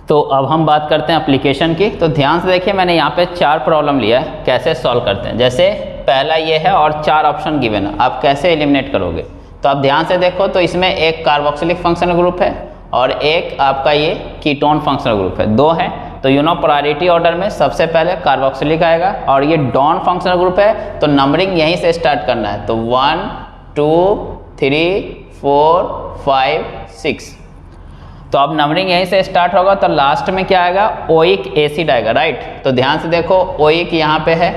तो अब हम बात करते हैं एप्लीकेशन की। तो ध्यान से देखिए, मैंने यहाँ पे 4 प्रॉब्लम लिया है, कैसे सॉल्व करते हैं। जैसे पहला ये है और 4 ऑप्शन गिवन है, आप कैसे एलिमिनेट करोगे। तो आप ध्यान से देखो, तो इसमें एक कार्बोक्सिलिक फंक्शनल ग्रुप है और एक आपका ये कीटोन फंक्शनल ग्रुप है, 2 है। तो प्रायोरिटी ऑर्डर में सबसे पहले कार्बोक्सिलिक आएगा और ये डॉन फंक्शनल ग्रुप है, तो नंबरिंग यहीं से स्टार्ट करना है। तो 1 2 3 4 5 6। तो अब नंबरिंग यहीं से स्टार्ट होगा, तो लास्ट में क्या आएगा, ओइक एसिड आएगा, राइट। तो ध्यान से देखो, ओइक यहाँ पे है,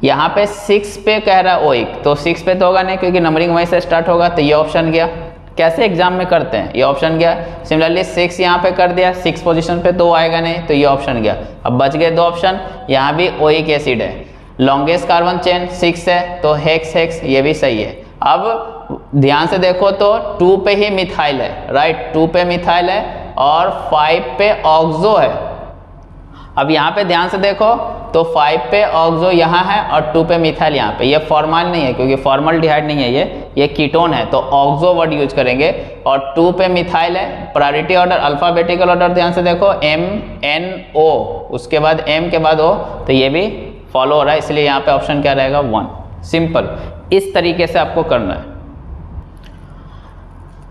यहाँ पे 6 पे कह रहा है ओइक, तो 6 पे तो होगा नहीं क्योंकि नंबरिंग वहीं से स्टार्ट होगा, तो ये ऑप्शन गया। कैसे एग्जाम में करते हैं, ये ऑप्शन गया। सिमिलरली 6 यहाँ पे कर दिया, 6 पोजीशन पे तो आएगा नहीं, तो ये ऑप्शन गया। अब बच गए 2 ऑप्शन, यहाँ भी ओइक एसिड है, लॉन्गेस्ट कार्बन चेन 6 है, तो हेक्स ये भी सही है। अब ध्यान से देखो, तो 2 पे ही मिथाइल है, राइट, 2 पे मिथाइल है और 5 पे ऑक्सो है। अब यहाँ पे ध्यान से देखो, तो 5 पे ऑक्सो यहाँ है और 2 पे मिथाइल यहाँ पे। ये फॉर्मल नहीं है क्योंकि फॉर्मल्डिहाइड नहीं है, ये कीटोन है, तो ऑक्सो वर्ड यूज करेंगे। और 2 पे मिथाइल है, प्रायोरिटी ऑर्डर अल्फाबेटिकल ऑर्डर ध्यान से देखो, MNO, उसके बाद M के बाद O, तो ये भी फॉलो हो रहा है, इसलिए यहाँ पे ऑप्शन क्या रहेगा, 1। सिंपल, इस तरीके से आपको करना है।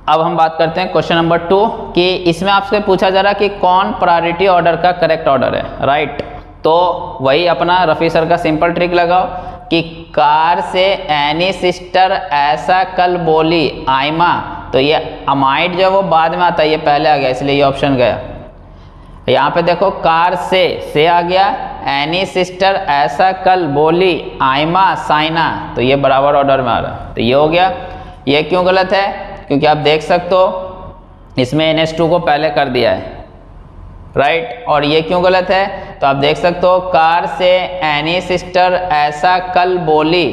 अब हम बात करते हैं क्वेश्चन नंबर 2 कि इसमें आपसे पूछा जा रहा है कि कौन प्रायोरिटी ऑर्डर का करेक्ट ऑर्डर है, राइट। तो वही अपना रफ़ी सर का सिंपल ट्रिक लगाओ कि कार से एनी सिस्टर ऐसा कल बोली आइमा, तो ये अमाइड जो वो बाद में आता है, ये पहले आ गया, इसलिए ये ऑप्शन गया। यहाँ पे देखो, कार से आ गया, एनी सिस्टर ऐसा कल बोली आइमा साइना, तो ये बराबर ऑर्डर में आ रहा है, तो ये हो गया। ये क्यों गलत है, क्योंकि आप देख सकते हो इसमें NH2 को पहले कर दिया है, राइट। और ये क्यों गलत है, तो आप देख सकते हो कार से एनी सिस्टर ऐसा कल बोली,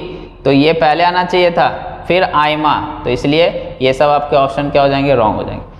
तो ये पहले आना चाहिए था, फिर आइमा, तो इसलिए ये सब आपके ऑप्शन क्या हो जाएंगे, रॉन्ग हो जाएंगे।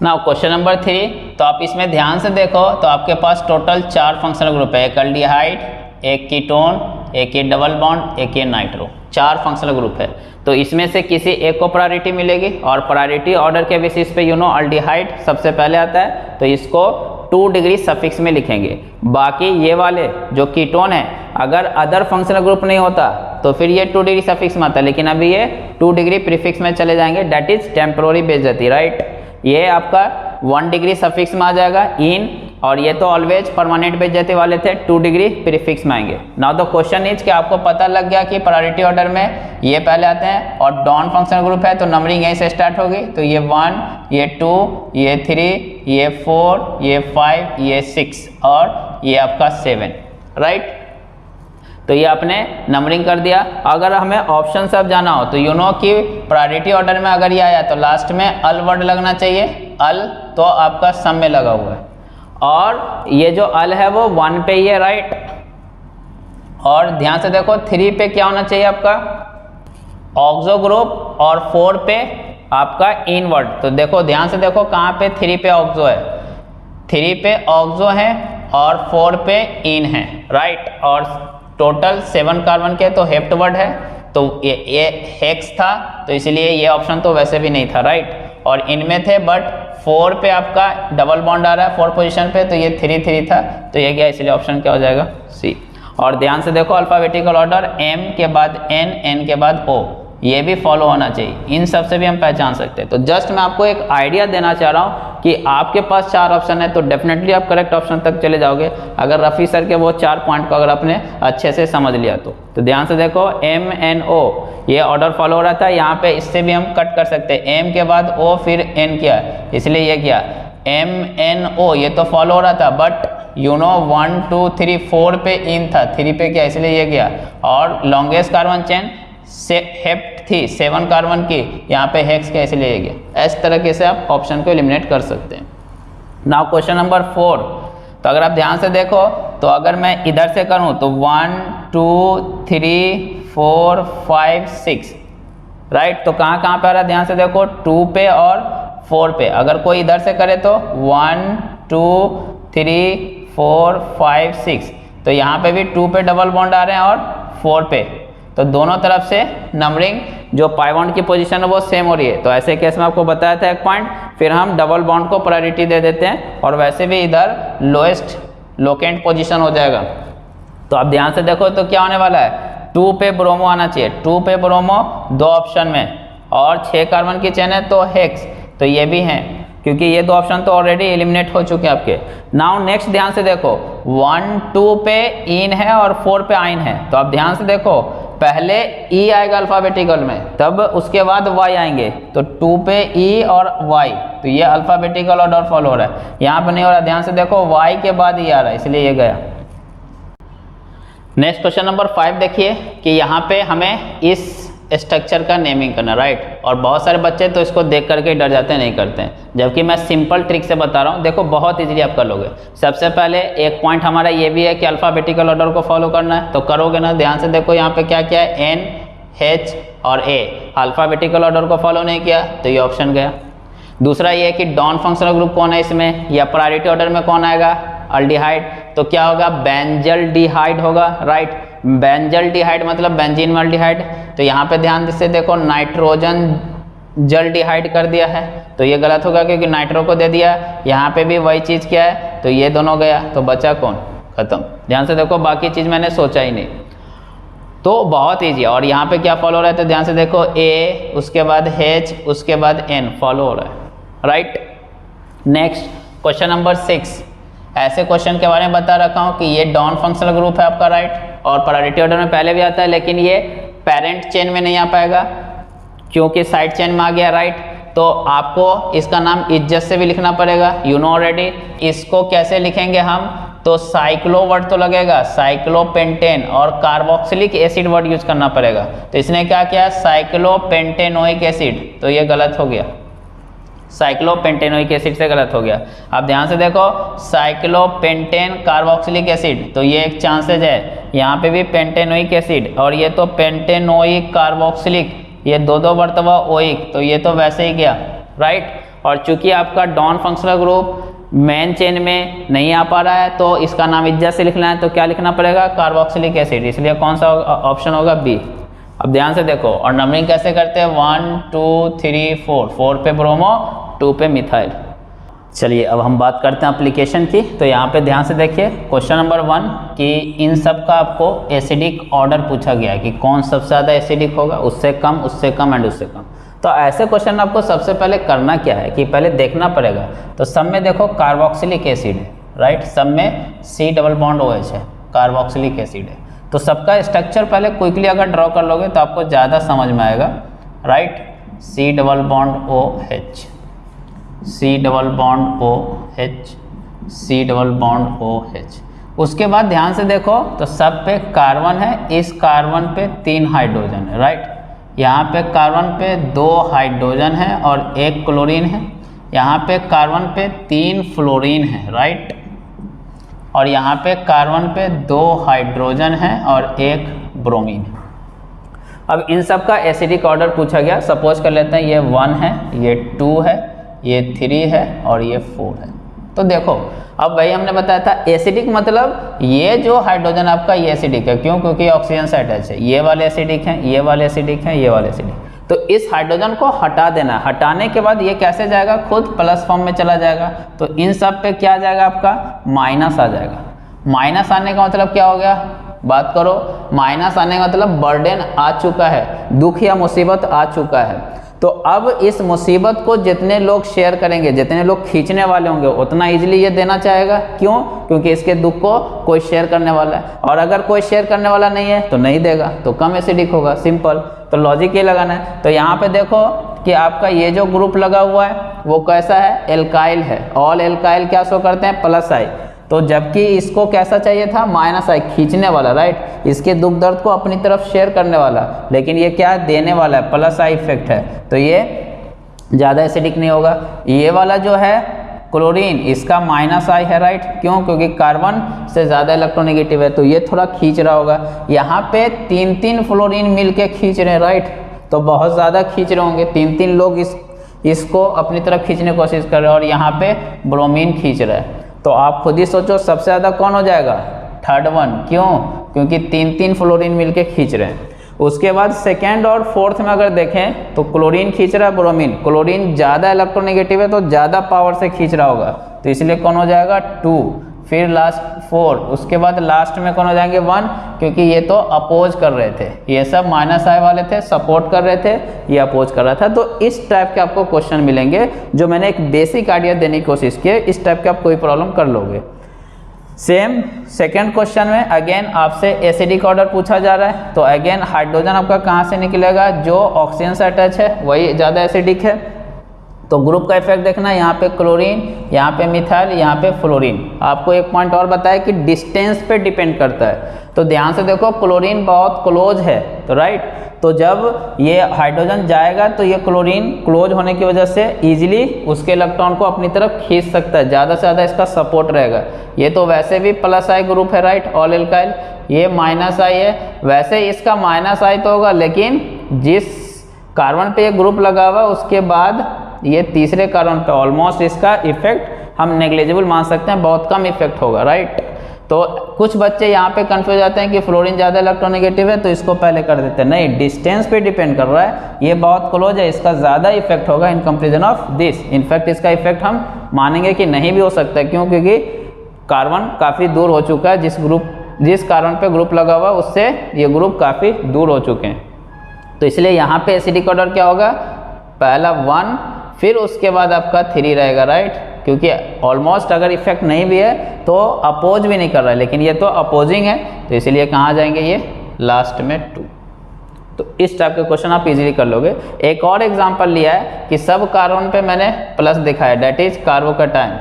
नाउ क्वेश्चन नंबर 3, तो आप इसमें ध्यान से देखो, तो आपके पास टोटल 4 फंक्शनल ग्रुप है, एक अल्डिहाइड, एक कीटोन, एक ये डबल बॉन्ड, एक ये नाइट्रो, 4 फंक्शनल ग्रुप है। तो इसमें से किसी एक को प्रायोरिटी मिलेगी और प्रायोरिटी ऑर्डर के बेसिस पे अल्डिहाइड सबसे पहले आता है, तो इसको 2 डिग्री सफिक्स में लिखेंगे। बाकी ये वाले जो कीटोन है, अगर अदर फंक्शनल ग्रुप नहीं होता तो फिर ये 2 डिग्री सफिक्स में आता है, लेकिन अभी ये 2 डिग्री प्रीफिक्स में चले जाएंगे, डेट इज टेम्पोररी बेइज्जती, राइट। ये आपका 1 डिग्री सफिक्स में आ जाएगा इन, और ये तो ऑलवेज परमानेंट बेइज्जती वाले थे, 2 डिग्री प्रीफिक्स में आएंगे। नाउ द क्वेश्चन इज कि आपको पता लग गया कि प्रायोरिटी ऑर्डर में ये पहले आते हैं और डॉन फंक्शनल ग्रुप है, तो नंबरिंग यहीं से स्टार्ट होगी, तो ये 1, ये 2, ये 3, ये 4, ये 5, ये 6 और ये आपका 7, राइट। तो ये आपने नंबरिंग कर दिया। अगर हमें ऑप्शन सब जाना हो, तो कि प्रायोरिटी ऑर्डर में अगर ये आया तो लास्ट में अल वर्ड लगना चाहिए, अल तो आपका सम में लगा हुआ है, और ये जो अल है वो 1 पे ही है, राइट। और ध्यान से देखो, 3 पे क्या होना चाहिए आपका, ऑक्सो ग्रुप, और 4 पे आपका इन वर्ड। तो देखो ध्यान से देखो, कहाँ पे 3 पे ऑक्सो है, 3 पे ऑक्सो है और 4 पे इन है, राइट। और टोटल 7 कार्बन के तो हेप्ट वर्ड है, तो ये हेक्स था, तो इसलिए ये ऑप्शन तो वैसे भी नहीं था, राइट। और इनमें थे, बट 4 पे आपका डबल बॉन्ड आ रहा है 4 पोजीशन पे, तो ये 3 था, तो ये गया, इसलिए ऑप्शन क्या हो जाएगा, सी। और ध्यान से देखो, अल्फाबेटिकल ऑर्डर M के बाद N के बाद O, ये भी फॉलो होना चाहिए, इन सब से भी हम पहचान सकते हैं। तो जस्ट मैं आपको एक आइडिया देना चाह रहा हूँ कि आपके पास 4 ऑप्शन है, तो डेफिनेटली आप करेक्ट ऑप्शन तक चले जाओगे अगर रफ़ी सर के वो 4 पॉइंट को अगर आपने अच्छे से समझ लिया तो ध्यान से देखो, MNO ये ऑर्डर फॉलो हो रहा था, यहाँ पे इससे भी हम कट कर सकते हैं, M के बाद O फिर N किया, इसलिए ये किया MNO, ये तो फॉलो हो रहा था, बट 1 2 3 4 पे इन था, 3 पे क्या, इसलिए ये गया। और लॉन्गेस्ट कार्बन चेन से हेप्ट थी 7 कार्बन की, यहाँ पे हेक्स के इसलिए ये गया। इस तरीके से आप ऑप्शन को एलिमिनेट कर सकते हैं। नाउ क्वेश्चन नंबर 4, तो अगर आप ध्यान से देखो, तो अगर मैं इधर से करूँ तो 1 2 3 4 5 6, राइट। तो कहाँ कहाँ पे आ रहा है, ध्यान से देखो, 2 पे और 4 पे। अगर कोई इधर से करे तो 1 2 3 4 5 6, तो यहाँ पे भी 2 पे डबल बॉन्ड आ रहे हैं और 4 पे, तो दोनों तरफ से नंबरिंग जो पाई बॉन्ड की पोजीशन है वो सेम हो रही है, तो ऐसे केस में आपको बताया था एक पॉइंट, फिर हम डबल बॉन्ड को प्रायोरिटी दे देते हैं और वैसे भी इधर लोएस्ट लोकेंट पोजीशन हो जाएगा। तो आप ध्यान से देखो तो क्या होने वाला है, 2 पे ब्रोमो आना चाहिए, 2 पे ब्रोमो 2 ऑप्शन में, और 6 कार्बन की चेन है तो हेक्स, तो ये भी हैं क्योंकि ये 2 ऑप्शन तो ऑलरेडी एलिमिनेट हो चुके हैं आपके। नाउ नेक्स्ट ध्यान से देखो, 1 2 पे इन है और 4 पे आइन है, तो आप ध्यान से देखो पहले ई आएगा अल्फाबेटिकल में, तब उसके बाद वाई आएंगे, तो 2 पे ई और वाई, तो ये अल्फाबेटिकल ऑर्डर फॉलो हो रहा है, यहाँ पे नहीं हो रहा। ध्यान से देखो वाई के बाद ई आ रहा है, इसलिए ये गया। नेक्स्ट क्वेश्चन नंबर 5 देखिए कि यहाँ पे हमें इस स्ट्रक्चर का नेमिंग करना, राइट। और बहुत सारे बच्चे तो इसको देख करके डर जाते हैं, नहीं करते हैं, जबकि मैं सिंपल ट्रिक से बता रहा हूँ। देखो बहुत इजीली आप कर लोगे। सबसे पहले एक पॉइंट हमारा ये भी है कि अल्फाबेटिकल ऑर्डर को फॉलो करना है, तो करोगे ना। ध्यान से देखो यहाँ पे क्या क्या है, एन एच और ए, अल्फाबेटिकल ऑर्डर को फॉलो नहीं किया तो ये ऑप्शन गया। दूसरा ये कि डॉन फंक्शनल ग्रुप कौन है इसमें, या प्रायोरिटी ऑर्डर में कौन आएगा, अल्डिहाइड, तो क्या होगा, बेंजल्डिहाइड होगा, राइट। बेंजल्डिहाइड मतलब बेंजीन में अल्डिहाइड, तो यहाँ पे ध्यान से देखो नाइट्रोजन जल्डिहाइड कर दिया है, तो ये गलत होगा क्योंकि नाइट्रो को दे दिया। यहाँ पे भी वही चीज़ क्या है, तो ये दोनों गया, तो बचा कौन, खत्म। ध्यान से देखो बाकी चीज़ मैंने सोचा ही नहीं, तो बहुत ईजी है। और यहाँ पे क्या फॉलो हो रहा है, तो ध्यान से देखो ए, उसके बाद एच, उसके बाद एन फॉलो हो रहा है, राइट। नेक्स्ट क्वेश्चन नंबर 6, ऐसे क्वेश्चन के बारे में बता रखा हूँ कि ये डॉन फंक्शनल ग्रुप है आपका, राइट, और प्रायोरिटी ऑर्डर में पहले भी आता है, लेकिन ये पेरेंट चेन में नहीं आ पाएगा क्योंकि साइड चेन में आ गया, राइट। तो आपको इसका नाम इज्जत से भी लिखना पड़ेगा, यू नो ऑलरेडी। इसको कैसे लिखेंगे हम, तो साइक्लो वर्ड तो लगेगा, साइक्लोपेंटेन, और कार्बोक्सिलिक एसिड वर्ड यूज करना पड़ेगा। तो इसने क्या किया, साइक्लोपेंटेनोइक एसिड, तो ये गलत हो गया, साइक्लोपेंटेनोइक एसिड से गलत हो गया। अब ध्यान से देखो साइक्लोपेंटेन कार्बोक्सिलिक एसिड, तो ये एक चांसेज है, यहाँ पे भी पेंटेनोइक एसिड, और ये तो पेंटेनोइक कार्बोक्सिलिक, ये दो बर्तवा ओइक, तो ये तो वैसे ही गया, राइट। और चूंकि आपका डॉन फंक्शनल ग्रुप मेन चेन में नहीं आ पा रहा है, तो इसका नाम इज्जत से लिखना है, तो क्या लिखना पड़ेगा, कार्बोक्सिलिक एसिड, इसलिए कौन सा ऑप्शन होगा, बी। अब ध्यान से देखो, और नंबरिंग कैसे करते हैं, 1 2 3 4, 4 पे ब्रोमो, 2 पे मिथाइल। चलिए अब हम बात करते हैं एप्लीकेशन की। तो यहाँ पे ध्यान से देखिए क्वेश्चन नंबर 1 कि इन सब का आपको एसिडिक ऑर्डर पूछा गया है कि कौन सबसे ज़्यादा एसिडिक होगा, उससे कम, उससे कम एंड उससे कम। तो ऐसे क्वेश्चन में आपको सबसे पहले करना क्या है कि पहले देखना पड़ेगा, तो सब में देखो कार्बोक्सिलिक एसिड है, राइट, सब में C डबल बॉन्ड OH है, कार्बोक्सिलिक एसिड है, तो सबका स्ट्रक्चर पहले क्विकली अगर ड्रॉ कर लोगे तो आपको ज़्यादा समझ में आएगा, right. C double bond OH, C double bond OH, C double bond OH। उसके बाद ध्यान से देखो तो सब पे कार्बन है, इस कार्बन पे 3 हाइड्रोजन है, राइट। यहाँ पे कार्बन पे 2 हाइड्रोजन है और 1 क्लोरीन है, यहाँ पे कार्बन पे 3 फ्लोरीन है, राइट। और यहाँ पे कार्बन पे 2 हाइड्रोजन है और 1 ब्रोमीन है। अब इन सब का एसिडिक ऑर्डर पूछा गया, सपोज कर लेते हैं ये 1 है, ये 2 है, ये 3 है और ये 4 है। तो देखो अब वही हमने बताया था, एसिडिक मतलब ये जो हाइड्रोजन आपका ये एसिडिक है, क्यों, क्योंकि ऑक्सीजन से अटैच है, ये वाले एसिडिक हैं, ये वाले एसिडिक हैं, ये वाले एसिडिक। तो इस हाइड्रोजन को हटा देना, हटाने के बाद ये कैसे जाएगा, खुद प्लस फॉर्म में चला जाएगा, तो इन सब पे क्या आ जाएगा, आपका माइनस आ जाएगा। माइनस आने का मतलब क्या हो गया, बात करो, माइनस आने का मतलब बर्डन आ चुका है, दुख या मुसीबत आ चुका है। तो अब इस मुसीबत को जितने लोग शेयर करेंगे, जितने लोग खींचने वाले होंगे, उतना इजीली ये देना चाहेगा, क्यों, क्योंकि इसके दुख को कोई शेयर करने वाला है, और अगर कोई शेयर करने वाला नहीं है तो नहीं देगा, तो कम एसिडिक होगा, सिंपल। तो लॉजिक ये लगाना है। तो यहाँ पे देखो कि आपका ये जो ग्रुप लगा हुआ है वो कैसा है, एल्काइल है, ऑल एल्काइल क्या शो करते हैं, प्लस आई, तो जबकि इसको कैसा चाहिए था, माइनस आई, खींचने वाला, राइट, इसके दुख दर्द को अपनी तरफ शेयर करने वाला, लेकिन ये क्या देने वाला है, प्लस आई इफेक्ट है, तो ये ज़्यादा एसिडिक नहीं होगा। ये वाला जो है क्लोरीन, इसका माइनस आई है, राइट, क्यों, क्योंकि कार्बन से ज़्यादा इलेक्ट्रोनेगेटिव है, तो ये थोड़ा खींच रहा होगा। यहाँ पे 3 फ्लोरीन मिल के खींच रहे हैं, राइट, तो बहुत ज़्यादा खींच रहे होंगे, 3 लोग इसको अपनी तरफ खींचने की कोशिश कर रहे हैं, और यहाँ पे ब्रोमीन खींच रहा है। तो आप खुद ही सोचो सबसे ज़्यादा कौन हो जाएगा, 3rd वन, क्यों, क्योंकि 3 फ्लोरीन मिलके खींच रहे हैं। उसके बाद सेकेंड और फोर्थ में अगर देखें तो क्लोरीन खींच रहा है ब्रोमीन, क्लोरीन ज़्यादा इलेक्ट्रोनेगेटिव है तो ज़्यादा पावर से खींच रहा होगा, तो इसलिए कौन हो जाएगा 2, फिर लास्ट 4, उसके बाद लास्ट में कौन हो जाएंगे 1, क्योंकि ये तो अपोज कर रहे थे, ये सब -I वाले थे, सपोर्ट कर रहे थे, ये अपोज कर रहा था। तो इस टाइप के आपको क्वेश्चन मिलेंगे जो मैंने एक बेसिक आइडिया देने की कोशिश की है, इस टाइप के आप कोई प्रॉब्लम कर लोगे। सेम सेकेंड क्वेश्चन में अगेन आपसे एसिडिक ऑर्डर पूछा जा रहा है, तो अगेन हाइड्रोजन आपका कहाँ से निकलेगा, जो ऑक्सीजन से अटैच है वही ज़्यादा एसिडिक है। तो ग्रुप का इफेक्ट देखना, यहाँ पे क्लोरीन, यहाँ पे मिथाइल, यहाँ पे फ्लोरीन। आपको एक पॉइंट और बताया कि डिस्टेंस पे डिपेंड करता है, तो ध्यान से देखो क्लोरीन बहुत क्लोज है, तो राइट, तो जब ये हाइड्रोजन जाएगा तो ये क्लोरीन क्लोज होने की वजह से इजीली उसके इलेक्ट्रॉन को अपनी तरफ खींच सकता है, ज़्यादा से ज़्यादा इसका सपोर्ट रहेगा। ये तो वैसे भी +I ग्रुप है, राइट, ऑल एल्काइल, ये -I है, वैसे इसका -I तो होगा, लेकिन जिस कार्बन पे ये ग्रुप लगा हुआ उसके बाद ये तीसरे कार्बन पे ऑलमोस्ट इसका इफेक्ट हम नेग्लिजिबल मान सकते हैं, बहुत कम इफेक्ट होगा, राइट। तो कुछ बच्चे यहाँ पे कंफ्यूज जाते हैं कि फ्लोरीन ज़्यादा इलेक्ट्रोनेगेटिव है तो इसको पहले कर देते हैं, नहीं, डिस्टेंस पे डिपेंड कर रहा है, ये बहुत क्लोज है, इसका ज़्यादा इफेक्ट होगा in comparison of this. In fact इसका इफेक्ट हम मानेंगे कि नहीं भी हो सकता है, क्यों, क्योंकि कार्बन काफ़ी दूर हो चुका है, जिस कार्बन पे ग्रुप लगा हुआ उससे ये ग्रुप काफ़ी दूर हो चुके हैं। तो इसलिए यहाँ पे एसिडिक ऑर्डर क्या होगा, पहला 1, फिर उसके बाद आपका 3 रहेगा, राइट, क्योंकि ऑलमोस्ट अगर इफेक्ट नहीं भी है तो अपोज भी नहीं कर रहा है, लेकिन ये तो अपोजिंग है, तो इसलिए कहाँ जाएंगे ये लास्ट में 2। तो इस टाइप के क्वेश्चन आप इजीली कर लोगे। एक और एग्जांपल लिया है कि सब कार्बन पे मैंने प्लस दिखाया, डेट इज कार्बोकैटायन।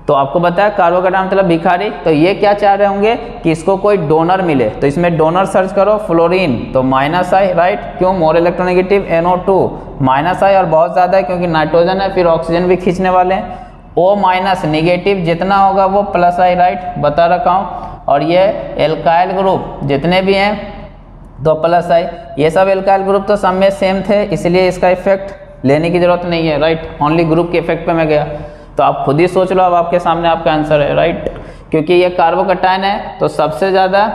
तो आपको बताया कार्बोकैटायन मतलब भिखारी, तो ये क्या चाह रहे होंगे कि इसको कोई डोनर मिले, तो इसमें डोनर सर्च करो, फ्लोरीन, तो -I, राइट, क्यों, मोर इलेक्ट्रोनेगेटिव, NO2 -I और बहुत ज़्यादा है क्योंकि नाइट्रोजन है, फिर ऑक्सीजन भी खींचने वाले हैं, O- निगेटिव जितना होगा वो +I, राइट, बता रखा हूँ, और ये एल्काइल ग्रुप जितने भी हैं तो +I, ये सब एल्काइल ग्रुप तो सब में सेम थे, इसलिए इसका इफेक्ट लेने की जरूरत नहीं है, राइट, ओनली ग्रुप के इफेक्ट पे मैं गया। तो आप खुद ही सोच लो, अब आपके सामने आपका आंसर है, राइट, क्योंकि ये कार्बोकैटायन है तो सबसे ज़्यादा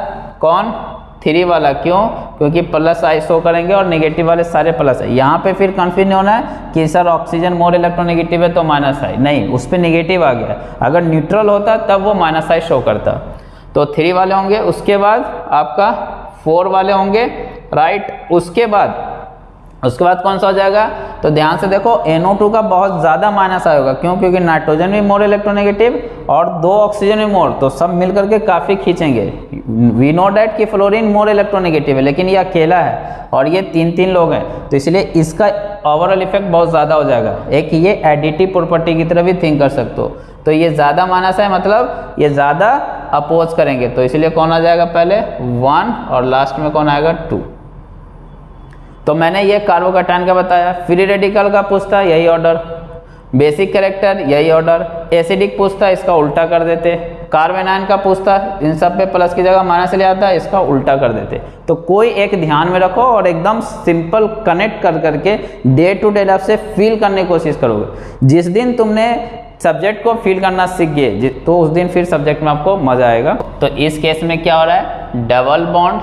कौन, 3 वाला, क्यों, क्योंकि +I शो करेंगे और नेगेटिव वाले सारे +I। यहाँ पे फिर कन्फ्यूज नहीं होना है कि सर ऑक्सीजन मोर इलेक्ट्रोनेगेटिव है तो -I, नहीं, उस पर नेगेटिव आ गया, अगर न्यूट्रल होता तब वो -I शो करता। तो 3 वाले होंगे, उसके बाद आपका 4 वाले होंगे, राइट, उसके बाद कौन सा हो जाएगा, तो ध्यान से देखो NO2 का बहुत ज़्यादा -I होगा, क्यों, क्योंकि नाइट्रोजन भी मोर इलेक्ट्रोनेगेटिव और 2 ऑक्सीजन भी मोर, तो सब मिल करके काफ़ी खींचेंगे। वी नो डैट कि फ्लोरीन मोर इलेक्ट्रोनेगेटिव है, लेकिन ये अकेला है और ये 3 लोग हैं, तो इसलिए इसका ओवरऑल इफेक्ट बहुत ज़्यादा हो जाएगा। एक ये एडिटिव प्रॉपर्टी की तरह भी थिंक कर सकते हो, तो ये ज़्यादा -I मतलब ये ज़्यादा अपोज करेंगे, तो इसलिए कौन आ जाएगा पहले 1 और लास्ट में कौन आएगा 2। तो मैंने ये कार्बोकैटायन का बताया, फ्री रेडिकल का पूछता यही ऑर्डर, बेसिक कैरेक्टर यही ऑर्डर, एसिडिक पूछता इसका उल्टा कर देते, कार्बन आयन का पूछता इन सब पे प्लस की जगह माइनस ले आता है, इसका उल्टा कर देते। तो कोई एक ध्यान में रखो और एकदम सिंपल कनेक्ट कर करके डे टू डे लाइफ से फील करने की कोशिश करोगे। जिस दिन तुमने सब्जेक्ट को फील करना सीख गए तो उस दिन फिर सब्जेक्ट में आपको मजा आएगा। तो इस केस में क्या हो रहा है, डबल बॉन्ड,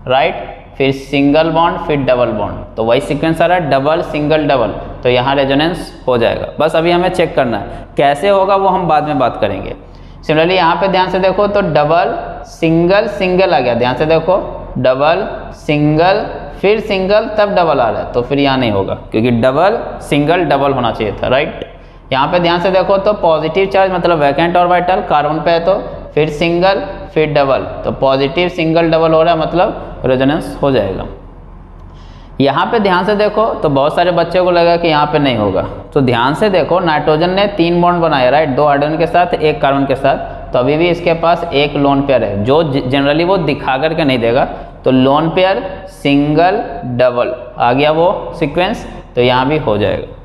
राइट, फिर सिंगल बॉन्ड, फिर डबल बॉन्ड, तो वही सीक्वेंस आ रहा है, डबल सिंगल डबल, तो यहाँ रेजोनेंस हो जाएगा। बस अभी हमें चेक करना है कैसे होगा, वो हम बाद में बात करेंगे। सिमिलरली यहाँ पे ध्यान से देखो तो डबल सिंगल सिंगल आ गया, ध्यान से देखो डबल सिंगल फिर सिंगल तब डबल आ रहा है, तो फिर यहाँ नहीं होगा क्योंकि डबल सिंगल डबल होना चाहिए था, राइट। यहाँ पे ध्यान से देखो तो पॉजिटिव चार्ज मतलब वैकेंट ऑर्बिटल कार्बन पे है, तो फिर सिंगल फिर डबल, तो पॉजिटिव सिंगल डबल हो रहा है मतलब रेजोनेंस हो जाएगा। यहाँ पे ध्यान से देखो तो बहुत सारे बच्चों को लगा कि यहाँ पे नहीं होगा, तो ध्यान से देखो नाइट्रोजन ने 3 बॉन्ड बनाया, राइट, 2 हाइड्रोजन के साथ 1 कार्बन के साथ, तो अभी भी इसके पास एक लोन पेयर है जो जनरली वो दिखा करके नहीं देगा, तो लोन पेयर सिंगल डबल आ गया वो सीक्वेंस, तो यहाँ भी हो जाएगा।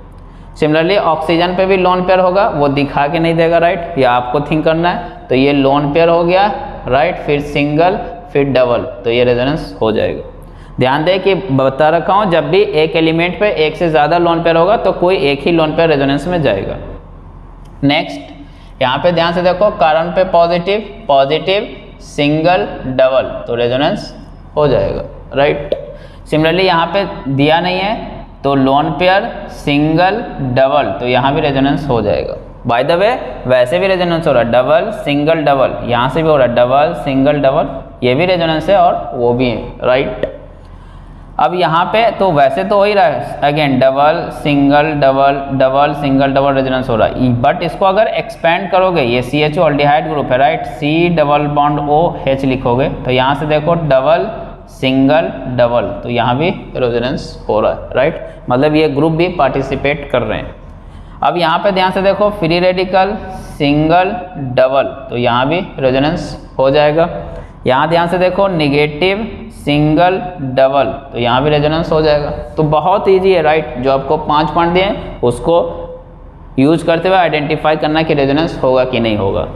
सिमिलरली ऑक्सीजन पे भी लोन पेयर होगा, वो दिखा के नहीं देगा, राइट, या आपको थिंक करना है, तो ये लोन पेयर हो गया, राइट, फिर सिंगल फिर डबल, तो ये रेजोनेंस हो जाएगा। ध्यान दें कि बता रखा हूँ जब भी एक एलिमेंट पे एक से ज़्यादा लोन पेयर होगा तो कोई एक ही लोन पेयर रेजोनेंस में जाएगा। नेक्स्ट यहाँ पे ध्यान से देखो कार्बन पे पॉजिटिव पॉजिटिव सिंगल डबल, तो रेजोनेंस हो जाएगा, राइट। सिमिलरली यहाँ पे दिया नहीं है तो लोन पेयर, सिंगल, डबल, तो यहाँ भी रेजोनेंस हो जाएगा। बाय द वे वैसे भी रेजोनेंस हो रहा है, डबल सिंगल डबल, यहाँ से भी हो रहा है डबल सिंगल डबल, ये भी रेजोनेंस है और वो भी है, राइट। अब यहाँ पे तो वैसे तो हो ही रहा है, again double single double, double single double resonance हो रहा है, बट इसको अगर एक्सपेंड करोगे, ये CHO ऑल्डिहाइड ग्रुप है, right, C double bond OH लिखोगे तो यहाँ से देखो डबल सिंगल डबल, तो यहाँ भी रेजोनेंस हो रहा है, राइट, मतलब ये ग्रुप भी पार्टिसिपेट कर रहे हैं। अब यहाँ पे ध्यान से देखो, फ्री रेडिकल सिंगल डबल, तो यहाँ भी रेजोनेंस हो जाएगा। यहाँ ध्यान से देखो, निगेटिव सिंगल डबल, तो यहाँ भी रेजोनेंस हो जाएगा। तो बहुत इजी है, राइट, जो आपको 5 पॉइंट दिए उसको यूज करते हुए आइडेंटिफाई करना कि रेजोनेंस होगा कि नहीं होगा।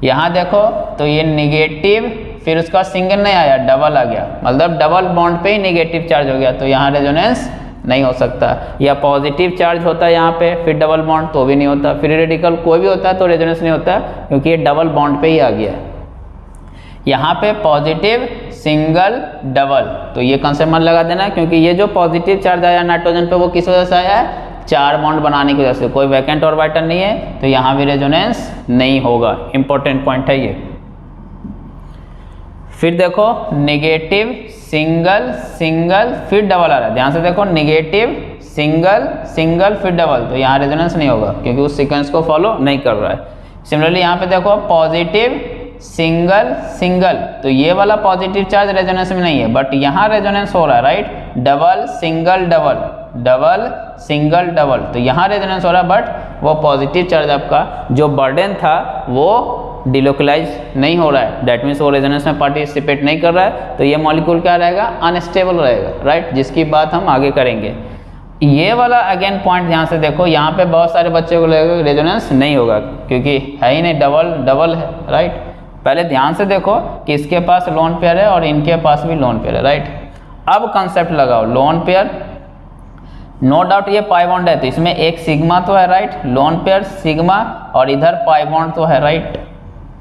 यहाँ देखो तो ये निगेटिव, फिर उसका सिंगल नहीं आया, डबल आ गया, मतलब डबल बॉन्ड पे ही निगेटिव चार्ज हो गया, तो यहाँ रेजोनेंस नहीं हो सकता। या पॉजिटिव चार्ज होता है यहाँ पे फिर डबल बॉन्ड, तो भी नहीं होता। फ्री रेडिकल कोई भी होता है तो रेजोनेंस नहीं होता, क्योंकि ये डबल बॉन्ड पे ही आ गया है। यहाँ पे पॉजिटिव सिंगल डबल, तो ये कंसेप्ट मन लगा देना, क्योंकि ये जो पॉजिटिव चार्ज आया नाइट्रोजन पे वो किस वजह से आया है, 4 बॉन्ड बनाने की वजह से, कोई वैकेंट ऑर्बिटल नहीं है, तो यहाँ भी रेजोनेंस नहीं होगा। इंपॉर्टेंट पॉइंट है ये। फिर देखो निगेटिव सिंगल सिंगल फिर डबल आ रहा है, ध्यान से देखो, निगेटिव सिंगल सिंगल फिर डबल, तो यहाँ रेजोनेंस नहीं होगा क्योंकि उस सीक्वेंस को फॉलो नहीं कर रहा है। सिमिलरली यहाँ पे देखो पॉजिटिव सिंगल सिंगल, तो ये वाला पॉजिटिव चार्ज रेजोनेंस में नहीं है, बट यहाँ रेजोनेंस हो रहा है, right, double single double, double single double, तो यहाँ रेजोनेंस हो रहा है, बट वो पॉजिटिव चार्ज आपका जो बर्डन था वो डिलोकलाइज नहीं हो रहा है, दैट मीन्स वो रेजोनेंस में पार्टिसिपेट नहीं कर रहा है, तो ये मॉलिक्यूल क्या रहेगा, अनस्टेबल रहेगा, राइट, जिसकी बात हम आगे करेंगे। ये वाला अगेन पॉइंट ध्यान से देखो, यहाँ पे बहुत सारे बच्चों को लगेगा रेजोनेंस नहीं होगा क्योंकि है ही नहीं, डबल डबल है, राइट। पहले ध्यान से देखो कि इसके पास लोन पेयर है और इनके पास भी लोन पेयर है, राइट। अब कंसेप्ट लगाओ, लोन पेयर, नो डाउट ये पाई बॉन्ड है तो इसमें एक सिग्मा तो है, राइट, लोन पेयर सिग्मा, और इधर पाई बॉन्ड तो है, राइट,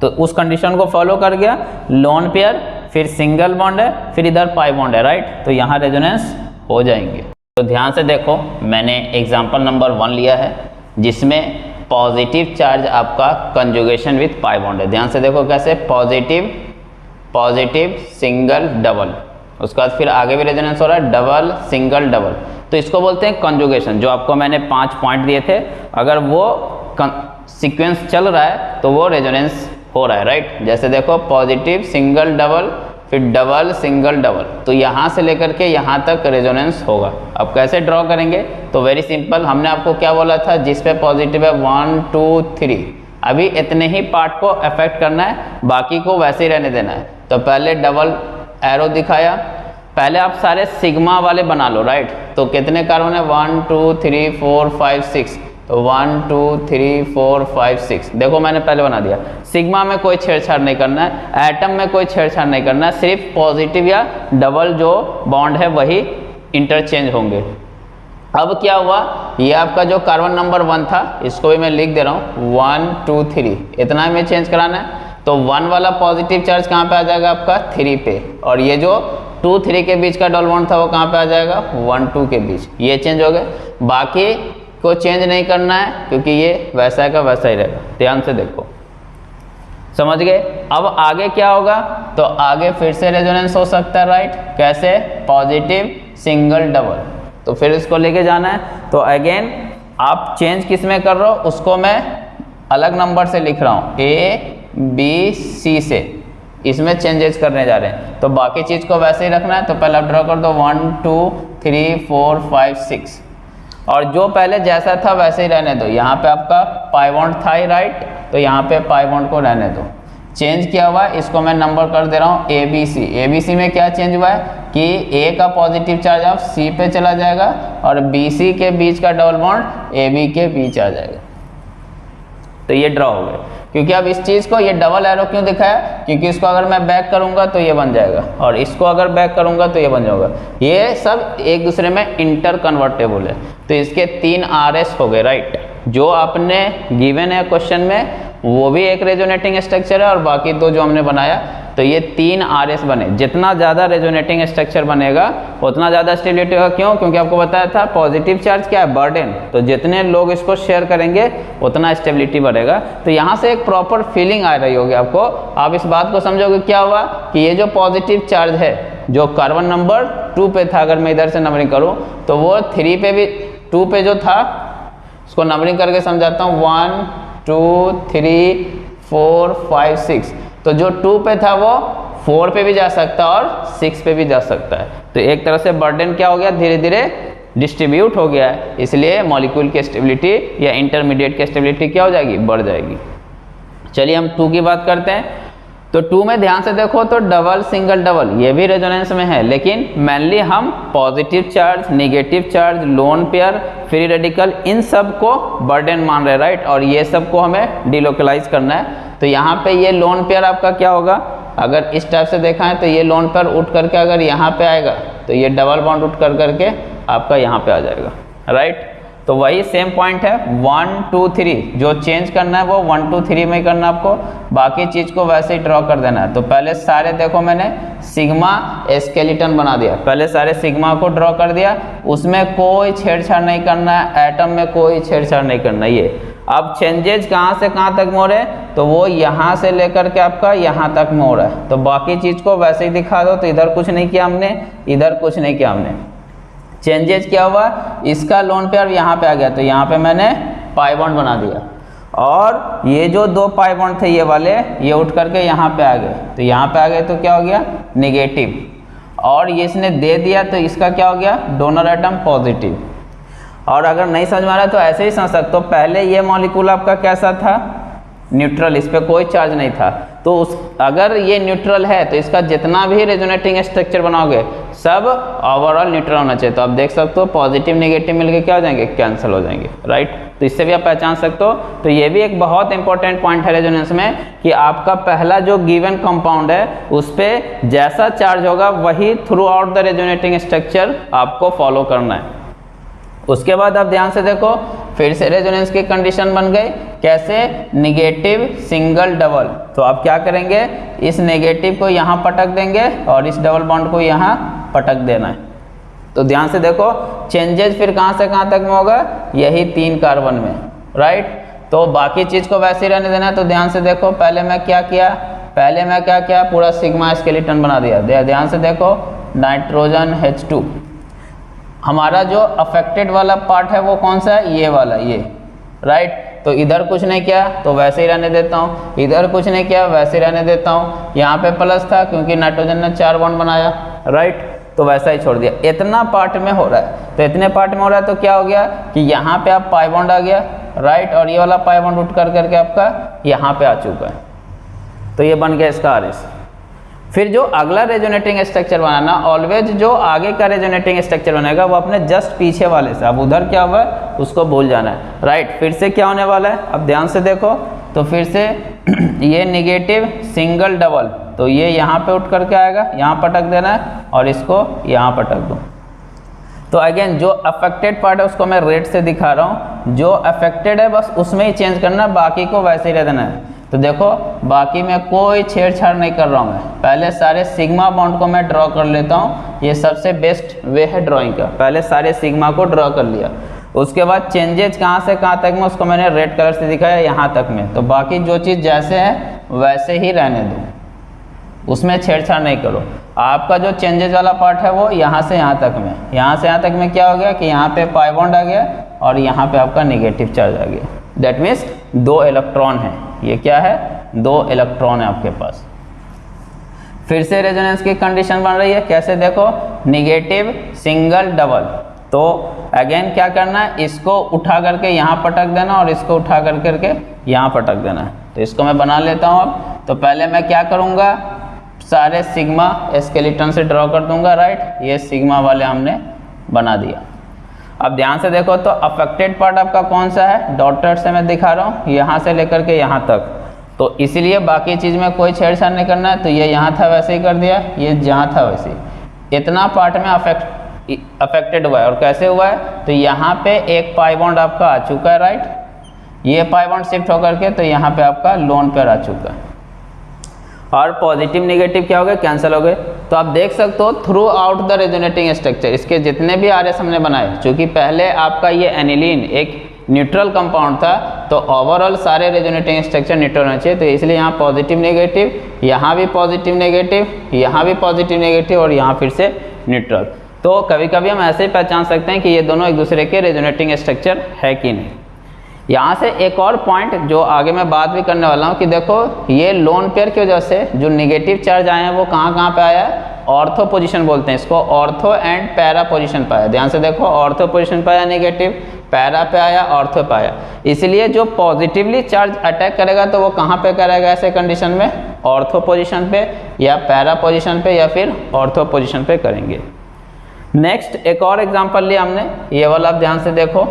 तो उस कंडीशन को फॉलो कर गया, लोन पेयर फिर सिंगल बॉन्ड है फिर इधर पाई बॉन्ड है, राइट, तो यहाँ रेजोनेंस हो जाएंगे। तो ध्यान से देखो, मैंने एग्जांपल नंबर 1 लिया है जिसमें पॉजिटिव चार्ज आपका कंजुगेशन विथ पाई बॉन्ड है। ध्यान से देखो कैसे, पॉजिटिव पॉजिटिव सिंगल डबल, उसके बाद फिर आगे भी रेजोनेंस हो रहा है, डबल सिंगल डबल, तो इसको बोलते हैं कंजुगेशन। जो आपको मैंने 5 पॉइंट दिए थे, अगर वो सीक्वेंस चल रहा है तो वो रेजोनेंस हो रहा है, राइट। जैसे देखो पॉजिटिव सिंगल डबल फिर डबल सिंगल डबल, तो यहाँ से लेकर के यहाँ तक रेजोनेंस होगा। अब कैसे ड्रॉ करेंगे, तो वेरी सिंपल, हमने आपको क्या बोला था, जिस पे पॉजिटिव है 1 2 3, अभी इतने ही पार्ट को अफेक्ट करना है, बाकी को वैसे ही रहने देना है। तो पहले डबल एरो दिखाया, पहले आप सारे सिग्मा वाले बना लो, राइट, तो कितने कार्बन है, 1 2 3 4 5 6, तो 1 2 3 4 5 6, देखो मैंने पहले बना दिया। सिग्मा में कोई छेड़छाड़ नहीं करना है, एटम में कोई छेड़छाड़ नहीं करना है, सिर्फ पॉजिटिव या डबल जो बॉन्ड है वही इंटरचेंज होंगे। अब क्या हुआ, ये आपका जो कार्बन नंबर 1 था इसको भी मैं लिख दे रहा हूँ, 1 2 3, इतना में चेंज कराना है, तो 1 वाला पॉजिटिव चार्ज कहाँ पे आ जाएगा आपका 3 पे, और ये जो 2 3 के बीच का डबल बॉन्ड था वो कहाँ पे आ जाएगा 1 2 के बीच, ये चेंज हो गए, बाकी को चेंज नहीं करना है क्योंकि ये वैसा का वैसा ही रहेगा। ध्यान से देखो, समझ गए। अब आगे क्या होगा, तो आगे फिर से रेजोनेंस हो सकता है, राइट, कैसे, पॉजिटिव सिंगल डबल, तो फिर इसको लेके जाना है, तो अगेन आप चेंज किस में कर रहे हो उसको मैं अलग नंबर से लिख रहा हूँ, A B C से, इसमें चेंजेस करने जा रहे हैं, तो बाकी चीज़ को वैसे ही रखना है। तो पहले आप ड्रॉ कर दो 1 2 3 4 5 6, और जो पहले जैसा था वैसे ही रहने दो। यहाँ पे आपका पाई बॉन्ड था ही, राइट, तो यहाँ पे पाई बॉन्ड को रहने दो। चेंज किया हुआ है, इसको मैं नंबर कर दे रहा हूँ ABC। ABC में क्या चेंज हुआ है कि A का पॉजिटिव चार्ज आप C पे चला जाएगा और BC के बीच का डबल बॉन्ड AB के बीच आ जाएगा, तो ये ड्रॉ हो गया। क्योंकि अब इस चीज़ को ये डबल एरो क्यों दिखाया, क्योंकि इसको अगर मैं बैक करूंगा तो ये बन जाएगा, और इसको अगर बैक करूंगा तो ये बन जाएगा। ये सब एक दूसरे में इंटर कन्वर्टेबल है, तो इसके 3 RS हो गए, राइट। जो आपने गिवन है क्वेश्चन में वो भी एक रेजोनेटिंग स्ट्रक्चर है, और बाकी 2 जो हमने बनाया तो ये 3 RS बने। जितना ज़्यादा रेजोनेटिंग स्ट्रक्चर बनेगा उतना ज़्यादा स्टेबिलिटी होगा। क्यों? क्योंकि आपको बताया था पॉजिटिव चार्ज क्या है, बर्डन, तो जितने लोग इसको शेयर करेंगे उतना स्टेबिलिटी बढ़ेगा। तो यहाँ से एक प्रॉपर फीलिंग आ रही होगी आपको। आप इस बात को समझोगे क्या हुआ कि ये जो पॉजिटिव चार्ज है जो कार्बन नंबर 2 पे था, अगर मैं इधर से नंबरिंग करूँ तो वो 3 पे भी 2 पे जो था उसको नंबरिंग करके समझाता हूँ 1 2 3 4 5 6। तो जो 2 पे था वो 4 पे भी जा सकता है और 6 पे भी जा सकता है। तो एक तरह से बर्डन क्या हो गया, धीरे धीरे डिस्ट्रीब्यूट हो गया है, इसलिए मॉलिक्यूल की स्टेबिलिटी या इंटरमीडिएट की स्टेबिलिटी क्या हो जाएगी, बढ़ जाएगी। चलिए हम 2 की बात करते हैं। तो 2 में ध्यान से देखो तो डबल सिंगल डबल ये भी रेजोनेंस में है, लेकिन मेनली हम positive charge, negative charge, lone pair, free radical इन सब को बर्डन मान रहे, राइट। और ये सब को हमें डिलोकलाइज करना है। तो यहाँ पे ये लोन पेयर आपका क्या होगा, अगर इस टाइप से देखा है तो ये लोन पेयर उठ करके अगर यहाँ पे आएगा तो ये डबल बॉन्ड उठ करके आपका यहाँ पे आ जाएगा, राइट। तो वही सेम पॉइंट है 1 2 3, जो चेंज करना है वो 1 2 3 में करना आपको, बाकी चीज़ को वैसे ही ड्रॉ कर देना है। तो पहले सारे देखो मैंने सिग्मा स्केलेटन बना दिया, पहले सारे सिग्मा को ड्रॉ कर दिया, उसमें कोई छेड़छाड़ नहीं करना है, एटम में कोई छेड़छाड़ नहीं करना है। ये अब चेंजेज कहाँ से कहाँ तक में हो रहे हैं, तो वो यहाँ से लेकर के आपका यहाँ तक में हो रहा है। तो बाकी चीज़ को वैसे ही दिखा दो। तो इधर कुछ नहीं किया हमने, इधर कुछ नहीं किया हमने। चेंजेज क्या हुआ, इसका लोन पेयर यहाँ पे आ गया तो यहाँ पे मैंने पाई बॉन्ड बना दिया, और ये जो 2 पाई बॉन्ड थे ये वाले ये उठ करके यहाँ पे आ गए। तो यहाँ पे आ गए तो क्या हो गया, नेगेटिव, और ये इसने दे दिया तो इसका क्या हो गया, डोनर एटम पॉजिटिव। और अगर नहीं समझ में आ रहा तो ऐसे ही समझ सकते हो, पहले ये मॉलिक्यूल आपका कैसा था, न्यूट्रल, इस पर कोई चार्ज नहीं था। तो अगर ये न्यूट्रल है तो इसका जितना भी रेजोनेटिंग स्ट्रक्चर बनाओगे सब ओवरऑल न्यूट्रल होना चाहिए। तो आप देख सकते हो पॉजिटिव नेगेटिव मिलके क्या हो जाएंगे, कैंसिल हो जाएंगे, राइट। तो इससे भी आप पहचान सकते हो। तो ये भी एक बहुत इंपॉर्टेंट पॉइंट है रेजोनेंस में कि आपका पहला जो गिवन कंपाउंड है उस पर जैसा चार्ज होगा वही through out the resonating structure आपको फॉलो करना है। उसके बाद आप ध्यान से देखो, फिर से रेजोनेंस की कंडीशन बन गई, कैसे, निगेटिव सिंगल डबल। तो आप क्या करेंगे, इस नेगेटिव को यहाँ पटक देंगे और इस डबल बॉन्ड को यहाँ पटक देना है। तो ध्यान से देखो चेंजेज फिर कहाँ से कहाँ तक में होगा, यही 3 कार्बन में, राइट। तो बाकी चीज़ को वैसे ही रहने देना है। तो ध्यान से देखो पहले मैं क्या किया, पूरा सिग्मा स्केलेटन बना दिया। ध्यान से देखो नाइट्रोजन H2, हमारा जो अफेक्टेड वाला पार्ट है वो कौन सा है, ये वाला, ये, राइट। तो इधर कुछ नहीं किया तो वैसे ही रहने देता हूँ, इधर कुछ नहीं किया वैसे ही रहने देता हूँ। यहाँ पे प्लस था क्योंकि नाइट्रोजन ने 4 बॉन्ड बनाया, राइट, तो वैसा ही छोड़ दिया। इतना पार्ट में हो रहा है, तो इतने पार्ट में हो रहा है तो क्या हो गया कि यहाँ पे आप पाई बॉन्ड आ गया, राइट, और ये वाला पाई बॉन्ड उठ करके आपका यहाँ पे आ चुका है। तो ये बन गया इसका RS। फिर जो अगला रेजोनेटिंग स्ट्रक्चर बनाना, ऑलवेज जो आगे का रेजोनेटिंग स्ट्रक्चर बनेगा वो अपने जस्ट पीछे वाले से, अब उधर क्या हुआ है उसको भूल जाना है, राइट। फिर से क्या होने वाला है, अब ध्यान से देखो, तो फिर से ये नेगेटिव सिंगल डबल, तो ये यहाँ पे उठ करके आएगा, यहाँ पटक देना है और इसको यहाँ पटक दूँ। तो अगेन जो अफेक्टेड पार्ट है उसको मैं रेड से दिखा रहा हूँ, जो अफेक्टेड है बस उसमें ही चेंज करना, बाकी को वैसे ही रह देना है। तो देखो बाकी में कोई छेड़छाड़ नहीं कर रहा हूँ मैं, पहले सारे सिग्मा बॉन्ड को मैं ड्रॉ कर लेता हूँ। ये सबसे बेस्ट वे है ड्राइंग का, पहले सारे सिग्मा को ड्रॉ कर लिया, उसके बाद चेंजेज कहाँ से कहाँ तक में उसको मैंने रेड कलर से दिखाया, यहाँ तक में। तो बाकी जो चीज़ जैसे है वैसे ही रहने दो, उसमें छेड़छाड़ नहीं करो। आपका जो चेंजेज वाला पार्ट है वो यहाँ से यहाँ तक में, यहाँ से यहाँ तक में क्या हो गया कि यहाँ पे पाई बॉन्ड आ गया और यहाँ पे आपका नेगेटिव चार्ज आ गया। दैट मीन्स 2 इलेक्ट्रॉन है, ये क्या है, 2 इलेक्ट्रॉन है आपके पास। फिर से रेजोनेंस की कंडीशन बन रही है, कैसे देखो, नेगेटिव सिंगल डबल। तो अगेन क्या करना है, इसको उठा करके यहाँ पटक देना और इसको उठा करके यहाँ पटक देना है। तो इसको मैं बना लेता हूँ अब। तो पहले मैं क्या करूँगा, सारे सिग्मा स्केलेटन से ड्रॉ कर दूंगा, राइट। ये सिग्मा वाले हमने बना दिया। अब ध्यान से देखो तो अफेक्टेड पार्ट आपका कौन सा है, डॉटेड से मैं दिखा रहा हूँ, यहाँ से लेकर के यहाँ तक। तो इसीलिए बाकी चीज़ में कोई छेड़छाड़ नहीं करना है। तो ये यहाँ था वैसे ही कर दिया, ये जहाँ था वैसे ही। इतना पार्ट में अफेक्टेड हुआ है, और कैसे हुआ है, तो यहाँ पे एक पाई बॉन्ड आपका आ चुका है, राइट। ये पाई बॉन्ड शिफ्ट होकर के तो यहाँ पे आपका लोन पेयर आ चुका है। और पॉजिटिव नेगेटिव क्या हो गए, कैंसिल हो गए। तो आप देख सकते हो through out the resonating structure, इसके जितने भी आरएस हमने बनाए, क्योंकि पहले आपका ये एनिलीन एक न्यूट्रल कंपाउंड था, तो ओवरऑल सारे रेजोनेटिंग स्ट्रक्चर न्यूट्रल होने चाहिए। तो इसलिए यहाँ पॉजिटिव नेगेटिव, यहाँ भी पॉजिटिव नेगेटिव, यहाँ भी पॉजिटिव नेगेटिव और यहाँ फिर से न्यूट्रल। तो कभी कभी हम ऐसे ही पहचान सकते हैं कि ये दोनों एक दूसरे के रेजोनेटिंग स्ट्रक्चर है कि नहीं। यहाँ से एक और पॉइंट जो आगे मैं बात भी करने वाला हूँ कि देखो ये लोन पेयर की वजह से जो नेगेटिव चार्ज आए हैं वो कहाँ पे आया है, ऑर्थो पोजीशन बोलते हैं इसको, ऑर्थो एंड पैरा पोजीशन पे आया। ध्यान से देखो, ऑर्थो पोजीशन पे आया नेगेटिव, पैरा पे आया, ऑर्थो पे आया। इसलिए जो पॉजिटिवली चार्ज अटैक करेगा तो वो कहाँ पे करेगा ऐसे कंडीशन में, ऑर्थो पोजीशन पे या पैरा पोजीशन पे या फिर ऑर्थो पोजीशन पे करेंगे। नेक्स्ट एक और एग्जांपल लिया हमने, ये वाला आप ध्यान से देखो।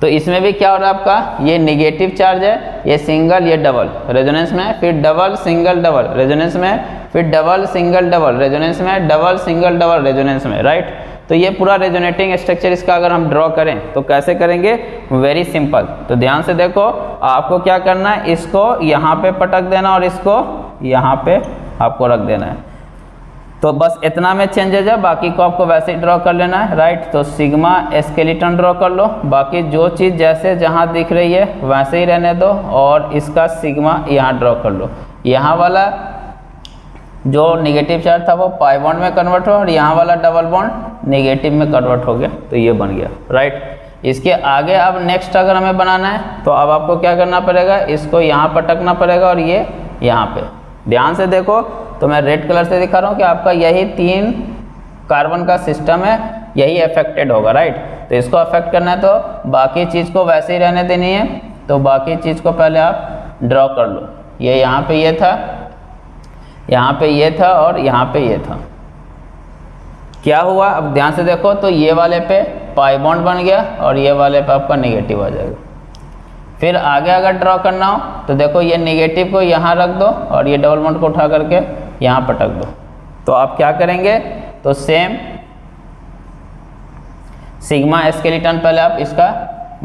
तो इसमें भी क्या हो रहा है आपका, ये नेगेटिव चार्ज है, ये सिंगल ये डबल रेजोनेंस में, फिर डबल सिंगल डबल रेजोनेंस में, फिर डबल सिंगल डबल रेजोनेंस में, डबल सिंगल डबल रेजोनेंस में, राइट। तो ये पूरा रेजोनेटिंग स्ट्रक्चर इसका अगर हम ड्रॉ करें तो कैसे करेंगे, वेरी सिंपल। तो ध्यान से देखो, आपको क्या करना है, इसको यहाँ पे पटक देना और इसको यहाँ पे आपको रख देना है। तो बस इतना में चेंजेज है, बाकी को आपको वैसे ही ड्रॉ कर लेना है, राइट। तो सिग्मा स्केलेटन ड्रॉ कर लो, बाकी जो चीज़ जैसे जहाँ दिख रही है वैसे ही रहने दो, और इसका सिग्मा यहाँ ड्रॉ कर लो। यहाँ वाला जो नेगेटिव चार्ज था वो पाई बॉन्ड में कन्वर्ट हो और यहाँ वाला डबल बॉन्ड नेगेटिव में कन्वर्ट हो गया, तो ये बन गया, राइट। इसके आगे अब नेक्स्ट अगर हमें बनाना है तो अब आपको क्या करना पड़ेगा, इसको यहाँ पटकना पड़ेगा और ये यहाँ पे। ध्यान से देखो, तो मैं रेड कलर से दिखा रहा हूँ कि आपका यही 3 कार्बन का सिस्टम है, यही अफेक्टेड होगा, राइट। तो इसको अफेक्ट करना है तो बाकी चीज़ को वैसे ही रहने देनी है। तो बाकी चीज़ को पहले आप ड्रॉ कर लो। ये यहाँ पे ये था, यहाँ पे ये था और यहाँ पे ये था। क्या हुआ, अब ध्यान से देखो, तो ये वाले पे पाई बॉन्ड बन गया और ये वाले पे आपका नेगेटिव आ जाएगा। फिर आगे अगर ड्रॉ करना हो तो देखो ये नेगेटिव को यहाँ रख दो और ये डबल बॉन्ड को उठा करके यहाँ पटक दो। तो आप क्या करेंगे, तो सेम सिग्मा स्केलेटन पहले आप इसका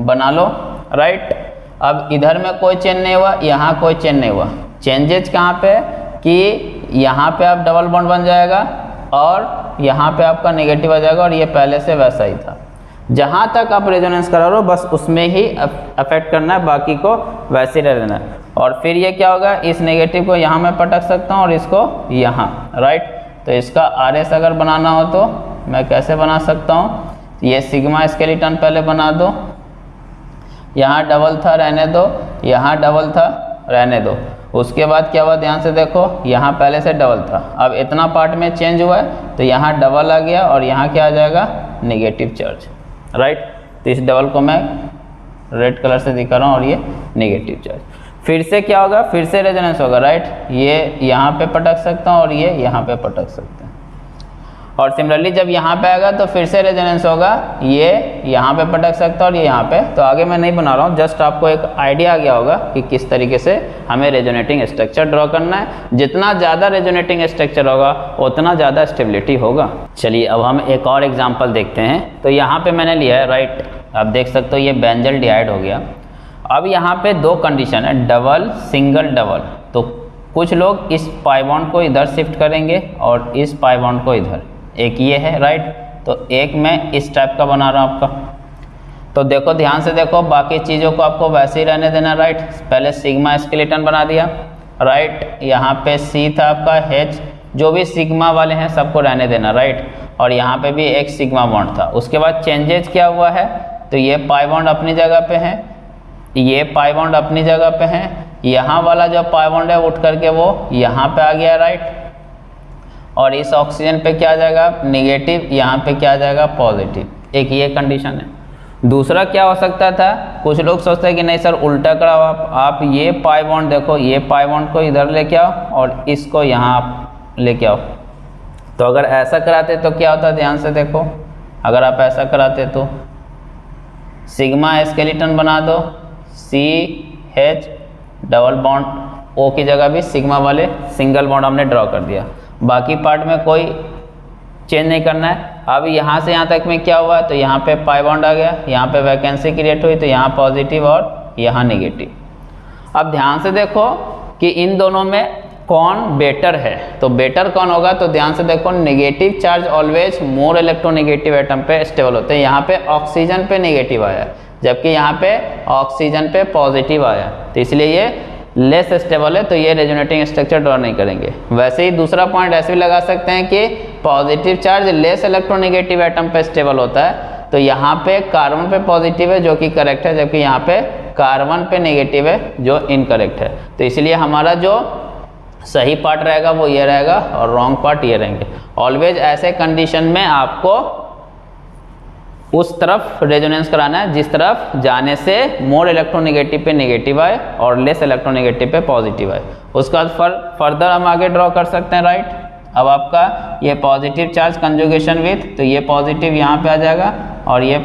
बना लो, राइट। अब इधर में कोई चेंज नहीं हुआ, यहाँ कोई चेंज नहीं हुआ। चेंजेज कहाँ पे कि यहाँ पे आप डबल बॉन्ड बन जाएगा और यहाँ पे आपका नेगेटिव आ जाएगा और ये पहले से वैसा ही था। जहाँ तक आप रेजोनेंस करा रहे हो बस उसमें ही अफेक्ट करना है, बाकी को वैसे ही रह देना है। और फिर ये क्या होगा, इस नेगेटिव को यहाँ मैं पटक सकता हूँ और इसको यहाँ, राइट। तो इसका आरएस अगर बनाना हो तो मैं कैसे बना सकता हूँ, ये सिग्मा स्केलेटन पहले बना दो, यहाँ डबल था रहने दो, यहाँ डबल था रहने दो। उसके बाद क्या हुआ, ध्यान से देखो, यहाँ पहले से डबल था, अब इतना पार्ट में चेंज हुआ है तो यहाँ डबल आ गया और यहाँ क्या आ जाएगा, नेगेटिव चार्ज, राइट। तो इस डबल को मैं रेड कलर से दिखा रहा हूँ और ये नेगेटिव चार्ज। फिर से क्या होगा, फिर से रेजोनेंस होगा, राइट। ये यहाँ पे पटक सकता हूँ और ये यहाँ पे पटक सकते हैं। और सिमिलरली जब यहाँ पे आएगा तो फिर से रेजोनेंस होगा, ये यहाँ पे पटक सकता है और ये यहाँ पे। तो आगे मैं नहीं बना रहा हूँ, जस्ट आपको एक आइडिया आ गया होगा कि किस तरीके से हमें रेजोनेटिंग स्ट्रक्चर ड्रॉ करना है। जितना ज़्यादा रेजोनेटिंग स्ट्रक्चर होगा उतना ज़्यादा स्टेबिलिटी होगा। चलिए अब हम एक और एग्जाम्पल देखते हैं। तो यहाँ पे मैंने लिया है, राइट, आप देख सकते हो ये बेंजल डिहाइड हो गया। अब यहाँ पे 2 कंडीशन है, डबल सिंगल डबल। तो कुछ लोग इस पाई बॉन्ड को इधर शिफ्ट करेंगे और इस पाई बॉन्ड को इधर, एक ये है, राइट। तो एक मैं इस टाइप का बना रहा हूँ आपका। तो देखो ध्यान से देखो, बाकी चीज़ों को आपको वैसे ही रहने देना, राइट। पहले सिग्मा स्केलेटन बना दिया, राइट। यहाँ पे सी था आपका, एच, जो भी सिग्मा वाले हैं सबको रहने देना, राइट। और यहाँ पे भी एक सिग्मा बॉन्ड था। उसके बाद चेंजेज क्या हुआ है, तो ये पाई बॉन्ड अपनी जगह पे है, ये पाई बॉन्ड अपनी जगह पे है, यहाँ वाला जो पाई बॉन्ड है उठ करके वो यहाँ पे आ गया, राइट। और इस ऑक्सीजन पे क्या आ जाएगा, नेगेटिव, यहाँ पे क्या आ जाएगा, पॉजिटिव। एक ये कंडीशन है। दूसरा क्या हो सकता था, कुछ लोग सोचते हैं कि नहीं सर उल्टा कराओ आप ये पाई बॉन्ड देखो, ये पाई बॉन्ड को इधर लेके आओ और इसको यहाँ आप लेके आओ। तो अगर ऐसा कराते तो क्या होता, ध्यान से देखो, अगर आप ऐसा कराते तो सिग्मा स्केलेटन बना दो, सी एच डबल बॉन्ड, ओ की जगह भी सिग्मा वाले सिंगल बॉन्ड हमने ड्रॉ कर दिया। बाकी पार्ट में कोई चेंज नहीं करना है। अब यहाँ से यहाँ तक में क्या हुआ, तो यहाँ पे पाई बॉन्ड आ गया, यहाँ पे वैकेंसी क्रिएट हुई, तो यहाँ पॉजिटिव और यहाँ नेगेटिव। अब ध्यान से देखो कि इन दोनों में कौन बेटर है, तो बेटर कौन होगा, तो ध्यान से देखो negative charge always more electronegative atom पे स्टेबल होते हैं। यहाँ पे ऑक्सीजन पे नेगेटिव आया जबकि यहाँ पे ऑक्सीजन पे पॉजिटिव आया, तो इसलिए ये लेस स्टेबल है, तो ये रेजोनेटिंग स्ट्रक्चर ड्रॉ नहीं करेंगे। वैसे ही दूसरा पॉइंट ऐसे भी लगा सकते हैं कि positive charge less electronegative atom पे स्टेबल होता है, तो यहाँ पे कार्बन पे पॉजिटिव है जो कि करेक्ट है, जबकि यहाँ पे कार्बन पे नेगेटिव है जो इनकरेक्ट है। तो इसलिए हमारा जो सही पार्ट रहेगा वो ये रहेगा और रॉन्ग पार्ट ये रहेंगे। ऑलवेज ऐसे कंडीशन में आपको उस तरफ रेजोनेंस कराना है जिस तरफ जाने से मोर इलेक्ट्रोनेगेटिव पे नेगेटिव आए और लेस इलेक्ट्रोनेगेटिव पे पॉजिटिव आए। उसका फर्दर हम आगे ड्रॉ कर सकते हैं, राइट। अब आपका ये पॉजिटिव चार्ज कंजुगेशन विथ, तो ये पॉजिटिव यहाँ पे आ जाएगा और ये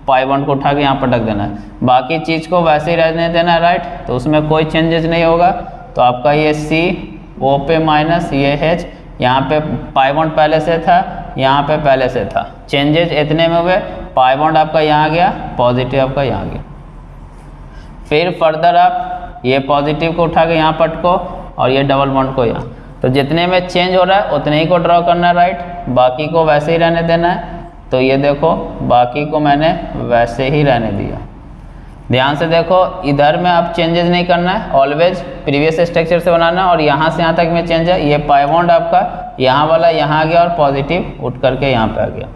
पाई बॉन्ड को उठा के यहाँ पटक देना है, बाकी चीज़ को वैसे ही रहने देना है, राइट। तो उसमें कोई चेंजेस नहीं होगा। तो आपका ये C O पे माइनस, ये H, यहाँ पे पाई बॉन्ड पहले से था, यहाँ पे पहले से था, चेंजेस इतने में हुए, पाई बॉन्ड आपका यहाँ गया, पॉजिटिव आपका यहाँ गया। फिर फर्दर आप ये पॉजिटिव को उठा के यहाँ पटको और ये डबल बॉन्ड को यहाँ, तो जितने में चेंज हो रहा है उतने ही को ड्रॉ करना है, राइट। बाकी को वैसे ही रहने देना है। तो ये देखो बाकी को मैंने वैसे ही रहने दिया। ध्यान से देखो इधर में आप चेंजेस नहीं करना है, ऑलवेज प्रीवियस स्ट्रक्चर से बनाना है। और यहाँ से यहाँ तक में चेंज है, ये पाई बॉन्ड आपका यहाँ वाला यहाँ आ गया और पॉजिटिव उठ करके यहाँ पे आ गया।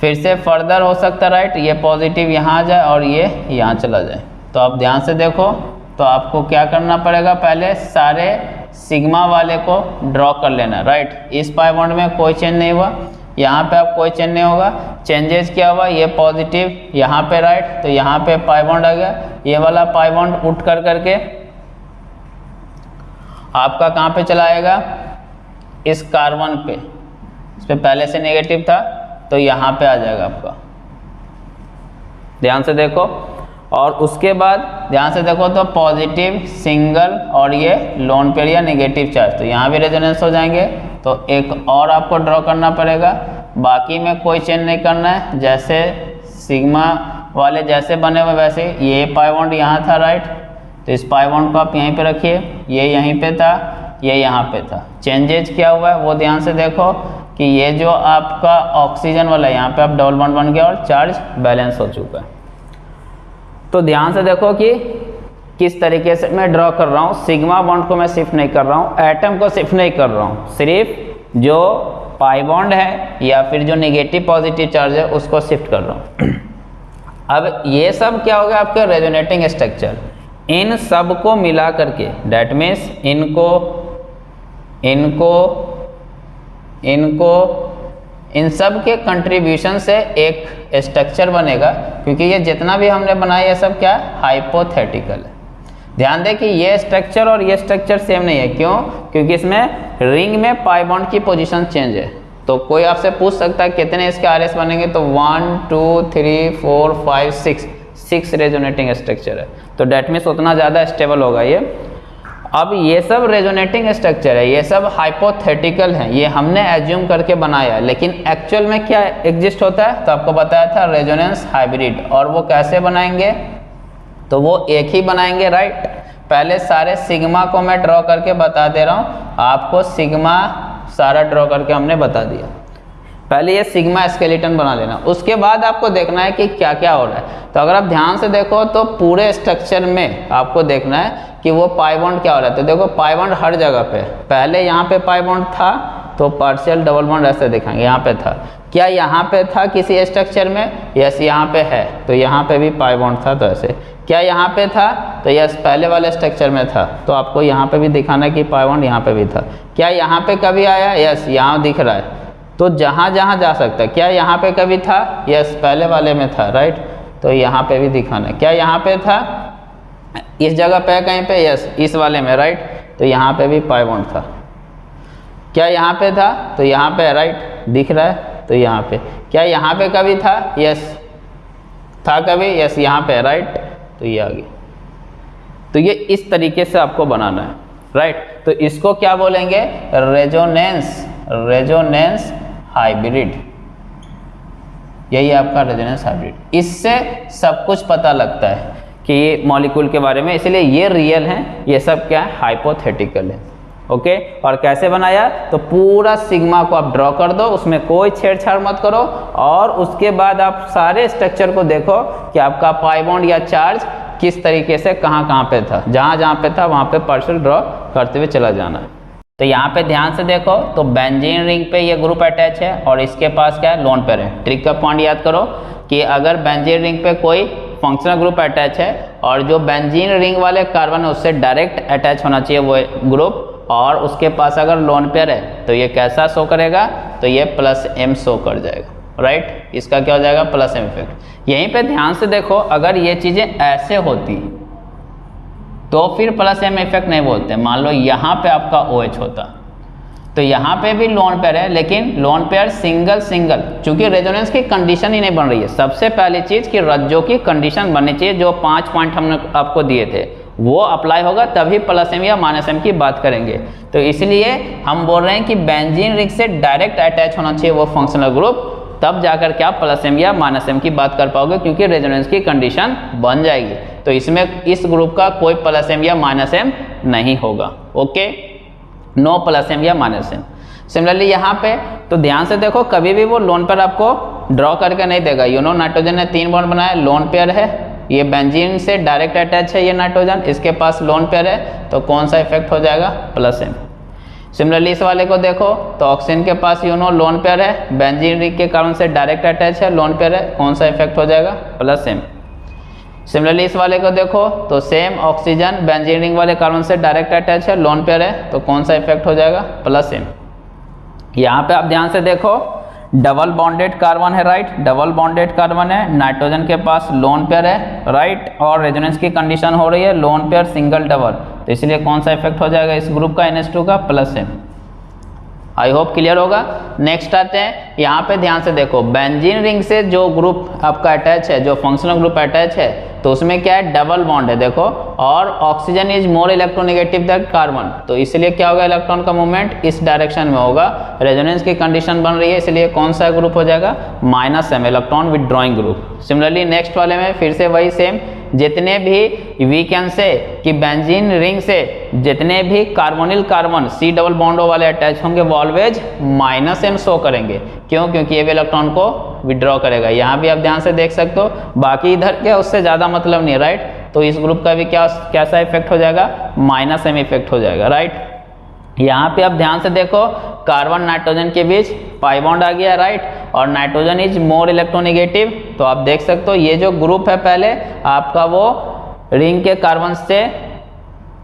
फिर से फर्दर हो सकता है, राइट, ये पॉजिटिव यहाँ आ जाए और ये यहाँ चला जाए। तो आप ध्यान से देखो, तो आपको क्या करना पड़ेगा, पहले सारे सिग्मा वाले को ड्रॉ कर लेना, राइट। इस पाई बॉन्ड में कोई चेंज नहीं हुआ, यहाँ पे आप कोई चेंज नहीं होगा। चेंजेस क्या हुआ, ये पॉजिटिव यहाँ पे, राइट, तो यहाँ पे पाई बॉन्ड आ गया, ये वाला पाई बॉन्ड उठ कर करके आपका कहाँ पे चला आएगा, इस कार्बन पे, इस पे पहले से नेगेटिव था तो यहाँ पे आ जाएगा आपका। ध्यान से देखो, और उसके बाद ध्यान से देखो तो पॉजिटिव सिंगल और ये लोन पेयर या नेगेटिव चार्ज, तो यहाँ भी रेजोनेंस हो जाएंगे। तो एक और आपको ड्रॉ करना पड़ेगा, बाकी में कोई चेंज नहीं करना है, जैसे सिग्मा वाले जैसे बने हुए वैसे। ये पाई बॉन्ड यहाँ था, राइट, तो इस पाई बॉन्ड को आप यहीं पे रखिए, ये यहीं पे था, ये यहाँ पे था। चेंजेज क्या हुआ है वो ध्यान से देखो कि ये जो आपका ऑक्सीजन वाला है यहाँ पे आप डबल बॉन्ड बन गया और चार्ज बैलेंस हो चुका है। तो ध्यान से देखो कि किस तरीके से मैं ड्रॉ कर रहा हूँ। सिग्मा बॉन्ड को मैं शिफ्ट नहीं कर रहा हूँ, एटम को शिफ्ट नहीं कर रहा हूँ, सिर्फ जो पाई बॉन्ड है या फिर जो नेगेटिव पॉजिटिव चार्ज है उसको शिफ्ट कर रहा हूँ। अब ये सब क्या हो गया आपका रेजोनेटिंग स्ट्रक्चर। इन सब को मिला करके, डैट मीन्स इन सब के कंट्रीब्यूशन से एक स्ट्रक्चर बनेगा, क्योंकि ये जितना भी हमने बनाया ये सब क्या है, हाइपोथेटिकल है। ध्यान दें कि ये स्ट्रक्चर और ये स्ट्रक्चर सेम नहीं है। क्यों? क्योंकि इसमें रिंग में पाई बॉन्ड की पोजीशन चेंज है। तो कोई आपसे पूछ सकता है कितने इसके आरएस बनेंगे, तो 1 2 3 4 5 6 रेजोनेटिंग स्ट्रक्चर है, तो डेट मीन्स उतना ज़्यादा स्टेबल होगा ये। अब ये सब रेजोनेटिंग स्ट्रक्चर है, ये सब हाइपोथेटिकल है, ये हमने एज्यूम करके बनाया है, लेकिन एक्चुअल में क्या एग्जिस्ट होता है, तो आपको बताया था रेजोनेंस हाइब्रिड। और वो कैसे बनाएंगे, तो वो एक ही बनाएंगे, राइट। पहले सारे सिग्मा को मैं ड्रॉ करके बता दे रहा हूँ आपको, सिग्मा सारा ड्रॉ करके हमने बता दिया। पहले ये सिग्मा स्केलेटन बना लेना, उसके बाद आपको देखना है कि क्या क्या हो रहा है। तो अगर आप ध्यान से देखो तो पूरे स्ट्रक्चर में आपको देखना है कि वो पाई बॉन्ड क्या हो रहा है। तो देखो पाई बॉन्ड हर जगह पे, पहले यहाँ पे पाई बॉन्ड था तो पार्शियल डबल बॉन्ड ऐसे दिखाएंगे, यहाँ पे था। क्या यहाँ पे था किसी स्ट्रक्चर में? यस, यहाँ पे है, तो यहाँ पे भी पाई बॉन्ड था, तो ऐसे। क्या यहाँ पे था? तो यस, पहले वाले स्ट्रक्चर में था, तो आपको यहाँ पे भी दिखाना है कि पाई बॉन्ड यहाँ पे भी था। क्या यहाँ पे कभी आया? यस, यहाँ दिख रहा है, तो जहाँ जहाँ जा सकता है। क्या यहाँ पे कभी था? यस, पहले वाले में था, राइट, तो यहाँ पे भी दिखाना है। क्या यहाँ पे था? इस जगह पे कहीं पे? यस, इस वाले में, राइट, तो यहाँ पे भी पाई बॉन्ड था। क्या यहाँ पे था? तो यहाँ पे, राइट, दिख रहा है, तो यहाँ पे। क्या यहाँ पे कभी था? यस, था कभी? यस, यहाँ पे, राइट, तो ये आ गया। तो ये इस तरीके से आपको बनाना है, राइट। तो इसको क्या बोलेंगे? Resonance hybrid. यही आपका रेजोनेंस हाइब्रिड। इससे सब कुछ पता लगता है कि ये मॉलिक्यूल के बारे में, इसलिए ये रियल हैं, ये सब क्या है, हाइपोथेटिकल है। ओके। और कैसे बनाया, तो पूरा सिग्मा को आप ड्रॉ कर दो, उसमें कोई छेड़छाड़ मत करो, और उसके बाद आप सारे स्ट्रक्चर को देखो कि आपका पाई बॉन्ड या चार्ज किस तरीके से कहाँ पे था, जहाँ पे था वहाँ पे पार्शियल ड्रॉ करते हुए चला जाना। तो यहाँ पे ध्यान से देखो, तो बेंजीन रिंग पे ये ग्रुप अटैच है और इसके पास क्या है, लोन पेयर है। ट्रिक का पॉइंट याद करो कि अगर बेंजीन रिंग पे कोई फंक्शनल ग्रुप अटैच है और जो बेंजीन रिंग वाले कार्बन है उससे डायरेक्ट अटैच होना चाहिए वो ग्रुप, और उसके पास अगर लोन पेयर है तो ये कैसा शो करेगा, तो ये +m शो कर जाएगा, राइट। इसका क्या हो जाएगा, +m इफेक्ट। यहीं पे ध्यान से देखो, अगर ये चीज़ें ऐसे होती तो फिर +m इफेक्ट नहीं बोलते। मान लो यहाँ पे आपका OH होता, तो यहाँ पे भी लोन पेयर है, लेकिन लोन पेयर सिंगल सिंगल, चूंकि रेजोनेंस की कंडीशन ही नहीं बन रही है। सबसे पहली चीज़ कि रज्जों की कंडीशन बननी चाहिए, जो 5 पॉइंट हमने आपको दिए थे वो अप्लाई होगा, तभी +m या -m की बात करेंगे। तो इसलिए हम बोल रहे हैं कि बेंजीन रिंग से डायरेक्ट अटैच होना चाहिए वो फंक्शनल ग्रुप, तब जाकर के आप +m या -m की बात कर पाओगे, क्योंकि रेजोनेंस की कंडीशन बन जाएगी। तो इसमें इस ग्रुप का कोई +m या -m नहीं होगा, ओके, नो +m या -m। सिमिलरली यहाँ पे तो ध्यान से देखो, कभी भी वो लोन पेयर आपको ड्रॉ करके नहीं देगा। नाइट्रोजन ने 3 बॉन्ड बनाया, लोन पेयर है, ये बेंजीन से डायरेक्ट अटैच है ये नाइट्रोजन, इसके पास लोन पेयर है, तो कौन सा इफेक्ट हो जाएगा, +m। सिमिलरली इस वाले को देखो, तो ऑक्सीजन के पास लोन पेयर है, बेंजीन रिंग के कारण से डायरेक्ट अटैच है, लोन पेयर है, कौन सा इफेक्ट हो जाएगा, +m। सिमिलरली इस वाले को देखो, तो सेम ऑक्सीजन बेंजीन रिंग वाले कार्बन से डायरेक्ट अटैच है, लोन पेयर है, तो कौन सा इफेक्ट हो जाएगा, +m। यहाँ पे आप ध्यान से देखो, डबल बॉन्डेड कार्बन है, राइट, डबल बॉन्डेड कार्बन है, नाइट्रोजन के पास लोन पेयर है, राइट, और रेजोनेंस की कंडीशन हो रही है लोन पेयर सिंगल डबल, तो इसलिए कौन सा इफेक्ट हो जाएगा इस ग्रुप का, NH2 का, +m। आई होप क्लियर होगा। नेक्स्ट आते हैं, यहाँ पे ध्यान से देखो, बेंजीन रिंग से जो ग्रुप आपका अटैच है, जो फंक्शनल ग्रुप अटैच है, तो उसमें क्या है, डबल बॉन्ड है देखो, और oxygen is more electronegative than carbon, तो इसलिए क्या होगा, इलेक्ट्रॉन का मूवमेंट इस डायरेक्शन में होगा, रेजोनेंस की कंडीशन बन रही है, इसलिए कौन सा ग्रुप हो जाएगा, -m, electron withdrawing group. Similarly next वाले में फिर से वही सेम, जितने भी वी कैन से कि बेंजीन रिंग से जितने भी कार्बोनिल कार्बन C डबल बॉन्डो वाले अटैच होंगे वो ऑलवेज -m शो करेंगे। क्यों, क्योंकि ये भी इलेक्ट्रॉन को विड्रॉ करेगा। यहाँ भी आप ध्यान से देख सकते हो, बाकी इधर क्या उससे ज़्यादा मतलब नहीं है, राइट। तो इस ग्रुप का भी कैसा इफेक्ट हो जाएगा, -m इफेक्ट हो जाएगा, राइट। यहाँ पे आप ध्यान से देखो, कार्बन नाइट्रोजन के बीच पाई बॉन्ड आ गया, राइट, और नाइट्रोजन इज मोर इलेक्ट्रोनेगेटिव, तो आप देख सकते हो ये जो ग्रुप है पहले आपका वो रिंग के कार्बन से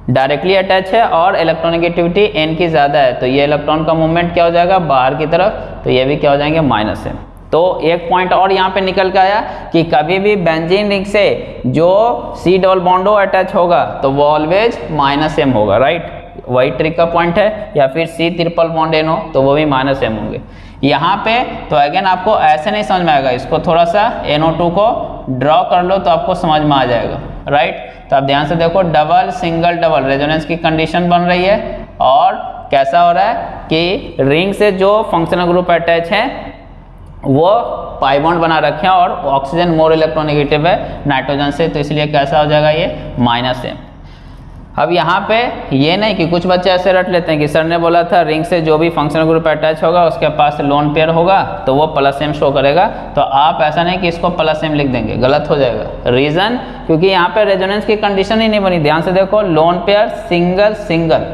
डायरेक्टली अटैच है और इलेक्ट्रोनेगेटिविटी n की ज़्यादा है, तो ये इलेक्ट्रॉन का मूवमेंट क्या हो जाएगा, बाहर की तरफ, तो ये भी क्या हो जाएंगे, -m। तो एक पॉइंट और यहाँ पे निकल के आया कि कभी भी बेंजीन रिंग से जो C डबल बॉन्डो अटैच होगा तो वो ऑलवेज -m होगा, राइट, वही ट्रिक का पॉइंट है। या फिर C ट्रिपल बॉन्ड N हो तो वो भी -m होंगे। यहाँ पे तो अगेन आपको ऐसे नहीं समझ में आएगा, इसको थोड़ा सा NO2 को ड्रॉ कर लो तो आपको समझ में आ जाएगा, राइट। तो आप ध्यान से देखो, डबल सिंगल डबल रेजोनेंस की कंडीशन बन रही है, और कैसा हो रहा है कि रिंग से जो फंक्शनल ग्रुप अटैच है वो पाई बॉन्ड बना रखे हैं, और ऑक्सीजन मोर इलेक्ट्रोनेगेटिव है नाइट्रोजन से, तो इसलिए कैसा हो जाएगा ये, -m। अब यहाँ पे ये नहीं कि कुछ बच्चे ऐसे रट लेते हैं कि सर ने बोला था रिंग से जो भी फंक्शनल ग्रुप अटैच होगा उसके पास लोन पेयर होगा तो वो +m शो करेगा, तो आप ऐसा नहीं कि इसको +m लिख देंगे, गलत हो जाएगा। रीज़न, क्योंकि यहाँ पे रेजोनेंस की कंडीशन ही नहीं बनी। ध्यान से देखो, लोन पेयर सिंगल सिंगल,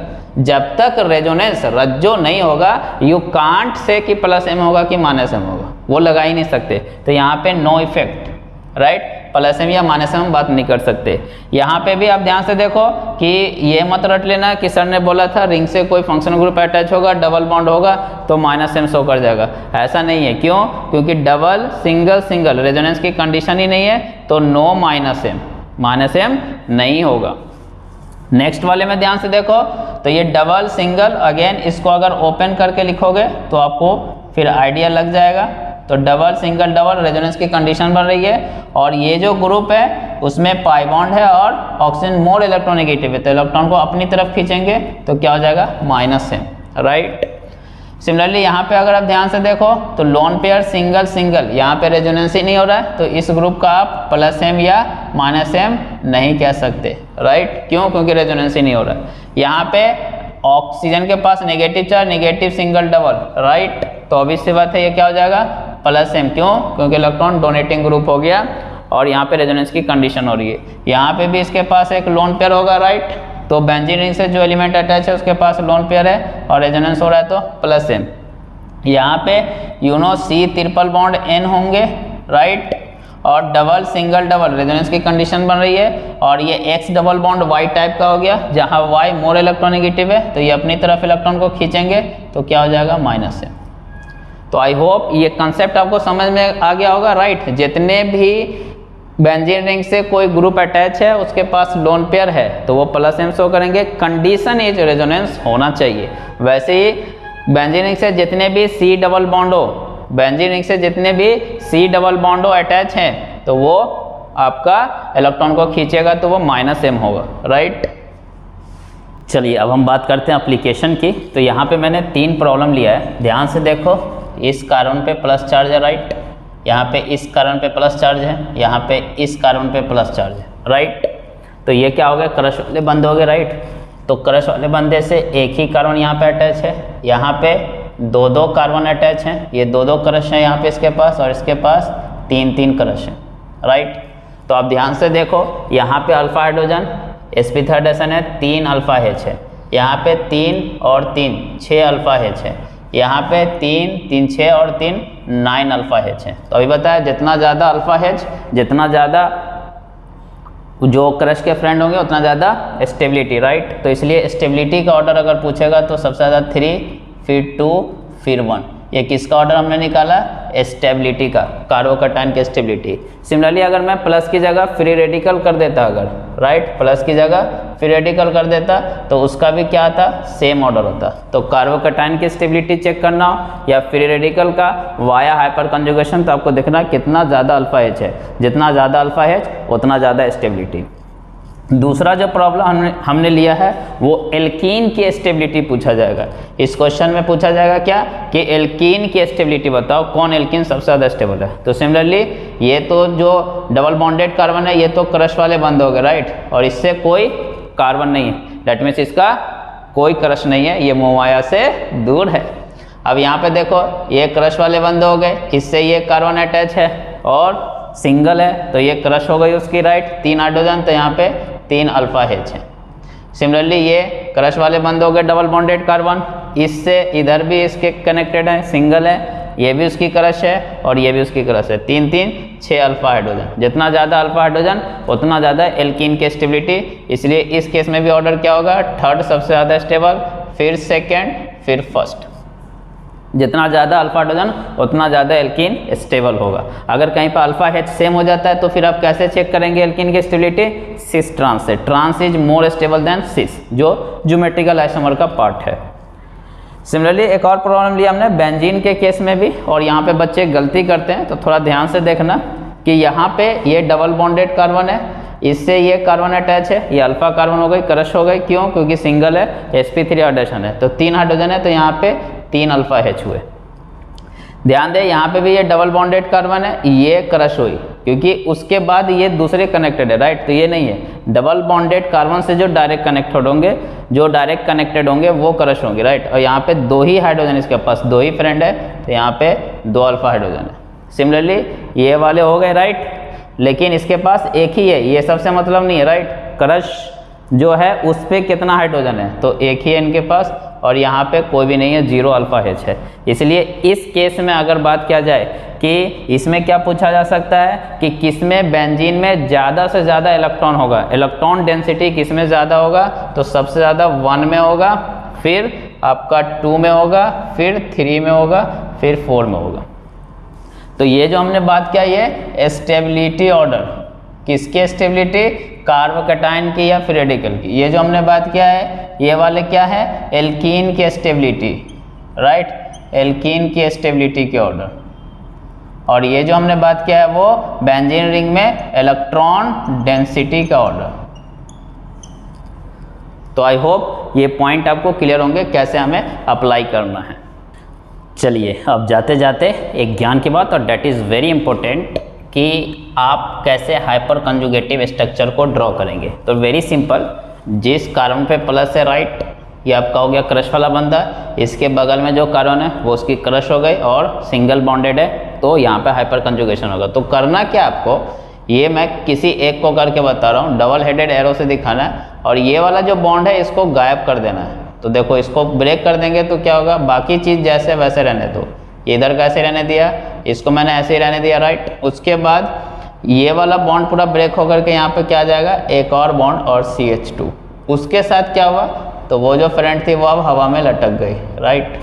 जब तक रेजोनेंस रज्जो नहीं होगा यू कांट से कि +m होगा कि -m होगा, वो लगा ही नहीं सकते। तो यहाँ पे नो इफेक्ट, राइट, +m या -m बात नहीं कर सकते। यहाँ पे भी आप ध्यान से देखो कि ये मत रट लेना कि सर ने बोला था रिंग से कोई फंक्शनल ग्रुप अटैच होगा, डबल बॉन्ड होगा तो -m शो कर जाएगा, ऐसा नहीं है। क्यों, क्योंकि डबल सिंगल सिंगल रेजोनेंस की कंडीशन ही नहीं है, तो नो -m नहीं होगा। नेक्स्ट वाले में ध्यान से देखो, तो ये डबल सिंगल, अगेन इसको अगर ओपन करके लिखोगे तो आपको फिर आइडिया लग जाएगा। तो डबल सिंगल डबल रेजोनेंस की कंडीशन बन रही है, और ये जो ग्रुप है उसमें पाई बॉन्ड है और ऑक्सीजन मोर इलेक्ट्रोनेगेटिव है, तो इलेक्ट्रॉन को अपनी तरफ खींचेंगे तो क्या हो जाएगा, -m, राइट। सिमिलरली यहाँ पे अगर आप ध्यान से देखो तो लोन पेयर सिंगल सिंगल, यहाँ पे रेजोनेंस ही नहीं हो रहा है, तो इस ग्रुप का आप +m या -m नहीं कह सकते, राइट। क्यों, क्योंकि रेजोनेंस ही नहीं हो रहा है। यहाँ पे ऑक्सीजन के पास negative charge, negative single double, right. तो ऑब्वियस सी बात है ये क्या हो जाएगा, प्लस m। क्यों? क्योंकि इलेक्ट्रॉन डोनेटिंग ग्रुप हो गया और यहाँ पे रेजोनेंस की कंडीशन हो रही है। यहाँ पे भी इसके पास एक लोन पेयर होगा, राइट। तो बेंजीन रिंग से जो एलिमेंट अटैच है उसके पास लोन पेयर है और रेजोनेंस हो रहा है तो प्लस m। यहाँ पे C ट्रिपल बॉन्ड N होंगे, राइट। और डबल सिंगल डबल रेजोनेंस की कंडीशन बन रही है और ये X double bond Y type का हो गया, जहाँ Y मोर इलेक्ट्रोनेगेटिव है तो ये अपनी तरफ इलेक्ट्रॉन को खींचेंगे तो क्या हो जाएगा, -m। तो आई होप ये कंसेप्ट आपको समझ में आ गया होगा, राइट। जितने भी बेंजीन रिंग से कोई ग्रुप अटैच है उसके पास लोन पेयर है तो वो +m शो करेंगे, कंडीशन इज रेजोनेंस होना चाहिए। वैसे ही बेंजीन रिंग से जितने भी C डबल बॉन्ड हो, बेंजीन रिंग से जितने भी C डबल बॉन्ड अटैच हैं तो वो आपका इलेक्ट्रॉन को खींचेगा तो वो -m होगा, राइट। चलिए अब हम बात करते हैं एप्लीकेशन की। तो यहाँ पे मैंने 3 प्रॉब्लम लिया है, ध्यान से देखो। इस कार्बन पे प्लस चार्ज है, राइट। यहाँ पे इस कार्बन पे प्लस चार्ज है, यहाँ पे इस कार्बन पे प्लस चार्ज है, राइट। तो ये क्या हो गया, क्रश वाले बंद हो गए, राइट। तो क्रश वाले बंदे से एक ही कार्बन यहाँ पे अटैच है, यहाँ पे 2 कार्बन अटैच हैं, ये 2 क्रश हैं यहाँ पे इसके पास और इसके पास 3 क्रश हैं, राइट। तो आप ध्यान से देखो, यहाँ पे अल्फा हाइड्रोजन sp3 है, 3 अल्फा H है, यहाँ पे 3 और 3 6 अल्फा H है, यहाँ पे 3 3 6 और 3 9 अल्फा H है। तो अभी बताया जितना ज़्यादा अल्फा H, जितना ज़्यादा जो क्रश के फ्रेंड होंगे उतना ज़्यादा स्टेबिलिटी, राइट। तो इसलिए स्टेबिलिटी का ऑर्डर अगर पूछेगा तो सबसे ज़्यादा 3, फिर 2, फिर 1। ये किसका ऑर्डर हमने निकाला, स्टेबिलिटी का, कार्बोकैटायन की स्टेबिलिटी। सिमिलरली अगर मैं प्लस की जगह फ्री रेडिकल कर देता, अगर राइट प्लस की जगह फ्री रेडिकल कर देता तो उसका भी क्या आता, सेम ऑर्डर होता। तो कार्बोकैटायन की स्टेबिलिटी चेक करना हो या फ्री रेडिकल का वाया हाइपर कंजुगेशन, तो आपको देखना कितना ज़्यादा अल्फा H है, जितना ज़्यादा अल्फा H उतना ज़्यादा स्टेबिलिटी। दूसरा जो प्रॉब्लम हमने लिया है वो एल्कीन की स्टेबिलिटी पूछा जाएगा। इस क्वेश्चन में पूछा जाएगा क्या कि एल्कीन की स्टेबिलिटी बताओ, कौन एल्कीन सबसे ज़्यादा स्टेबल है। तो सिमिलरली ये तो जो डबल बॉन्डेड कार्बन है ये तो क्रश वाले बंद हो गए, राइट। और इससे कोई कार्बन नहीं है, डेट मीन्स इसका कोई क्रश नहीं है, ये मोमाया से दूर है। अब यहाँ पे देखो ये क्रश वाले बंद हो गए, इससे ये कार्बन अटैच है और सिंगल है तो ये क्रश हो गई उसकी, राइट। 3 हाइड्रोजन तो यहाँ पे 3 अल्फा H है। सिमिलरली ये क्रश वाले बंद हो गए डबल बॉन्डेड कार्बन, इससे इधर भी इसके कनेक्टेड है, सिंगल है, ये भी उसकी क्रश है और ये भी उसकी क्रश है। 3 3 6 अल्फा हाइड्रोजन, जितना ज़्यादा अल्फा हाइड्रोजन उतना ज़्यादा एल्कीन की स्टेबिलिटी। इसलिए इस केस में भी ऑर्डर क्या होगा, थर्ड सबसे ज़्यादा स्टेबल, फिर सेकेंड, फिर फर्स्ट। जितना ज़्यादा अल्फा हाइड्रोजन उतना ज़्यादा एल्कीन स्टेबल होगा। अगर कहीं पर अल्फा H सेम हो जाता है तो फिर आप कैसे चेक करेंगे एल्कीन की स्टेबिलिटी, सिस ट्रांस से। Trans is more stable than cis, जो ज्योमेट्रिकल आइसोमर का पार्ट है। सिमिलरली एक और प्रॉब्लम लिया हमने बेंजीन के केस में भी, और यहाँ पे बच्चे गलती करते हैं तो थोड़ा ध्यान से देखना कि यहाँ पे ये डबल बॉन्डेड कार्बन है, इससे ये कार्बन अटैच है, ये अल्फा कार्बन हो गई, क्रश हो गई, क्यों, क्योंकि सिंगल है, sp3 हाइड्रोजन है तो 3 हाइड्रोजन है तो यहाँ पे 3 अल्फा H हुए। ध्यान दें यहाँ पे भी ये डबल बॉन्डेड कार्बन है, ये क्रश हुई क्योंकि उसके बाद ये दूसरे कनेक्टेड है, राइट। तो ये नहीं है, डबल बॉन्डेड कार्बन से जो डायरेक्ट कनेक्टेड होंगे, जो डायरेक्ट कनेक्टेड होंगे वो क्रश होंगे, राइट। और यहाँ पे 2 ही हाइड्रोजन इसके पास, 2 ही फ्रेंड है तो यहाँ पे 2 अल्फा हाइड्रोजन है। सिमिलरली ये वाले हो गए, राइट, लेकिन इसके पास एक ही है, ये सबसे मतलब नहीं है, राइट। क्रश जो है उस पर कितना हाइड्रोजन है, तो एक ही है इनके पास, और यहाँ पे कोई भी नहीं है, 0 अल्फा H है। इसलिए इस केस में अगर बात किया जाए कि इसमें क्या पूछा जा सकता है कि किसमें बेंजीन में ज़्यादा से ज़्यादा इलेक्ट्रॉन होगा, इलेक्ट्रॉन डेंसिटी किसमें ज़्यादा होगा, तो सबसे ज़्यादा 1 में होगा, फिर आपका 2 में होगा, फिर 3 में होगा, फिर 4 में होगा। तो ये जो हमने बात किया ये स्टेबिलिटी ऑर्डर, किसके स्टेबिलिटी, कार्बोकैटायन की या फ्री रेडिकल की। ये जो हमने बात किया है ये वाले क्या है, एल्कीन की स्टेबिलिटी, राइट, एल्कीन की स्टेबिलिटी के ऑर्डर। और ये जो हमने बात किया है वो बेंजीन रिंग में इलेक्ट्रॉन डेंसिटी का ऑर्डर। तो आई होप ये पॉइंट आपको क्लियर होंगे कैसे हमें अप्लाई करना है। चलिए अब जाते जाते एक ज्ञान की बात, और डेट इज़ वेरी इंपॉर्टेंट कि आप कैसे हाइपर कंजुगेटिव स्ट्रक्चर को ड्रॉ करेंगे। तो वेरी सिंपल, जिस कार्बन पे प्लस है, राइट, ये आपका हो गया क्रश वाला बंदा, इसके बगल में जो कार्बन है वो उसकी क्रश हो गई और सिंगल बॉन्डेड है, तो यहाँ पे हाइपर कंजुगेशन होगा। तो करना क्या आपको, ये मैं किसी एक को करके बता रहा हूँ, डबल हेडेड एरो से दिखाना है और ये वाला जो बॉन्ड है इसको गायब कर देना है। तो देखो इसको ब्रेक कर देंगे तो क्या होगा, बाकी चीज़ जैसे वैसे रहने दो, इधर कैसे रहने दिया, इसको मैंने ऐसे ही रहने दिया, राइट। उसके बाद ये वाला बॉन्ड पूरा ब्रेक होकर के यहाँ पे क्या आ जाएगा, एक और बॉन्ड और CH2, उसके साथ क्या हुआ, तो वो जो फ्रेंड थी वो अब हवा में लटक गई, राइट,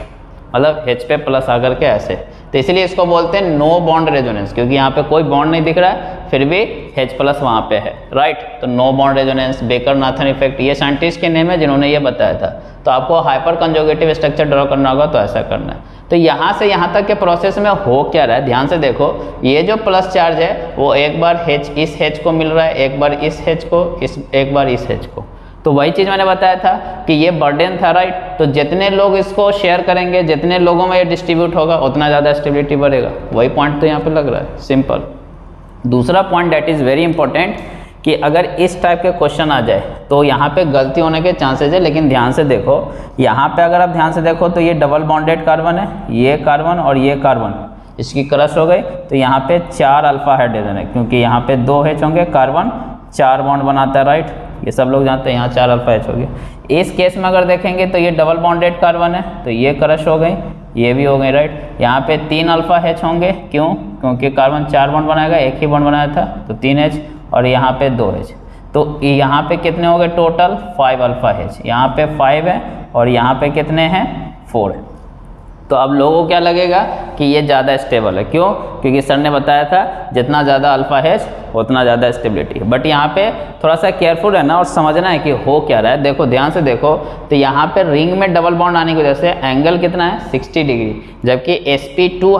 मतलब H पे प्लस आकर के ऐसे। तो इसलिए इसको बोलते हैं नो बॉन्ड रेजोनेंस, क्योंकि यहाँ पे कोई बॉन्ड नहीं दिख रहा है फिर भी H प्लस वहाँ पे है, राइट। तो no bond resonance, Baker Nathan effect, ये साइंटिस्ट के नेम है जिन्होंने ये बताया था। तो आपको हाइपर कंजुगेटिव स्ट्रक्चर ड्रॉ करना होगा तो ऐसा करना है। तो यहाँ से यहाँ तक के प्रोसेस में हो क्या रहा है, ध्यान से देखो, ये जो प्लस चार्ज है वो एक बार H इस H को मिल रहा है, एक बार इस H को, एक बार इस H को। तो वही चीज़ मैंने बताया था कि ये बर्डन था, राइट। तो जितने लोग इसको शेयर करेंगे, जितने लोगों में ये डिस्ट्रीब्यूट होगा उतना ज़्यादा स्टेबिलिटी बढ़ेगा। वही पॉइंट तो यहाँ पे लग रहा है, सिंपल। दूसरा point that is very important कि अगर इस टाइप के क्वेश्चन आ जाए तो यहाँ पे गलती होने के चांसेस है, लेकिन ध्यान से देखो, यहाँ पे अगर आप ध्यान से देखो तो ये डबल बॉन्डेड कार्बन है, ये कार्बन और ये कार्बन, इसकी क्रश हो गई, तो यहाँ पे 4 अल्फा हाइड्रोजन है, क्योंकि यहाँ पे 2 H होंगे, कार्बन 4 बॉन्ड बनाता है, राइट। ये सब लोग जानते हैं, यहाँ 4 अल्फा H हो गया। इस केस में अगर देखेंगे तो ये डबल बॉन्डेड कार्बन है, तो ये क्रश हो गई, ये भी हो गई, राइट। यहाँ पे 3 अल्फा H होंगे, क्यों, क्योंकि कार्बन 4 बॉन्ड बनाएगा, एक ही बॉन्ड बनाया था, तो 3 H, और यहाँ पे 2 H। तो यहाँ पे कितने हो गए टोटल, 5 अल्फा H, यहाँ पे 5 है और यहाँ पे कितने हैं, 4 है। तो अब लोगों को क्या लगेगा कि ये ज़्यादा स्टेबल है, क्यों, क्योंकि सर ने बताया था जितना ज़्यादा अल्फा H उतना ज़्यादा स्टेबिलिटी है। बट यहाँ पे थोड़ा सा केयरफुल रहना और समझना है कि हो क्या रहा है। देखो ध्यान से देखो, तो यहाँ पे रिंग में डबल बॉन्ड आने की वजह से एंगल कितना है, 60 डिग्री, जबकि sp2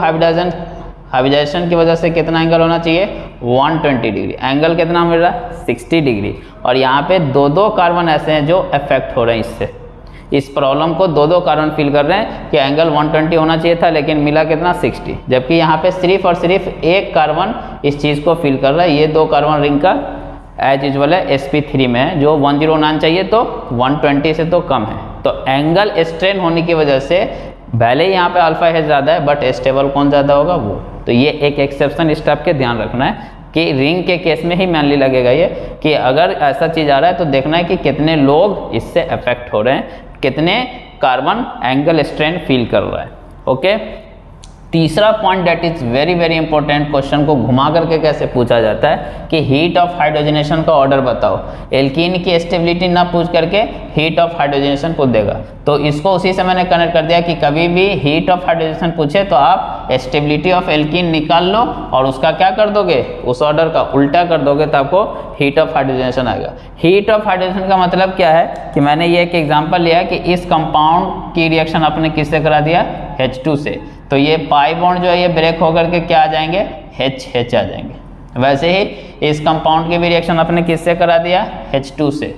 हाइब्रिडाइजेशन की वजह से कितना एंगल होना चाहिए, 120 डिग्री। एंगल कितना मिल रहा है, 60 डिग्री। और यहाँ पे 2 कार्बन ऐसे हैं जो अफेक्ट हो रहे हैं इससे, इस प्रॉब्लम को 2 कार्बन फील कर रहे हैं कि एंगल 120 होना चाहिए था, लेकिन मिला कितना, 60। जबकि यहाँ पे सिर्फ और सिर्फ एक कार्बन इस चीज़ को फील कर रहा है। ये 2 कार्बन रिंग का एज यूजुअल है sp3 में है, जो 109 चाहिए तो 120 से तो कम है। तो एंगल स्ट्रेन होने की वजह से भले ही यहाँ पे अल्फा H ज़्यादा है, बट स्टेबल कौन ज़्यादा होगा, वो। तो ये एक एक्सेप्शन इस टाइप के ध्यान रखना है कि रिंग के केस में ही मेनली लगेगा ये, कि अगर ऐसा चीज़ आ रहा है तो देखना है कि कितने लोग इससे अफेक्ट हो रहे हैं, कितने कार्बन एंगल स्ट्रेन फील कर रहा है, ओके। तीसरा point that is very very important, question को घुमा करके कैसे पूछा जाता है कि हीट ऑफ हाइड्रोजनेशन का ऑर्डर बताओ। एल्कीन की स्टेबिलिटी ना पूछ करके हीट ऑफ हाइड्रोजनेशन पूछ देगा, तो इसको उसी से मैंने कनेक्ट कर दिया कि कभी भी हीट ऑफ हाइड्रोजनेशन पूछे तो आप स्टेबिलिटी ऑफ एल्कीन निकाल लो और उसका क्या कर दोगे, उस ऑर्डर का उल्टा कर दोगे, तो आपको हीट ऑफ हाइड्रोजनेशन आएगा। हीट ऑफ हाइड्रोजनेशन का मतलब क्या है कि मैंने ये एक एग्जांपल लिया कि इस कंपाउंड की रिएक्शन आपने किससे करा दिया, H2 से, तो ये पाई बॉन्ड जो है ये ब्रेक होकर के क्या आ जाएंगे, H आ जाएंगे। वैसे ही इस कंपाउंड की भी रिएक्शन आपने किससे करा दिया, H2 से,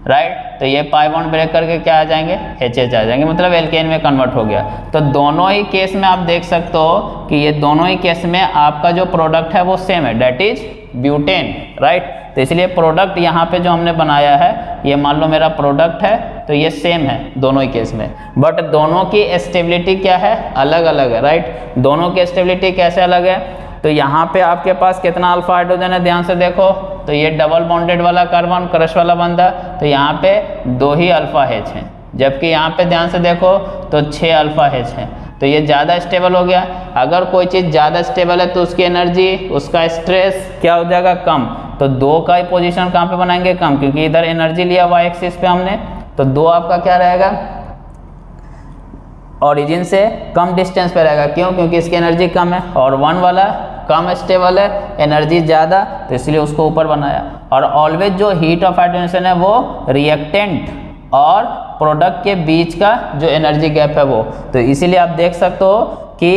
राइट। तो ये पाई बॉन्ड ब्रेक करके क्या आ जाएंगे, H आ जाएंगे, मतलब एल्केन में कन्वर्ट हो गया। तो दोनों ही केस में आप देख सकते हो कि ये दोनों ही केस में आपका जो प्रोडक्ट है वो सेम है, डेट इज ब्यूटेन, राइट। तो इसलिए प्रोडक्ट यहाँ पे जो हमने बनाया है, ये मान लो मेरा प्रोडक्ट है, तो ये सेम है दोनों ही केस में, बट दोनों की स्टेबिलिटी क्या है, अलग अलग है, राइट। दोनों की स्टेबिलिटी कैसे अलग है, तो यहाँ पे आपके पास कितना अल्फा हाइड्रोजन है, ध्यान से देखो, तो ये डबल बॉन्डेड वाला कार्बन क्रश वाला बंदा, तो यहाँ पे 2 ही अल्फा H हैं, जबकि यहाँ पे ध्यान से देखो तो 6 अल्फा H हैं, तो ये ज़्यादा स्टेबल हो गया। अगर कोई चीज़ ज़्यादा स्टेबल है तो उसकी एनर्जी, उसका स्ट्रेस क्या हो जाएगा, कम। तो 2 का ही पोजीशन कहाँ पे बनाएंगे, कम, क्योंकि इधर एनर्जी लिया y एक्सिस पे हमने, तो 2 आपका क्या रहेगा, ओरिजिन से कम डिस्टेंस पे रहेगा, क्यों, क्योंकि इसकी एनर्जी कम है, और 1 वाला कम स्टेबल है, एनर्जी ज़्यादा, तो इसलिए उसको ऊपर बनाया। और ऑलवेज जो हीट ऑफ हाइड्रोजनेशन है वो रिएक्टेंट और प्रोडक्ट के बीच का जो एनर्जी गैप है वो, तो इसीलिए आप देख सकते हो कि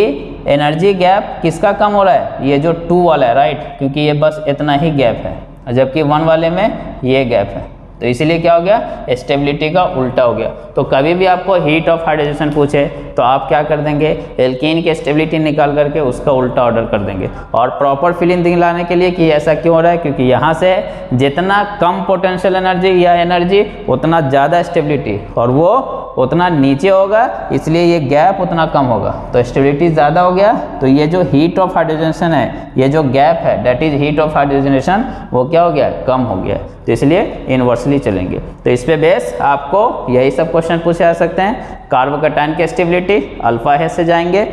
एनर्जी गैप किसका कम हो रहा है, ये जो 2 वाला है, राइट, क्योंकि ये बस इतना ही गैप है, जबकि 1 वाले में ये गैप है, तो इसीलिए क्या हो गया, स्टेबिलिटी का उल्टा हो गया। तो कभी भी आपको हीट ऑफ हाइड्रोजनेशन पूछे तो आप क्या कर देंगे, एल्कीन की स्टेबिलिटी निकाल करके उसका उल्टा ऑर्डर कर देंगे। और प्रॉपर फीलिंग दिलाने के लिए कि ऐसा क्यों हो रहा है, क्योंकि यहाँ से जितना कम पोटेंशियल एनर्जी या एनर्जी उतना ज़्यादा स्टेबिलिटी, और वो उतना नीचे होगा, इसलिए ये गैप उतना कम होगा। तो स्टेबिलिटी ज़्यादा हो गया, तो ये जो हीट ऑफ हाइड्रोजनेशन है, ये जो गैप है that is heat of hydrogenation, वो क्या हो गया, कम हो गया। तो इसलिए इन्वर्सली चलेंगे। तो इस पे बेस आपको यही सब क्वेश्चन पूछे जा सकते हैं। कार्बोकैटायन की स्टेबिलिटी अल्फा हेच से जाएंगे,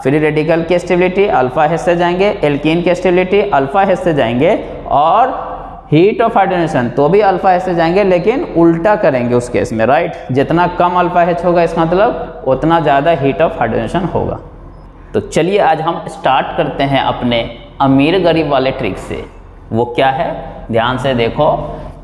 फ्री रेडिकल की स्टेबिलिटी अल्फा हेच से जाएंगे, एल्कीन की स्टेबिलिटी अल्फा हेच से जाएंगे, और हीट ऑफ हाइड्रोजनेशन तो भी अल्फा हेच से जाएंगे, लेकिन उल्टा करेंगे उस केस में, राइट। जितना कम अल्फा हेच होगा इसका मतलब उतना ज़्यादा हीट ऑफ हाइड्रोजनेशन होगा। तो चलिए आज हम स्टार्ट करते हैं अपने अमीर गरीब वाले ट्रिक से। वो क्या है, ध्यान से देखो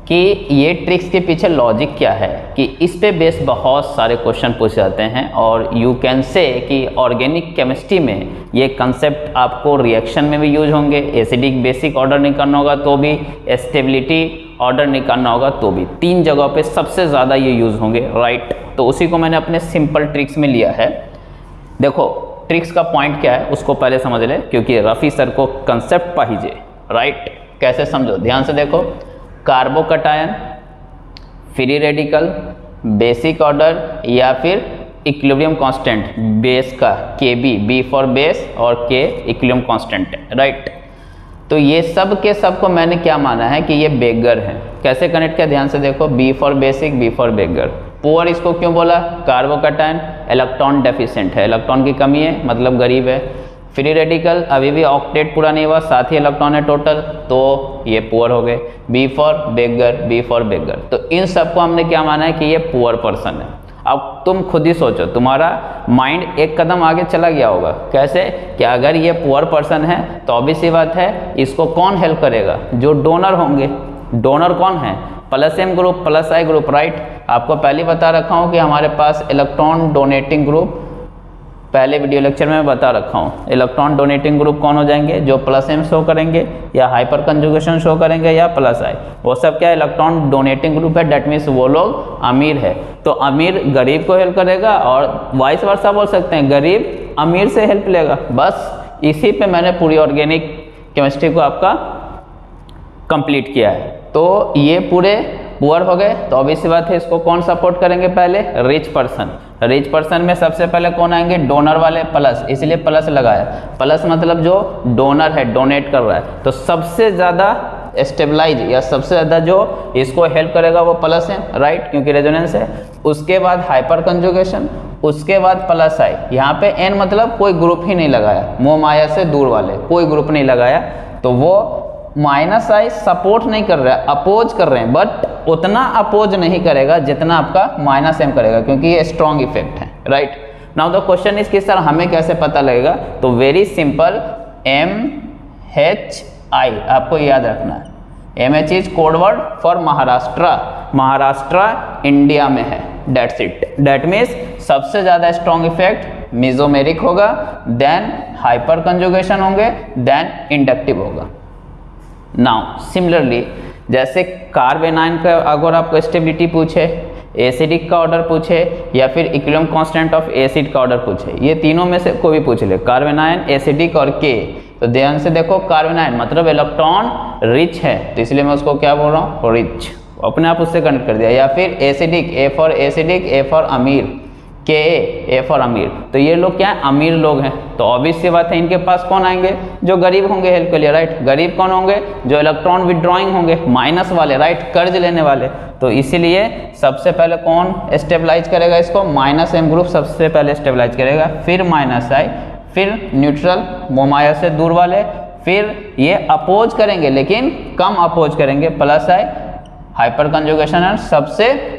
कि ये ट्रिक्स के पीछे लॉजिक क्या है, कि इस पे बेस बहुत सारे क्वेश्चन पूछे जाते हैं। और यू कैन से कि ऑर्गेनिक केमिस्ट्री में ये कंसेप्ट आपको रिएक्शन में भी यूज होंगे, एसिडिक बेसिक ऑर्डर निकालना होगा तो भी, स्टेबिलिटी ऑर्डर निकालना होगा तो भी, 3 जगहों पे सबसे ज़्यादा ये यूज होंगे, राइट। तो उसी को मैंने अपने सिंपल ट्रिक्स में लिया है। देखो ट्रिक्स का पॉइंट क्या है उसको पहले समझ ले, क्योंकि रफ़ी सर को कंसेप्ट पाहिजे, राइट। कैसे समझो, ध्यान से देखो। Carbocation, free radical, basic order या फिर इक्विलिब्रियम कांस्टेंट बेस का Kb, B फॉर बेस और K इक्विलिब्रियम कांस्टेंट है, राइट। तो ये सब के सब को मैंने क्या माना है कि ये बेगर है। कैसे कनेक्ट किया, ध्यान से देखो। B for basic, B for beggar. Poor इसको क्यों बोला, कार्बोकैटायन इलेक्ट्रॉन डेफिशिएंट है, इलेक्ट्रॉन की कमी है मतलब गरीब है। फ्री रेडिकल अभी भी ऑक्टेट पूरा नहीं हुआ, 7 ही इलेक्ट्रॉन है टोटल, तो ये पुअर हो गए। B for beggar, B for beggar. तो इन सबको हमने क्या माना है कि ये पुअर पर्सन है। अब तुम खुद ही सोचो, तुम्हारा माइंड एक कदम आगे चला गया होगा। कैसे, कि अगर ये पुअर पर्सन है तो ऑब्वियस सी बात है इसको कौन हेल्प करेगा, जो डोनर होंगे। डोनर कौन है, प्लस एम ग्रुप, प्लस आई ग्रुप, राइट। आपको पहले बता रखा हूँ कि हमारे पास इलेक्ट्रॉन डोनेटिंग ग्रुप, पहले वीडियो लेक्चर में बता रखा हूँ। इलेक्ट्रॉन डोनेटिंग ग्रुप कौन हो जाएंगे, जो प्लस एम शो करेंगे या हाइपर कंजुगेशन शो करेंगे या प्लस आई, वो सब क्या इलेक्ट्रॉन डोनेटिंग ग्रुप है। डेट मीन्स वो लोग अमीर है, तो अमीर गरीब को हेल्प करेगा, और वाइस वर्सा बोल सकते हैं, गरीब अमीर से हेल्प लेगा। बस इसी पे मैंने पूरी ऑर्गेनिक केमिस्ट्री को आपका कंप्लीट किया है। तो ये पूरे पुअर हो गए, तो ऑब्वियस बात है इसको कौन सपोर्ट करेंगे, पहले रिच पर्सन। रिच पर्सन में सबसे पहले कौन आएंगे, डोनर वाले, प्लस, इसलिए प्लस लगाया। प्लस मतलब जो डोनर है, डोनेट कर रहा है, तो सबसे ज़्यादा स्टेबलाइज या सबसे ज़्यादा जो इसको हेल्प करेगा वो प्लस है, राइट, क्योंकि रेजोनेंस है। उसके बाद हाइपर कंजुगेशन, उसके बाद प्लस आई। यहाँ पे एन मतलब कोई ग्रुप ही नहीं लगाया, मोह माया से दूर वाले कोई ग्रुप नहीं लगाया, तो वो माइनस आई सपोर्ट नहीं कर रहा है, अपोज कर रहे हैं, बट उतना अपोज नहीं करेगा जितना आपका माइनस एम करेगा, क्योंकि ये स्ट्रॉन्ग इफेक्ट है, right. Now the question is कि सर हमें कैसे पता लगेगा, तो वेरी सिंपल, MHI आपको याद रखना है। MH is code word for Maharashtra. Maharashtra India में है, डेट्स इट। डेट मीन्स सबसे ज़्यादा स्ट्रॉन्ग इफेक्ट मेसोमेरिक होगा, देन हाइपर कंजुगेशन होंगे, देन इंडक्टिव होगा। नाउ सिमिलरली जैसे कार्बेनाइन का अगर आपको स्टेबिलिटी पूछे, एसिडिक का ऑर्डर पूछे या फिर इक्विलिब्रियम कांस्टेंट ऑफ एसिड का ऑर्डर पूछे, ये तीनों में से कोई भी पूछ ले, कार्बेनाइन, एसिडिक और के, तो ध्यान से देखो कार्बेनाइन मतलब इलेक्ट्रॉन रिच है, तो इसलिए मैं उसको क्या बोल रहा हूँ, रिच, अपने आप उससे कनेक्ट कर दिया। या फिर acidic, A for acidic, A for अमीर, के ए फॉर अमीर, तो ये लोग क्या है, अमीर लोग हैं, तो ऑब्वियस सी बात है इनके पास कौन आएंगे, जो गरीब होंगे हेल्प के लिए, राइट। गरीब कौन होंगे, जो इलेक्ट्रॉन विड्रॉइंग होंगे, माइनस वाले, राइट, कर्ज लेने वाले। तो इसीलिए सबसे पहले कौन स्टेबलाइज करेगा इसको, माइनस एम ग्रुप सबसे पहले स्टेबलाइज करेगा, फिर माइनस आई, फिर न्यूट्रल मोमाया से दूर वाले, फिर ये अपोज करेंगे लेकिन कम अपोज करेंगे, प्लस आई, हाइपर कंजुगेशन, और सबसे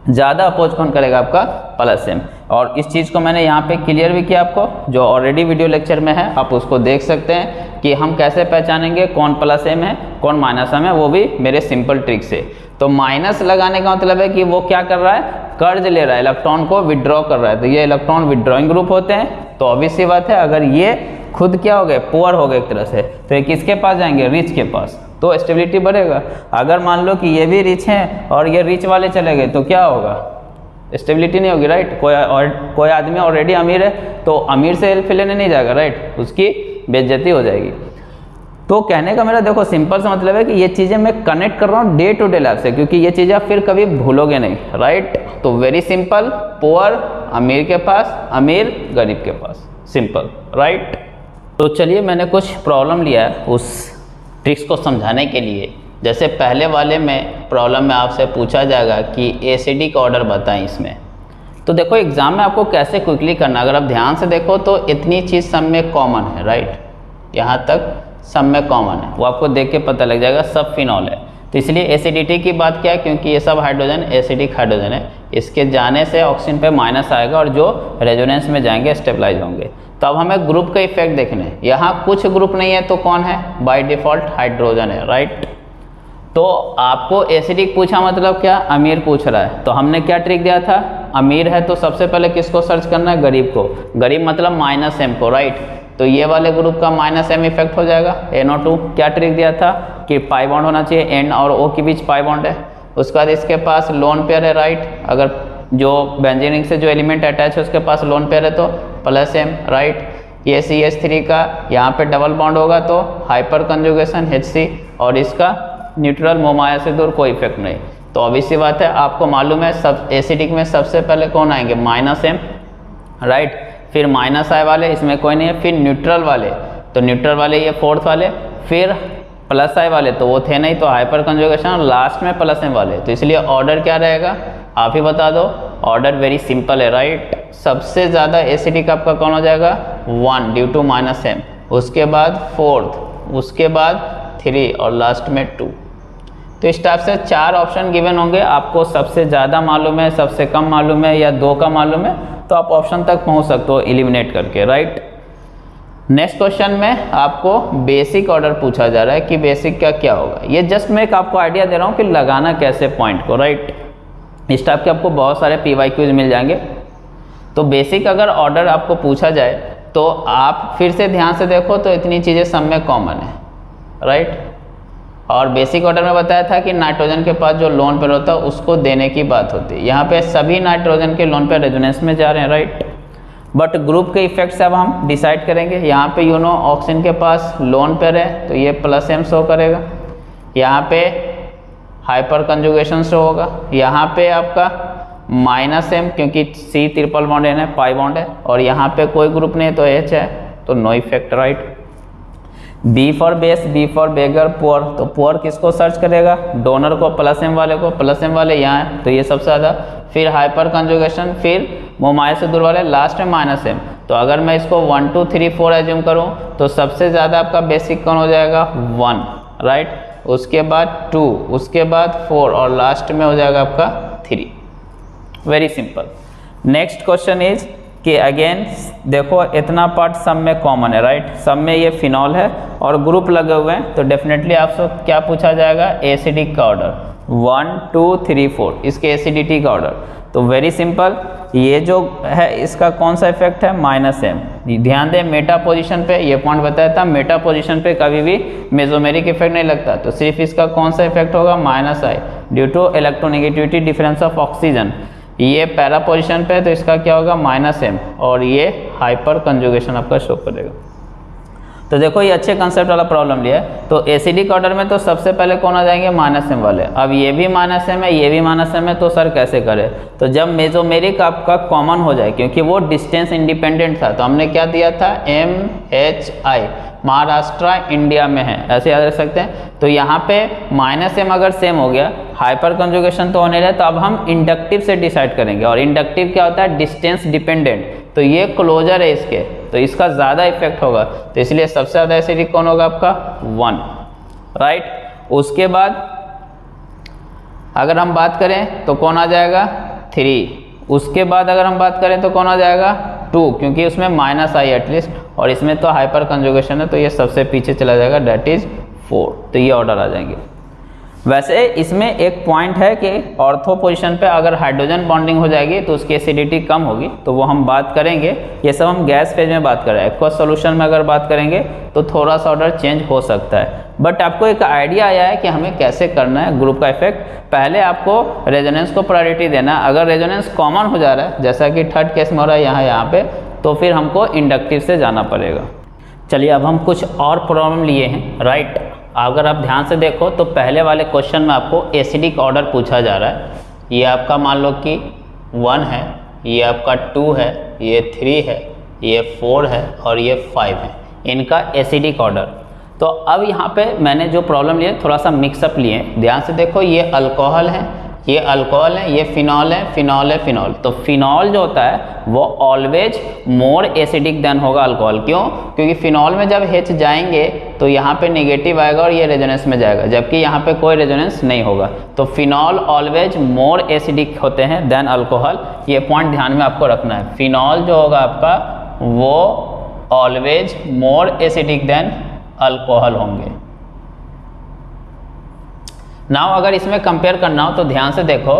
ज़्यादा अपोज कौन करेगा, आपका प्लस एम। और इस चीज़ को मैंने यहाँ पे क्लियर भी किया आपको, जो ऑलरेडी वीडियो लेक्चर में है, आप उसको देख सकते हैं कि हम कैसे पहचानेंगे कौन प्लस एम है कौन माइनस एम है, वो भी मेरे सिंपल ट्रिक से। तो माइनस लगाने का मतलब है कि वो क्या कर रहा है, कर्ज ले रहा है, इलेक्ट्रॉन को विड्रॉ कर रहा है, तो ये इलेक्ट्रॉन विड्रॉइंग ग्रुप होते हैं। तो ऑब्वियस सी बात है अगर ये खुद क्या हो गए, पुअर हो गए एक तरह से, तो ये किसके पास जाएंगे, रिच के पास। तो स्टेबिलिटी बढ़ेगा। अगर मान लो कि ये भी रिच हैं और ये रिच वाले चले गए तो क्या होगा, स्टेबिलिटी नहीं होगी, राइट। कोई आदमी ऑलरेडी अमीर है तो अमीर से हेल्प लेने नहीं जाएगा, राइट, उसकी बेइज्जती हो जाएगी। तो कहने का मेरा देखो सिंपल सा मतलब है कि ये चीज़ें मैं कनेक्ट कर रहा हूँ डे टू डे लाइफ से, क्योंकि ये चीज़ें आप फिर कभी भूलोगे नहीं, राइट। तो वेरी सिंपल, पुअर अमीर के पास, अमीर गरीब के पास, सिंपल, राइट। तो चलिए मैंने कुछ प्रॉब्लम लिया है उस ट्रिक्स को समझाने के लिए। जैसे पहले वाले में प्रॉब्लम में आपसे पूछा जाएगा कि एसिडिक ऑर्डर बताएं इसमें। तो देखो एग्जाम में आपको कैसे क्विकली करना, अगर आप ध्यान से देखो तो इतनी चीज़ सब में कॉमन है, राइट, यहाँ तक सब में कॉमन है, वो आपको देख के पता लग जाएगा, सब फिनॉल है। तो इसलिए एसिडिटी की बात क्या है, क्योंकि ये सब हाइड्रोजन एसिडिक हाइड्रोजन है, इसके जाने से ऑक्सीजन पे माइनस आएगा और जो रेजोनेंस में जाएंगे स्टेबलाइज होंगे। तो अब हमें ग्रुप का इफेक्ट देखने हैं, यहाँ कुछ ग्रुप नहीं है तो कौन है, बाय डिफॉल्ट हाइड्रोजन है, राइट। तो आपको एसिडिक पूछा मतलब क्या, अमीर पूछ रहा है, तो हमने क्या ट्रिक दिया था, अमीर है तो सबसे पहले किसको सर्च करना है, गरीब को, गरीब मतलब -m को, राइट। तो ये वाले ग्रुप का -m इफेक्ट हो जाएगा, NO2। क्या ट्रिक दिया था कि पाई बॉन्ड होना चाहिए, N और O के बीच पाई बॉन्ड है। उसके बाद इसके पास लोन पेयर है, राइट, अगर जो बेंजीन से जो एलिमेंट अटैच है उसके पास लोन पेयर है तो +m, राइट। ये CH3 का यहाँ पे डबल बॉन्ड होगा तो हाइपर कंजुगेशन HC, और इसका न्यूट्रल मोमाया से दूर, कोई इफेक्ट नहीं। तो ऑब्वियस सी बात है, आपको मालूम है सब एसिडिक में सबसे पहले कौन आएंगे, -m, राइट, फिर -I वाले, इसमें कोई नहीं है, फिर न्यूट्रल वाले, तो न्यूट्रल वाले ये फोर्थ वाले, फिर +I वाले तो वो थे नहीं तो हाइपर कंजुगेशन, और लास्ट में +m वाले। तो इसलिए ऑर्डर क्या रहेगा, आप ही बता दो। ऑर्डर वेरी सिंपल है, राइट। सबसे ज़्यादा एसिडिक आपका कौन हो जाएगा, 1 ड्यू टू -m, उसके बाद 4th, उसके बाद 3 और लास्ट में 2। तो इस टाइप से 4 ऑप्शन गिवन होंगे, आपको सबसे ज़्यादा मालूम है, सबसे कम मालूम है, या 2 का मालूम है, तो आप ऑप्शन तक पहुंच सकते हो एलिमिनेट करके, राइट। नेक्स्ट क्वेश्चन में आपको बेसिक ऑर्डर पूछा जा रहा है कि बेसिक का क्या होगा। ये जस्ट मैं एक आपको आइडिया दे रहा हूँ कि लगाना कैसे पॉइंट को, राइट। इस टाइप के आपको बहुत सारे PYQs मिल जाएंगे। तो बेसिक अगर ऑर्डर आपको पूछा जाए तो आप फिर से ध्यान से देखो तो इतनी चीज़ें सब में कॉमन है, राइट। और बेसिक ऑर्डर में बताया था कि नाइट्रोजन के पास जो लोन पेयर होता है उसको देने की बात होती है। यहाँ पे सभी नाइट्रोजन के लोन पेयर रेजोनेंस में जा रहे हैं, राइट। बट ग्रुप के इफेक्ट से अब हम डिसाइड करेंगे। यहाँ पे ऑक्सीजन के पास लोन पेयर है तो ये +m शो करेगा, यहाँ पे हाइपर कंजुगेशन शो होगा, यहाँ पे आपका -m क्योंकि C ट्रिपल बॉन्ड है, पाई बॉन्ड है, और यहाँ पे कोई ग्रुप नहीं है तो H है, तो no effect, right. B for base, B for beggar, poor, तो पुअर किसको सर्च करेगा, डोनर को, +m वाले को, +m वाले यहाँ है तो ये सबसे ज़्यादा, फिर हाइपर कंजुगेशन, फिर मोमाया से दूर वाले, लास्ट में -m। तो अगर मैं इसको 1 2 3 4 एज्यूम करूँ तो सबसे ज़्यादा आपका बेसिक कौन हो जाएगा, 1, राइट, उसके बाद 2, उसके बाद 4 और लास्ट में हो जाएगा आपका 3। Very simple. Next question is कि अगेन देखो इतना पार्ट सब में कॉमन है, राइट, सब में ये फिनॉल है और ग्रुप लगे हुए हैं, तो डेफिनेटली आपसे क्या पूछा जाएगा, एसिडिक का ऑर्डर, 1 2 3 4, इसके एसिडिटी का ऑर्डर। तो वेरी सिंपल, ये जो है इसका कौन सा इफेक्ट है, -m। ध्यान दें मेटा पोजीशन पे, ये पॉइंट बताया था, मेटा पोजीशन पे कभी भी मेसोमेरिक इफेक्ट नहीं लगता, तो सिर्फ इसका कौन सा इफेक्ट होगा, -I due to electronegativity difference of oxygen. ये पैरा पोजीशन पे तो इसका क्या होगा, -m, और ये हाइपर कंजुगेशन आपका शो करेगा। तो देखो ये अच्छे कंसेप्ट वाला प्रॉब्लम लिया है। तो एसिडिक ऑर्डर में तो सबसे पहले कौन आ जाएंगे, -m वाले। अब ये भी -m है, ये भी -m है, तो सर कैसे करें। तो जब मेसोमेरिक आपका कॉमन हो जाए, क्योंकि वो डिस्टेंस इंडिपेंडेंट था, तो हमने क्या दिया था, MHI, महाराष्ट्र इंडिया में है, ऐसे याद रख सकते हैं। तो यहाँ पे -m अगर सेम हो गया, हाइपर कंजुगेशन तो होने रहा, तो अब हम इंडक्टिव से डिसाइड करेंगे, और इंडक्टिव क्या होता है, डिस्टेंस डिपेंडेंट, तो ये क्लोजर है इसके, तो इसका ज़्यादा इफेक्ट होगा, तो इसलिए सबसे ज़्यादा एसिडिक कौन होगा आपका, 1, राइट। उसके बाद अगर हम बात करें तो कौन आ जाएगा, 3। उसके बाद अगर हम बात करें तो कौन आ जाएगा, 2, क्योंकि उसमें -I एटलीस्ट, और इसमें तो हाइपर कंजुगेशन है, तो ये सबसे पीछे चला जाएगा, डेट इज 4। तो ये ऑर्डर आ जाएंगे। वैसे इसमें एक पॉइंट है कि ऑर्थो पोजीशन पे अगर हाइड्रोजन बॉन्डिंग हो जाएगी तो उसकी एसिडिटी कम होगी, तो वो हम बात करेंगे। ये सब हम गैस फेज में बात कर रहे हैं। एक्वस सॉल्यूशन में अगर बात करेंगे तो थोड़ा सा ऑर्डर चेंज हो सकता है, बट आपको एक आइडिया आया है कि हमें कैसे करना है ग्रुप का इफेक्ट। पहले आपको रेजोनेंस को प्रायोरिटी देना। अगर रेजोनेंस कॉमन हो जा रहा है, जैसा कि थर्ड केस में हो रहा है यहाँ पे, तो फिर हमको इंडक्टिव से जाना पड़ेगा। चलिए अब हम कुछ और प्रॉब्लम लिए हैं, राइट। अगर आप ध्यान से देखो तो पहले वाले क्वेश्चन में आपको एसिडिक ऑर्डर पूछा जा रहा है। ये आपका मान लो कि 1 है, ये आपका 2 है, ये 3 है, ये 4 है और ये 5 है, इनका एसिडिक ऑर्डर। तो अब यहाँ पे मैंने जो प्रॉब्लम लिए थोड़ा सा मिक्सअप लिए, ध्यान से देखो। ये अल्कोहल है, ये अल्कोहल है, ये फिनॉल है, फिनॉल है, फिनॉल। तो फिनॉल जो होता है वो ऑलवेज मोर एसिडिक देन होगा अल्कोहल। क्यों? क्योंकि फिनॉल में जब H जाएंगे तो यहाँ पे नेगेटिव आएगा और ये रेजोनेंस में जाएगा, जबकि यहाँ पे कोई रेजोनेंस नहीं होगा। तो फिनॉल ऑलवेज मोर एसिडिक होते हैं देन अल्कोहल। ये पॉइंट ध्यान में आपको रखना है। फिनॉल जो होगा आपका वो always more acidic then alcohol होंगे। नाउ अगर इसमें कंपेयर करना हो तो ध्यान से देखो,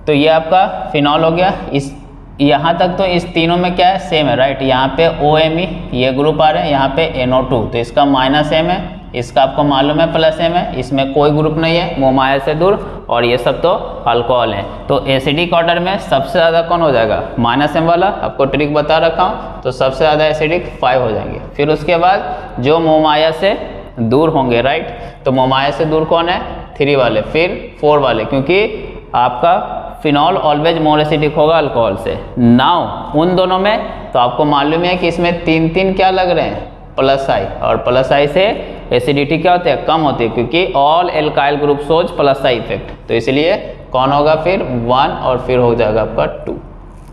तो ये आपका फिनॉल हो गया। इस यहाँ तक तो इस तीनों में क्या है, सेम है, राइट। यहाँ पे OMe ये ग्रुप आ रहे हैं, यहाँ पे NO2, तो इसका -M है, इसका आपको मालूम है +M है, इसमें कोई ग्रुप नहीं है, मोह माया से दूर, और ये सब तो अल्कोहल है। तो एसिडिक ऑर्डर में सबसे ज़्यादा कौन हो जाएगा, -M वाला। आपको ट्रिक बता रखा हूँ, तो सबसे ज़्यादा एसिडिक 5 हो जाएंगे। फिर उसके बाद जो मोह माया से दूर होंगे, राइट। तो मोह माया से दूर कौन है, 3 वाले, फिर 4 वाले, क्योंकि आपका फिनॉल ऑलवेज मोर एसिडिक होगा अल्कोहल से। नाउ उन दोनों में तो आपको मालूम है कि इसमें 3 क्या लग रहे हैं, +I, और +I से एसिडिटी क्या होती है, कम होती है, क्योंकि all alkyl group shows +I effect. तो इसलिए कौन होगा फिर 1 और फिर हो जाएगा आपका 2।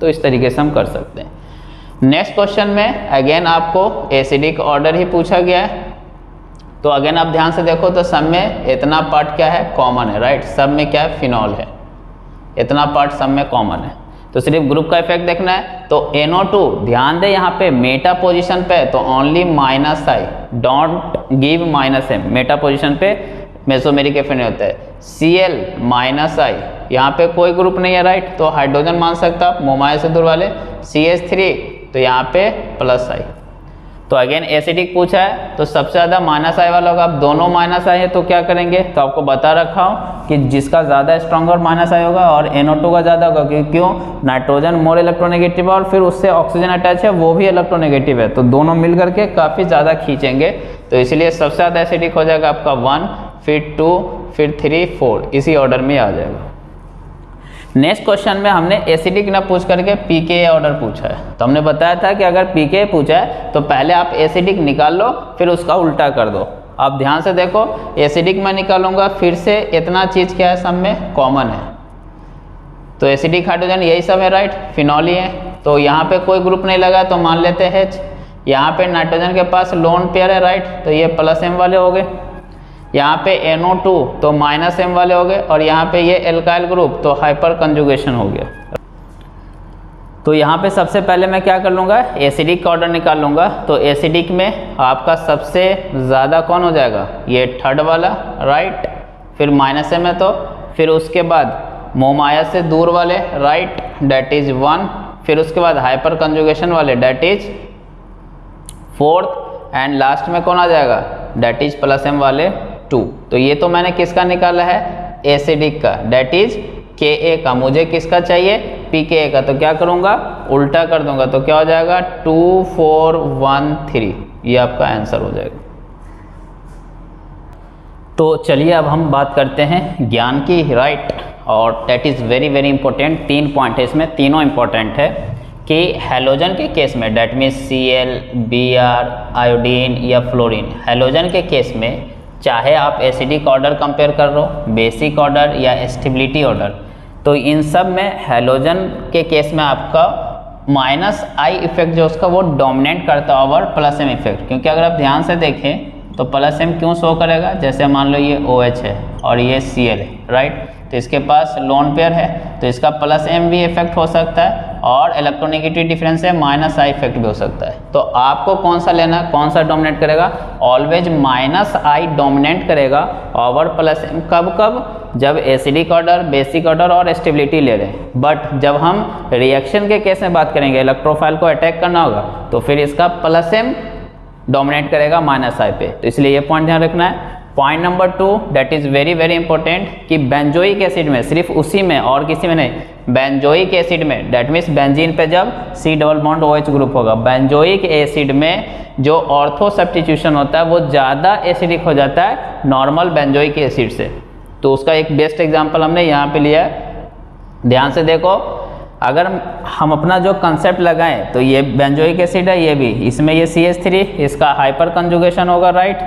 तो इस तरीके से हम कर सकते हैं। नेक्स्ट क्वेश्चन में अगेन आपको एसिडिक ऑर्डर ही पूछा गया है। तो अगेन आप ध्यान से देखो तो सब में इतना पार्ट क्या है, कॉमन है, राइट। सब में क्या है, फिनॉल है, इतना पार्ट सब में कॉमन है। तो सिर्फ ग्रुप का इफेक्ट देखना है। तो NO2 ध्यान दे यहाँ पे मेटा पोजीशन पे, तो only -I, don't give -M। Meta position पे मेसोमेरिक इफेक्ट नहीं होता है। Cl -I, यहाँ पे कोई ग्रुप नहीं है, राइट। तो हाइड्रोजन मान सकता आप, मोह माया से दूर वाले। CH3 तो यहाँ पे +I। तो अगेन एसिडिक पूछा है, तो सबसे ज़्यादा -I वाला होगा। अब दोनों -I है तो क्या करेंगे, तो आपको बता रखा हूँ कि जिसका ज़्यादा स्ट्रॉन्गर -I होगा और NO2 का ज़्यादा होगा। क्यों? नाइट्रोजन मोर इलेक्ट्रोनेगेटिव है और फिर उससे ऑक्सीजन अटैच है, वो भी इलेक्ट्रोनेगेटिव है, तो दोनों मिल करके काफ़ी ज़्यादा खींचेंगे। तो इसलिए सबसे ज़्यादा एसिडिक हो जाएगा आपका 1, फिर 2, फिर 3, 4, इसी ऑर्डर में आ जाएगा। नेक्स्ट क्वेश्चन में हमने एसिडिक ना पूछ करके pKa ऑर्डर पूछा है। तो हमने बताया था कि अगर pKa पूछा है तो पहले आप एसिडिक निकाल लो, फिर उसका उल्टा कर दो। आप ध्यान से देखो, एसिडिक मैं निकालूंगा, फिर से इतना चीज़ क्या है, सब में कॉमन है। तो एसिडिक हाइड्रोजन यही सब है, राइट, फिनॉल ही है। तो यहाँ पे कोई ग्रुप नहीं लगा तो मान लेते हैं H। यहाँ पे नाइट्रोजन के पास लोन पेयर है, राइट, तो ये +M वाले हो गए। यहाँ पे NO2 तो -M वाले हो गए, और यहाँ पे ये एल्काइल ग्रुप तो हाइपर कंजुगेशन हो गया। तो यहाँ पे सबसे पहले मैं क्या कर लूँगा, एसिडिक का ऑर्डर निकाल लूँगा। तो एसिडिक में आपका सबसे ज़्यादा कौन हो जाएगा, ये थर्ड वाला, राइट। फिर -M है, तो फिर उसके बाद मोह माया से दूर वाले, राइट, डेट इज 1। फिर उसके बाद हाइपर कंजुगेशन वाले, that is 4th, and last में कौन आ जाएगा, डेट इज +M वाले 2। तो ये तो मैंने किसका निकाला है, एसिडिक का, डेट इज Ka का। मुझे किसका चाहिए, pKa का। तो क्या करूँगा, उल्टा कर दूंगा, तो क्या हो जाएगा 2, 4, 1, 3, ये आपका आंसर हो जाएगा। तो चलिए अब हम बात करते हैं ज्ञान की, राइट, और that is very very important. 3 point है इसमें, तीनों इंपॉर्टेंट है। कि हैलोजन के केस में, that means Cl, Br, iodine या फ्लोरीन, हैलोजन के केस में चाहे आप एसिडिक ऑर्डर कंपेयर कर रहे हो, बेसिक ऑर्डर या स्टेबिलिटी ऑर्डर, तो इन सब में हैलोजन के केस में आपका -I इफेक्ट जो उसका वो डोमिनेट करता है ओवर +M इफेक्ट। क्योंकि अगर आप ध्यान से देखें तो +M क्यों शो करेगा, जैसे मान लो ये OH है और ये Cl है, राइट, तो इसके पास लोन पेयर है, तो इसका +M भी इफेक्ट हो सकता है और इलेक्ट्रोनेगेटिव डिफरेंस है माइनस आई इफेक्ट भी हो सकता है। तो आपको कौन सा लेना है, कौन सा डोमिनेट करेगा, ऑलवेज माइनस आई डोमिनेट करेगा ओवर प्लस एम। कब कब, जब एसिडिक ऑर्डर, बेसिक ऑर्डर और स्टेबिलिटी ले रहे हैं। बट जब हम रिएक्शन के केस में बात करेंगे, इलेक्ट्रोफाइल को अटैक करना होगा, तो फिर इसका प्लस एम डोमिनेट करेगा माइनस आई पे। तो इसलिए ये पॉइंट ध्यान रखना है। Point number 2 that is very very important कि बेंजोइक एसिड में, सिर्फ उसी में और किसी में नहीं, बेंजोइक एसिड में, दैट मीन्स बेंजीन पे जब C double bond OH group होगा, बेंजोइक एसिड में जो ऑर्थो सब्स्टिट्यूशन होता है वो ज़्यादा एसिडिक हो जाता है नॉर्मल बेंजोइक एसिड से। तो उसका एक बेस्ट एग्जाम्पल हमने यहाँ पे लिया है। ध्यान से देखो, अगर हम अपना जो कंसेप्ट लगाएं तो ये बेंजोइक एसिड है, ये भी, इसमें ये CH3, इसका हाइपर कंजुगेशन होगा, राइट।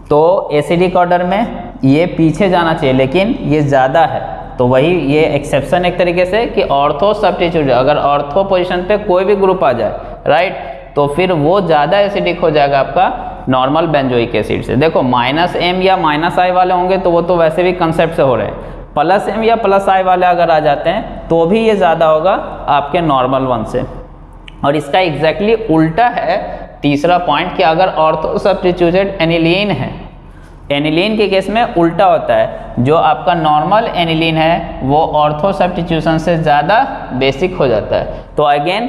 तो एसिडिक ऑर्डर में ये पीछे जाना चाहिए, लेकिन ये ज़्यादा है। तो वही ये एक्सेप्शन एक तरीके से कि ऑर्थो सब्स्टिट्यूट, अगर ऑर्थो पोजीशन पे कोई भी ग्रुप आ जाए, राइट, तो फिर वो ज़्यादा एसिडिक हो जाएगा आपका नॉर्मल बेंजोइक एसिड से। देखो माइनस एम या माइनस आई वाले होंगे तो वो तो वैसे भी कंसेप्ट से हो रहे हैं, प्लस एम या प्लस आई वाले अगर आ जाते हैं तो भी ये ज़्यादा होगा आपके नॉर्मल वन से। और इसका एग्जैक्टली उल्टा है तीसरा पॉइंट कि अगर ऑर्थो सब्स्टिट्यूटेड एनिलीन है, एनिलीन के केस में उल्टा होता है, जो आपका नॉर्मल एनिलीन है वो ऑर्थो सब्स्टिट्यूशन से ज़्यादा बेसिक हो जाता है। तो अगेन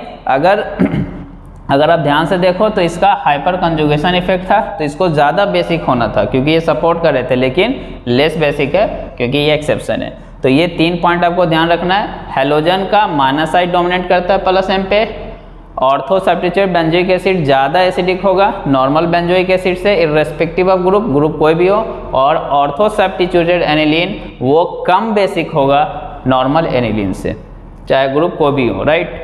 अगर आप ध्यान से देखो तो इसका हाइपर कंजुगेशन इफेक्ट था, तो इसको ज़्यादा बेसिक होना था क्योंकि ये सपोर्ट कर रहे थे, लेकिन लेस बेसिक है क्योंकि ये एक्सेप्शन है। तो ये 3 पॉइंट आपको ध्यान रखना है। हेलोजन का माइनस आई डोमिनेट करता है प्लस एम पे, ऑर्थो सब्स्टिट्यूट बेंजोइक एसिड ज़्यादा एसिडिक होगा नॉर्मल बेंजोइक एसिड से इर्रेस्पेक्टिव ऑफ ग्रुप कोई भी हो, और ऑर्थो सब्स्टिट्यूटेड एनिलीन वो कम बेसिक होगा नॉर्मल एनिलीन से, चाहे ग्रुप कोई भी हो, राइट।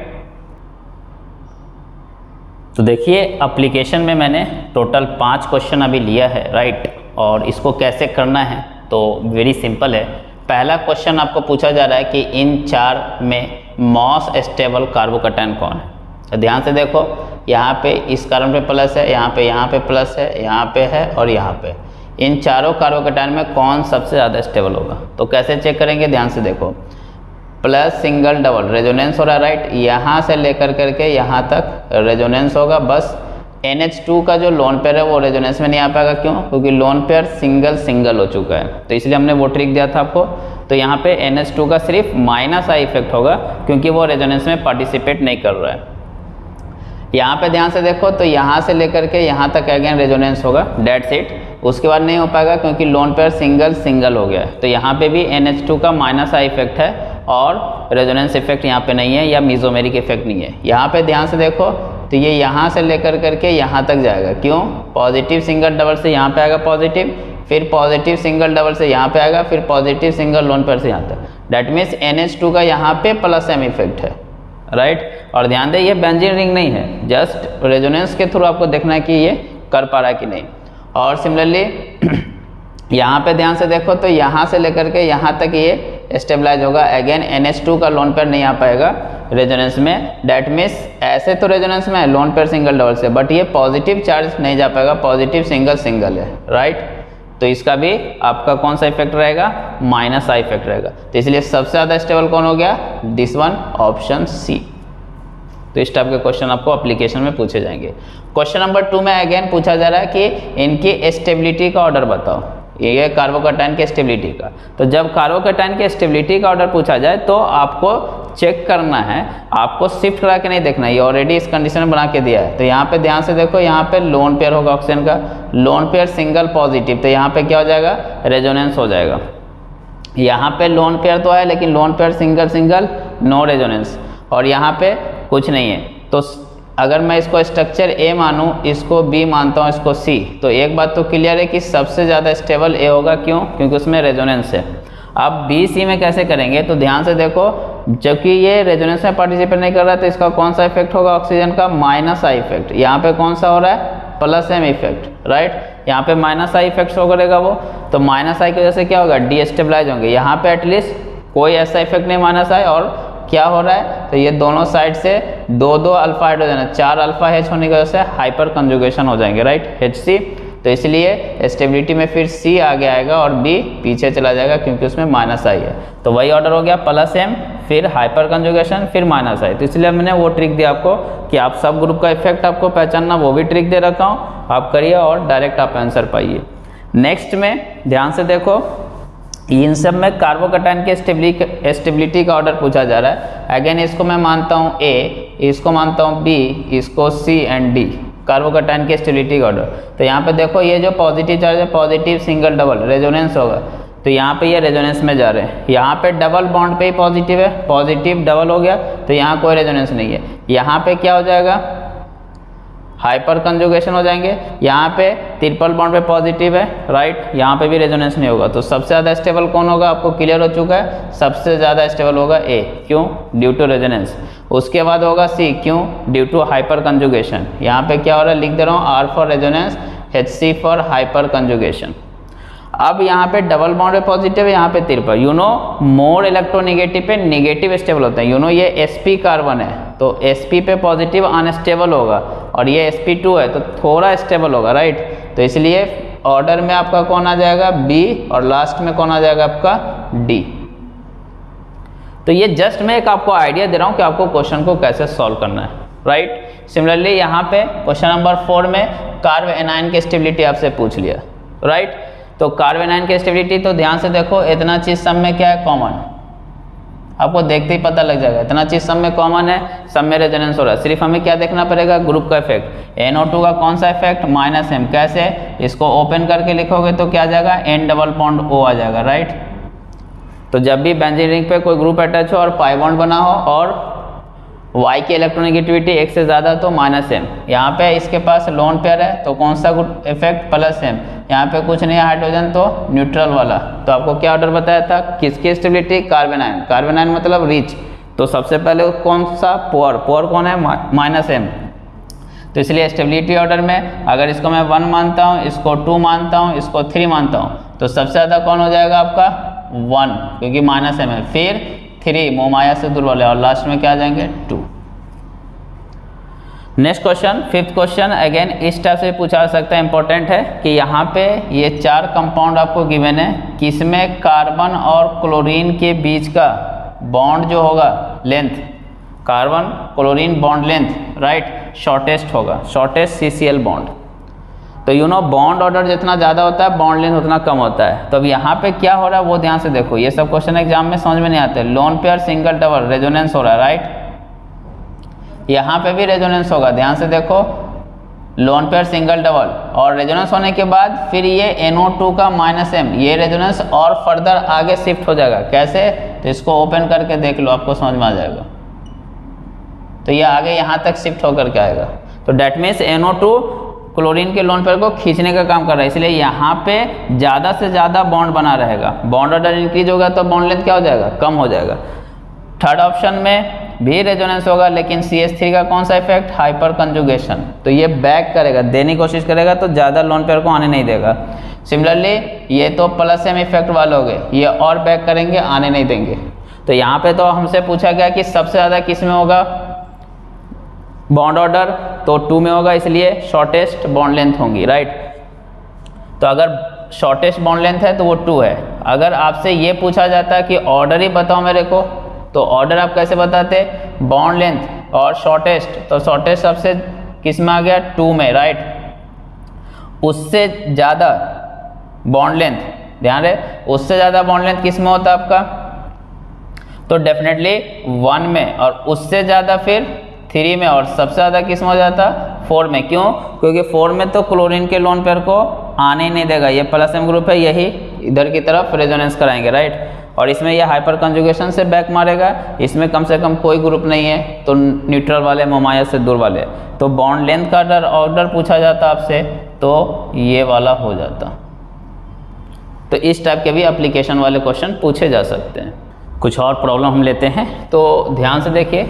तो देखिए एप्लीकेशन में मैंने टोटल 5 क्वेश्चन अभी लिया है, राइट, और इसको कैसे करना है तो वेरी सिंपल है। पहला क्वेश्चन आपको पूछा जा रहा है कि इन 4 में मॉस स्टेबल कार्बोकैटायन कौन है। तो ध्यान से देखो, यहाँ पे इस कार्बन पे प्लस है, यहाँ पे प्लस है, यहाँ पे है और यहाँ पे। इन चारों कार्बोकैटायन में कौन सबसे ज़्यादा स्टेबल होगा, तो कैसे चेक करेंगे, ध्यान से देखो। प्लस सिंगल डबल रेजोनेंस हो रहा है, राइट, यहाँ से लेकर करके यहाँ तक रेजोनेंस होगा। बस NH2 का जो लोन पेयर है वो रेजोनेंस में नहीं आ पाएगा, क्यों, क्योंकि लोन पेयर सिंगल हो चुका है। तो इसलिए हमने वो ट्रिक दिया था आपको। तो यहाँ पे NH2 का सिर्फ माइनस आई इफेक्ट होगा क्योंकि वो रेजोनेंस में पार्टिसिपेट नहीं कर रहा है। यहाँ पे ध्यान से देखो तो यहाँ से लेकर के यहाँ तक अगेन रेजोनेंस होगा, डेट्स इट। उसके बाद नहीं हो पाएगा क्योंकि लोन पेयर सिंगल हो गया है। तो यहाँ पे भी NH2 का माइनस आई इफेक्ट है और रेजोनेंस इफेक्ट यहाँ पे नहीं है या मीजोमेरिक इफेक्ट नहीं है। यहाँ पे ध्यान से देखो तो ये यहाँ से लेकर करके यहाँ तक जाएगा, क्यों, पॉजिटिव सिंगल डबल से यहाँ पे आएगा पॉजिटिव, फिर पॉजिटिव सिंगल डबल से यहाँ पे आएगा, फिर पॉजिटिव सिंगल लोन पेयर से यहाँ तक। डैट मीन्स NH2 का यहाँ पे प्लस एम इफेक्ट है, राइट। और ध्यान दें ये बेंजीन रिंग नहीं है, जस्ट रेजोनेंस के थ्रू आपको देखना है कि ये कर पा रहा है कि नहीं। और सिमिलरली यहाँ पे ध्यान से देखो तो यहाँ से लेकर के यहाँ तक ये स्टेबलाइज होगा। अगेन NH2 का लोन पेयर नहीं आ पाएगा रेजोनेंस में, डैट मीन्स ऐसे तो रेजोनेंस में है लोन पेयर सिंगल डबल से, बट ये पॉजिटिव चार्ज नहीं जा पाएगा, पॉजिटिव सिंगल है, राइट। तो इसका भी आपका कौन सा इफेक्ट रहेगा, माइनस आई इफेक्ट रहेगा। तो इसलिए सबसे ज़्यादा स्टेबल कौन हो गया, दिस वन, ऑप्शन सी। तो इस टाइप के क्वेश्चन आपको एप्लीकेशन में पूछे जाएंगे। क्वेश्चन नंबर 2 में अगेन पूछा जा रहा है कि इनकी स्टेबिलिटी का ऑर्डर बताओ, ये कार्बोकैटायन के स्टेबिलिटी का। तो जब कार्बोकैटायन के स्टेबिलिटी का ऑर्डर पूछा जाए तो आपको चेक करना है, आपको शिफ्ट करा के नहीं देखना है, ये ऑलरेडी इस कंडीशन में बना के दिया है। तो यहाँ पे ध्यान से देखो, यहाँ पे लोन पेयर होगा ऑक्सीजन का, लोन पेयर सिंगल पॉजिटिव, तो यहाँ पे क्या हो जाएगा, रेजोनेंस हो जाएगा। यहाँ पे लोन पेयर तो है लेकिन lone pair single no resonance, और यहाँ पे कुछ नहीं है। तो अगर मैं इसको स्ट्रक्चर ए मानूँ, इसको बी मानता हूँ, इसको सी, तो एक बात तो क्लियर है कि सबसे ज़्यादा स्टेबल ए होगा, क्यों, क्योंकि उसमें रेजोनेंस है। अब बी सी में कैसे करेंगे, तो ध्यान से देखो, जबकि ये रेजोनेंस में पार्टिसिपेट नहीं कर रहा है तो इसका कौन सा इफेक्ट होगा, ऑक्सीजन का माइनस आई इफेक्ट। यहाँ पे कौन सा हो रहा है, प्लस एम इफेक्ट, राइट। यहाँ पे माइनस आई इफेक्ट शो करेगा वो, तो माइनस आई की वजह से क्या होगा, डीस्टेबलाइज होंगे। यहाँ पे एटलीस्ट कोई ऐसा इफेक्ट नहीं माइनस आई, और क्या हो रहा है, तो ये दोनों साइड से दो अल्फा हाइड्रोजन है, 4 अल्फा H होने की वजह से हाइपर कंजुगेशन हो जाएंगे, राइट, HC। तो इसलिए स्टेबिलिटी में फिर C आगे आएगा और B पीछे चला जाएगा क्योंकि उसमें माइनस आई है। तो वही ऑर्डर हो गया प्लस M फिर हाइपर कंजुगेशन फिर माइनस आई। तो इसलिए मैंने वो ट्रिक दिया आपको कि आप सब ग्रुप का इफेक्ट आपको पहचानना, वो भी ट्रिक दे रखा हूँ, आप करिए और डायरेक्ट आप आंसर पाइए। नेक्स्ट में ध्यान से देखो, इन सब में कार्बोकैटायन के स्टेबिलिटी का ऑर्डर पूछा जा रहा है। अगेन इसको मैं मानता हूँ A, इसको मानता हूँ B, इसको C एंड D, कार्बोकैटायन के स्टेबिलिटी का ऑर्डर। तो यहाँ पे देखो ये जो पॉजिटिव चार्ज है, पॉजिटिव सिंगल डबल रेजोनेंस होगा, तो यहाँ पे ये रेजोनेंस में जा रहे हैं। यहाँ पे डबल बॉन्ड पे ही पॉजिटिव है, पॉजिटिव डबल हो गया, तो यहाँ कोई रेजोनेंस नहीं है। यहाँ पे क्या हो जाएगा, हाइपर कंजुगेशन हो जाएंगे। यहाँ पे ट्रिपल बॉन्ड पे पॉजिटिव है, राइट, यहाँ पे भी रेजोनेंस नहीं होगा। तो सबसे ज़्यादा स्टेबल कौन होगा, आपको क्लियर हो चुका है, सबसे ज़्यादा स्टेबल होगा A, क्यों, ड्यू टू रेजोनेंस। उसके बाद होगा C, क्यों, ड्यू टू हाइपर कंजुगेशन। यहाँ पे क्या हो रहा है, लिख दे रहा हूँ R for resonance, HC for hyper conjugation. अब यहाँ पे डबल बॉन्ड पे पॉजिटिव है, यहाँ पे triple, you know more electronegative पे नेगेटिव स्टेबल होता है। यू नो ये sp कार्बन है, तो sp पे पॉजिटिव अनस्टेबल होगा, और ये sp2 है तो थोड़ा स्टेबल होगा, राइट। तो इसलिए ऑर्डर में आपका कौन आ जाएगा, B, और लास्ट में कौन आ जाएगा आपका D। तो ये जस्ट मैं एक आपको आइडिया दे रहा हूँ कि आपको क्वेश्चन को कैसे सॉल्व करना है, राइट। सिमिलरली यहाँ पे क्वेश्चन नंबर 4 में कार्ब एनायन की स्टेबिलिटी आपसे पूछ लिया, राइट। तो कार्ब एनायन की स्टेबिलिटी, तो ध्यान से देखो, इतना चीज सब में क्या है, कॉमन, आपको देखते ही पता लग जाएगा, इतना चीज सब में कॉमन है, सब में रेजोनेंस हो रहा है। सिर्फ हमें क्या देखना पड़ेगा, ग्रुप का इफेक्ट। NO2 का कौन सा इफेक्ट, -M, कैसे, इसको ओपन करके लिखोगे तो क्या आ जाएगा, N डबल बॉन्ड O आ जाएगा, राइट। तो जब भी बेंजीन रिंग पे कोई ग्रुप अटैच हो और पाई बॉन्ड बना हो और Y की इलेक्ट्रोनेगेटिविटी 1 से ज़्यादा तो -M। यहाँ पे इसके पास लोन पेयर है तो कौन सा इफेक्ट, +M। यहाँ पे कुछ नहीं है हाइड्रोजन तो न्यूट्रल वाला। तो आपको क्या ऑर्डर बताया था, किसकी stability, carbon ion. Carbon ion मतलब रिच, तो सबसे पहले कौन सा, पोअर, पोअर कौन है, -M। तो इसलिए स्टेबिलिटी ऑर्डर में अगर इसको मैं 1 मानता हूँ, इसको 2 मानता हूँ, इसको 3 मानता हूँ, तो सबसे ज़्यादा कौन हो जाएगा आपका 1, क्योंकि -M है, फिर 3 मोमाया से दूर वाले, और लास्ट में क्या आ जाएंगे 2। Next question, 5th question, again इस टाइप से पूछा जा सकता है, इंपॉर्टेंट है कि यहाँ पे ये 4 कंपाउंड आपको गिवन है, किसमें कार्बन और क्लोरीन के बीच का बॉन्ड जो होगा, length, carbon chlorine bond length, right, shortest होगा, शॉर्टेस्ट CCl बॉन्ड। तो यू नो बॉन्ड ऑर्डर जितना ज़्यादा होता है बॉन्ड लेंथ उतना कम होता है। तो अब यहाँ पे क्या हो रहा है वो ध्यान से देखो, ये सब क्वेश्चन एग्जाम में समझ में नहीं आते। Loan pair single double resonance हो रहा है, राइट, यहाँ पे भी रेजोनेंस होगा, ध्यान से देखो, लोन पेयर सिंगल डबल, और रेजोनेंस होने के बाद फिर ये NO2 का -M, ये रेजोनेंस और फर्दर आगे शिफ्ट हो जाएगा, कैसे, तो इसको ओपन करके देख लो, आपको समझ में आ जाएगा। तो ये आगे यहाँ तक शिफ्ट होकर के आएगा, तो डेट मीन्स NO2 क्लोरीन के लोन पेयर को खींचने का काम कर रहा है, इसलिए यहाँ पे ज़्यादा से ज़्यादा बॉन्ड बना रहेगा। बॉन्ड ऑर्डर इंक्रीज होगा तो बॉन्ड लेंथ क्या हो जाएगा, कम हो जाएगा। थर्ड ऑप्शन में भी रेजोनेंस होगा, लेकिन CH3 का कौन सा इफेक्ट, हाइपर कंजुगेशन, तो ये बैक करेगा, देने की कोशिश करेगा तो ज़्यादा लोन पेयर को आने नहीं देगा। सिमिलरली ये तो +M इफेक्ट वाले हो गए, ये और बैक करेंगे, आने नहीं देंगे। तो यहाँ पे तो हमसे पूछा गया कि सबसे ज़्यादा किस में होगा बॉन्ड ऑर्डर, तो 2 में होगा, इसलिए शॉर्टेस्ट बॉन्ड लेंथ होंगी, राइट। तो अगर शॉर्टेस्ट बॉन्ड लेंथ है तो वो 2 है। अगर आपसे ये पूछा जाता है कि ऑर्डर ही बताओ मेरे को, तो ऑर्डर आप कैसे बताते, बॉन्ड लेंथ और शॉर्टेस्ट, तो शॉर्टेस्ट सबसे किस में आ गया, 2 में, राइट। उससे ज़्यादा बॉन्ड लेंथ, ध्यान रहे, उससे ज़्यादा बॉन्ड लेंथ किस में होता है आपका, तो डेफिनेटली 1 में, और उससे ज़्यादा फिर 3 में, और सबसे ज़्यादा किस में हो जाता, 4 में। क्यों, क्योंकि 4 में तो क्लोरीन के लोन पेयर को आने ही नहीं देगा, ये +M ग्रुप है, यही इधर की तरफ रेजोनेंस कराएंगे, राइट। और इसमें ये हाइपर कंजुगेशन से बैक मारेगा, इसमें कम से कम कोई ग्रुप नहीं है, तो न्यूट्रल वाले, मोमाया से दूर वाले। तो बॉन्ड लेंथ का ऑर्डर पूछा जाता आपसे तो ये वाला हो जाता। तो इस टाइप के भी एप्लीकेशन वाले क्वेश्चन पूछे जा सकते हैं। कुछ और प्रॉब्लम हम लेते हैं, तो ध्यान से देखिए,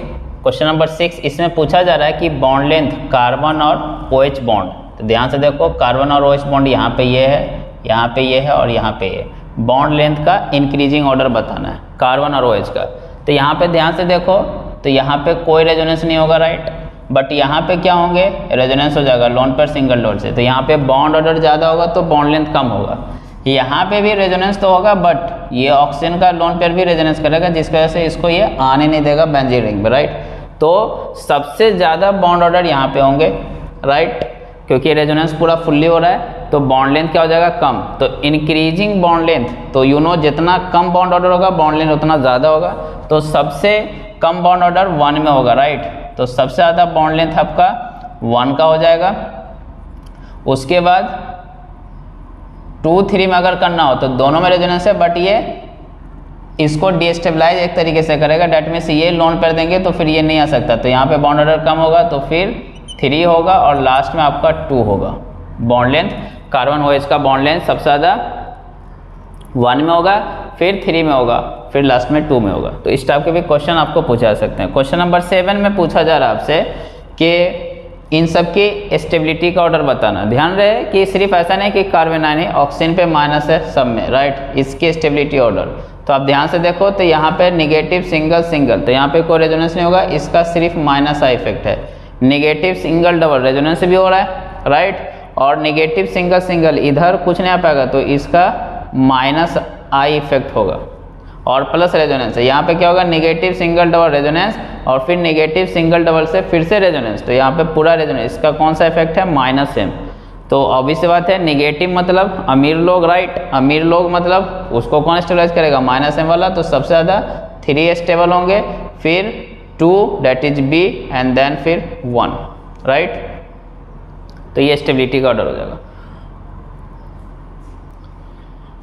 क्वेश्चन नंबर 6, इसमें पूछा जा रहा है कि बॉन्ड लेंथ कार्बन और OH बॉन्ड। तो ध्यान से देखो, कार्बन और OH बॉन्ड यहाँ पे ये है, यहाँ पे ये है, और यहाँ पे ये, बॉन्ड लेंथ का इंक्रीजिंग ऑर्डर बताना है कार्बन और OH का। तो यहाँ पे ध्यान से देखो, तो यहाँ पे कोई रेजोनेंस नहीं होगा, राइट। बट यहाँ पे क्या होंगे, रेजोनेंस हो जाएगा लोन पेयर सिंगल डबल से, तो यहाँ पे बॉन्ड ऑर्डर ज़्यादा होगा तो बॉन्ड लेंथ कम होगा। यहाँ पे भी रेजोनेंस तो होगा, बट ये ऑक्सीजन का लोन पेयर भी रेजोनेंस करेगा, जिसकी वजह से इसको ये आने नहीं देगा बेंजीन रिंग में, राइट। तो सबसे ज़्यादा बॉन्ड ऑर्डर यहाँ पे होंगे, राइट, क्योंकि रेजोनेंस पूरा फुल्ली हो रहा है, तो बॉन्ड लेंथ क्या हो जाएगा, कम। तो इंक्रीजिंग बॉन्ड लेंथ, तो यू नो जितना कम बॉन्ड ऑर्डर होगा बॉन्ड लेंथ उतना ज़्यादा होगा, तो सबसे कम बॉन्ड ऑर्डर 1 में होगा, राइट। तो सबसे ज़्यादा बॉन्ड लेंथ आपका 1 का हो जाएगा। उसके बाद 2, 3 में अगर करना हो तो दोनों में रेजोनेंस है, बट ये इसको डिस्टेबलाइज एक तरीके से करेगा, डेट मीन्स ये लोन पेयर देंगे तो फिर ये नहीं आ सकता, तो यहाँ पे बॉन्ड ऑर्डर कम होगा, तो फिर 3 होगा और लास्ट में आपका 2 होगा। बॉन्ड लेंथ कार्बन OH का बॉन्ड लेंथ सबसे ज़्यादा 1 में होगा, फिर 3 में होगा, फिर लास्ट में 2 में होगा। तो इस टाइप के भी क्वेश्चन आपको पूछा जा सकते हैं। क्वेश्चन नंबर 7 में पूछा जा रहा है आपसे कि इन सब की स्टेबिलिटी का ऑर्डर बताना। ध्यान रहे कि सिर्फ ऐसा नहीं कि कार्बन आयन ऑक्सीजन पे माइनस है सब में, राइट, इसकी स्टेबिलिटी ऑर्डर। तो आप ध्यान से देखो तो यहाँ पे निगेटिव सिंगल सिंगल, तो यहाँ पे कोई रेजोनेंस नहीं होगा, इसका सिर्फ माइनस आई इफेक्ट है। निगेटिव सिंगल डबल रेजोनेंस भी हो रहा है, राइट, और निगेटिव सिंगल सिंगल इधर कुछ नहीं आ पाएगा, तो इसका माइनस आई इफेक्ट होगा। और प्लस रेजोनेंस है, यहाँ पे क्या होगा, निगेटिव सिंगल डबल रेजोनेंस और फिर निगेटिव सिंगल डबल से फिर से रेजोनेंस, तो यहाँ पे पूरा रेजोनेंस, इसका कौन सा इफेक्ट है, माइनस m। तो ऑब्वियस बात है, निगेटिव मतलब अमीर लोग, राइट, अमीर लोग मतलब उसको कौन स्टेबलाइज करेगा, माइनस m वाला, तो सबसे ज़्यादा 3 स्टेबल होंगे, फिर 2 date is B and then फिर 1, राइट। तो ये स्टेबिलिटी का ऑर्डर हो जाएगा।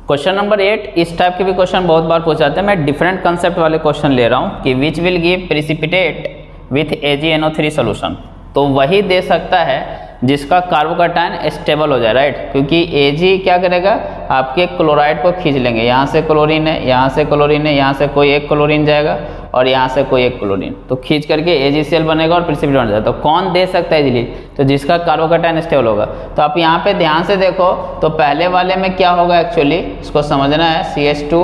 क्वेश्चन नंबर 8, इस टाइप के भी क्वेश्चन बहुत बार पूछे जाते हैं। मैं डिफरेंट कंसेप्ट वाले क्वेश्चन ले रहा हूँ कि which will give precipitate with AgNO3 solution. तो वही दे सकता है जिसका कार्बोकैटायन स्टेबल हो जाए, राइट, क्योंकि Ag क्या करेगा, आपके क्लोराइड को खींच लेंगे, यहाँ से क्लोरीन है, यहाँ से क्लोरीन है, यहाँ से कोई एक क्लोरीन जाएगा और यहाँ से कोई एक क्लोरीन, तो खींच करके AgCl बनेगा और प्रेसिपिटेट बन जाएगा। तो कौन दे सकता है इजीली, तो जिसका कार्बोकैटायन स्टेबल होगा। तो आप यहाँ पे ध्यान से देखो तो पहले वाले में क्या होगा, एक्चुअली इसको समझना है, CH2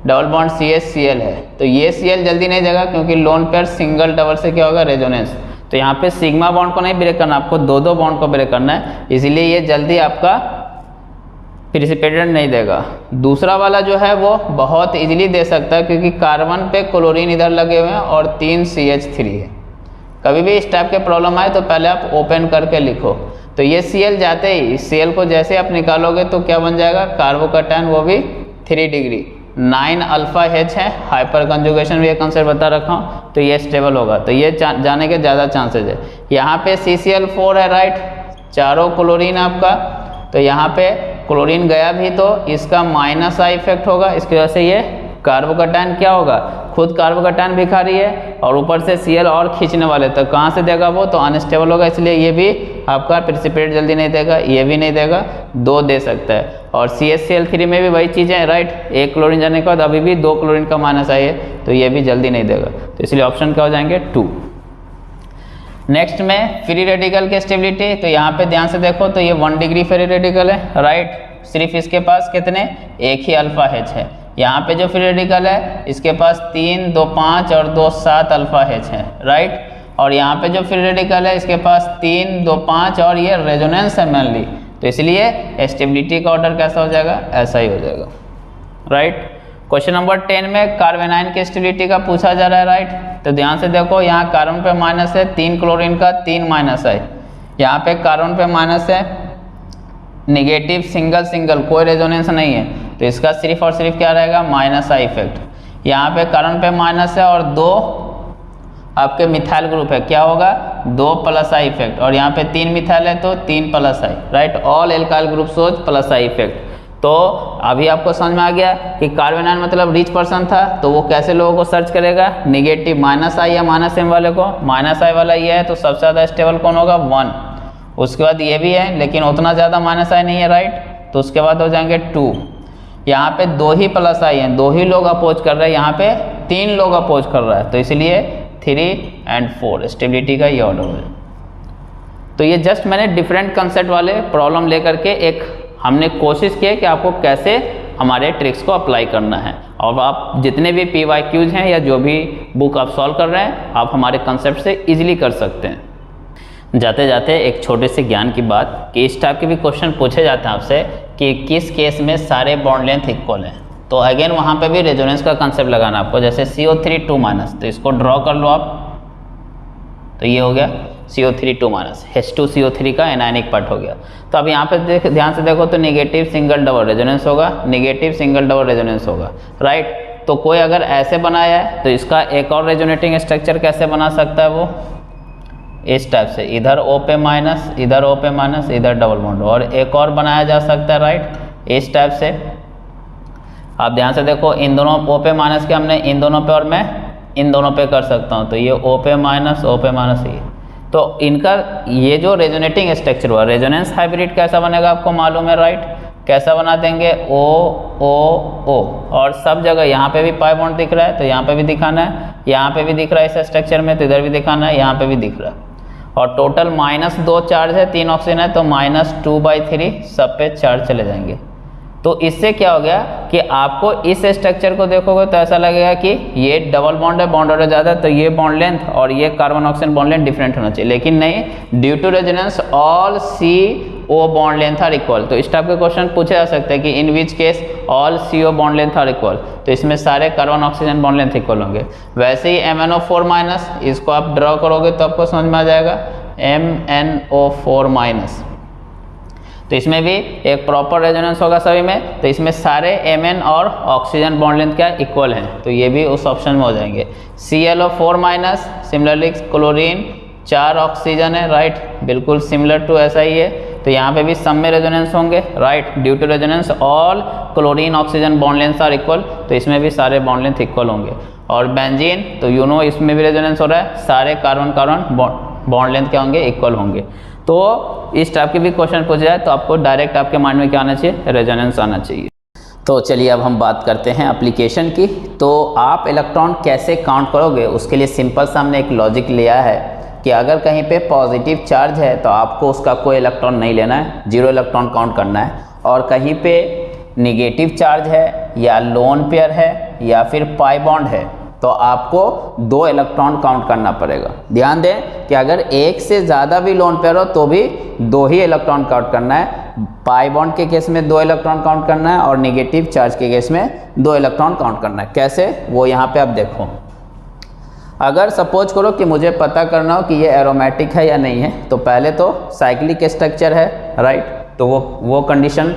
double bond CH Cl है, तो ये Cl जल्दी नहीं जाएगा क्योंकि लोन पेयर सिंगल डबल से क्या होगा, रेजोनेंस। तो यहाँ पे सिग्मा बॉन्ड को नहीं ब्रेक करना, आपको 2 बॉन्ड को ब्रेक करना है, इसीलिए ये जल्दी आपका प्रेसिपिटेट नहीं देगा। दूसरा वाला जो है वो बहुत इजीली दे सकता है क्योंकि कार्बन पे क्लोरीन इधर लगे हुए हैं और 3 CH3 है। कभी भी इस टाइप के प्रॉब्लम आए तो पहले आप ओपन करके लिखो। तो ये Cl जाते ही, इस Cl को जैसे आप निकालोगे तो क्या बन जाएगा, कार्बोकैटायन, वो भी 3 डिग्री 9 अल्फा H है, हाइपर कंजुगेशन भी एक कंसेप्ट बता रखा हूँ, तो ये स्टेबल होगा, तो ये जाने के ज़्यादा चांसेज है। यहाँ पे CCl4 है, राइट, चारों क्लोरीन आपका, तो यहाँ पे क्लोरीन गया भी तो इसका माइनस आई इफेक्ट होगा, इसकी वजह से ये कार्बोकैटायन क्या होगा, खुद कार्बोकैटायन भिखारी है और ऊपर से Cl और खींचने वाले, तो कहाँ से देगा वो, तो अनस्टेबल होगा, इसलिए ये भी आपका प्रेसिपिटेट जल्दी नहीं देगा, ये भी नहीं देगा, 2 दे सकता है। और CHCl3 में भी वही चीज़ें हैं, राइट, एक क्लोरीन जाने के बाद अभी भी 2 क्लोरीन का माइनस आई है, तो ये भी जल्दी नहीं देगा, तो इसलिए ऑप्शन क्या हो जाएंगे, 2। नेक्स्ट में फ्री रेडिकल की स्टेबिलिटी, तो यहाँ पे ध्यान से देखो तो ये 1 डिग्री फ्री रेडिकल है, राइट, सिर्फ इसके पास कितने, एक ही अल्फा H है। यहाँ पे जो फ्री रेडिकल है इसके पास 3, 2, 5 और 2, 7 अल्फा H है, राइट, और यहाँ पे जो फ्री रेडिकल है इसके पास 3, 2, 5 और ये रेजोनेंस है मेनली, तो इसलिए स्टेबिलिटी का ऑर्डर कैसा हो जाएगा, ऐसा ही हो जाएगा, राइट। क्वेश्चन नंबर 10 में कार्बेनाइन की स्टेबिलिटी का पूछा जा रहा है, राइट, तो ध्यान से देखो यहाँ कार्बन पे माइनस है, 3 क्लोरीन का 3 माइनस है, यहाँ पे कार्बन पे माइनस है, निगेटिव सिंगल सिंगल कोई रेजोनेंस नहीं है, तो इसका सिर्फ और सिर्फ क्या रहेगा, माइनस आई इफेक्ट। यहाँ पे कार्बन पे माइनस है और 2 आपके मिथाइल ग्रुप है, क्या होगा, 2 प्लस आई इफेक्ट, और यहाँ पे 3 मिथाइल है तो 3 प्लस आई, राइट, ऑल एल्काइल ग्रुप सोच प्लस आई इफेक्ट। तो अभी आपको समझ में आ गया कि कार्बेनाइन मतलब रिच पर्सन था, तो वो कैसे लोगों को सर्च करेगा, निगेटिव माइनस आई या माइनस एम वाले को, माइनस आई वाला ये है तो सबसे ज़्यादा स्टेबल कौन होगा, 1। उसके बाद ये भी है लेकिन उतना ज़्यादा माइनस आई नहीं है, राइट, तो उसके बाद हो जाएंगे 2। यहाँ पे 2 ही प्लस आई हैं, 2 ही लोग अपोज कर रहे हैं, यहाँ पे 3 लोग अपोज कर रहा है, तो इसलिए 3 और 4 स्टेबिलिटी का ये ऑर्डर है। तो ये जस्ट मैंने डिफरेंट कंसेप्ट वाले प्रॉब्लम लेकर के एक हमने कोशिश की कि आपको कैसे हमारे ट्रिक्स को अप्लाई करना है, और आप जितने भी PYQs हैं या जो भी बुक आप सॉल्व कर रहे हैं आप हमारे कंसेप्ट से इजीली कर सकते हैं। जाते जाते एक छोटे से ज्ञान की बात कि इस टाइप के भी क्वेश्चन पूछे जाते हैं आपसे कि किस केस में सारे बॉन्ड लेंथ इक्वल हैं। तो अगेन वहाँ पे भी रेजोनेंस का कंसेप्ट लगाना आपको, जैसे CO3 2-, तो इसको ड्रॉ कर लो आप, तो ये हो गया CO3 2-, H2CO3 का एनायनिक पार्ट हो गया। तो अब यहाँ पे ध्यान से देखो तो नेगेटिव सिंगल डबल रेजोनेंस होगा, नेगेटिव सिंगल डबल रेजोनेंस होगा, राइट। तो कोई अगर ऐसे बनाया है तो इसका एक और रेजोनेटिंग स्ट्रक्चर कैसे बना सकता है वो इस टाइप से, इधर O पे माइनस, इधर O पे माइनस, इधर डबल बॉन्ड, और एक और बनाया जा सकता है, राइट, इस टाइप से। आप ध्यान से देखो इन दोनों O पे माइनस के हमने इन दोनों पे और मैं इन दोनों पे कर सकता हूँ, तो ये O पे माइनस ये। तो इनका ये जो रेजोनेटिंग स्ट्रक्चर हुआ, रेजोनेंस हाइब्रिड कैसा बनेगा आपको मालूम है, राइट। कैसा बना देंगे O O O, और सब जगह यहाँ पे भी पाई बॉन्ड दिख रहा है तो यहाँ पे भी दिखाना है, यहाँ पे भी दिख रहा है इस स्ट्रक्चर में तो इधर भी दिखाना है, यहाँ पे भी दिख रहा है। और टोटल -2 चार्ज है, 3 ऑक्सीजन है, तो -2/3 सब पे चार्ज चले जाएंगे। तो इससे क्या हो गया कि आपको इस स्ट्रक्चर को देखोगे तो ऐसा लगेगा कि ये डबल बॉन्ड है, बॉन्ड ऑर्डर ज़्यादा, तो ये बॉन्ड लेंथ और ये carbon oxygen bond length different होना चाहिए, लेकिन नहीं, due to resonance all CO bond length are equal. तो इस टाइप के क्वेश्चन पूछे जा सकते हैं कि in which case all CO bond length are equal, तो इसमें सारे carbon oxygen bond length equal होंगे। वैसे ही MnO4-, इसको आप ड्रॉ करोगे तो आपको समझ में आ जाएगा MnO4-, तो इसमें भी एक प्रॉपर रेजोनेंस होगा सभी में, तो इसमें सारे Mn और ऑक्सीजन बॉन्ड लेंथ क्या इक्वल हैं, तो ये भी उस ऑप्शन में हो जाएंगे। ClO4-, सिमिलरली क्लोरीन 4 ऑक्सीजन है, राइट, बिल्कुल सिमिलर टू ऐसा ही है, तो यहाँ पे भी सब में रेजोनेंस होंगे, right, due to resonance all chlorine oxygen bond length are equal, तो इसमें भी सारे बॉन्ड लेंथ इक्वल होंगे। और बेंजीन तो इसमें भी रेजोनेंस हो रहा है, सारे कार्बन बॉन्ड लेंथ क्या होंगे, इक्वल होंगे। तो इस टाइप के भी क्वेश्चन पूछे जाए तो आपको डायरेक्ट आपके माइंड में क्या आना चाहिए, रेजोनेंस आना चाहिए। तो चलिए अब हम बात करते हैं एप्लीकेशन की। तो आप इलेक्ट्रॉन कैसे काउंट करोगे, उसके लिए सिंपल सा हमने एक लॉजिक लिया है कि अगर कहीं पे पॉजिटिव चार्ज है तो आपको उसका कोई इलेक्ट्रॉन नहीं लेना है, 0 इलेक्ट्रॉन काउंट करना है, और कहीं पे नेगेटिव चार्ज है या लोन पेयर है या फिर पाई बॉन्ड है तो आपको 2 इलेक्ट्रॉन काउंट करना पड़ेगा। ध्यान दें कि अगर एक से ज़्यादा भी लोन पेयर हो तो भी 2 ही इलेक्ट्रॉन काउंट करना है। पाई बॉन्ड के केस में 2 इलेक्ट्रॉन काउंट करना है और नेगेटिव चार्ज के केस में 2 इलेक्ट्रॉन काउंट करना है। कैसे, वो यहाँ पे आप देखो। अगर सपोज करो कि मुझे पता करना हो कि ये एरोमेटिक है या नहीं है, तो पहले तो साइक्लिक स्ट्रक्चर है, राइट, तो वो कंडीशन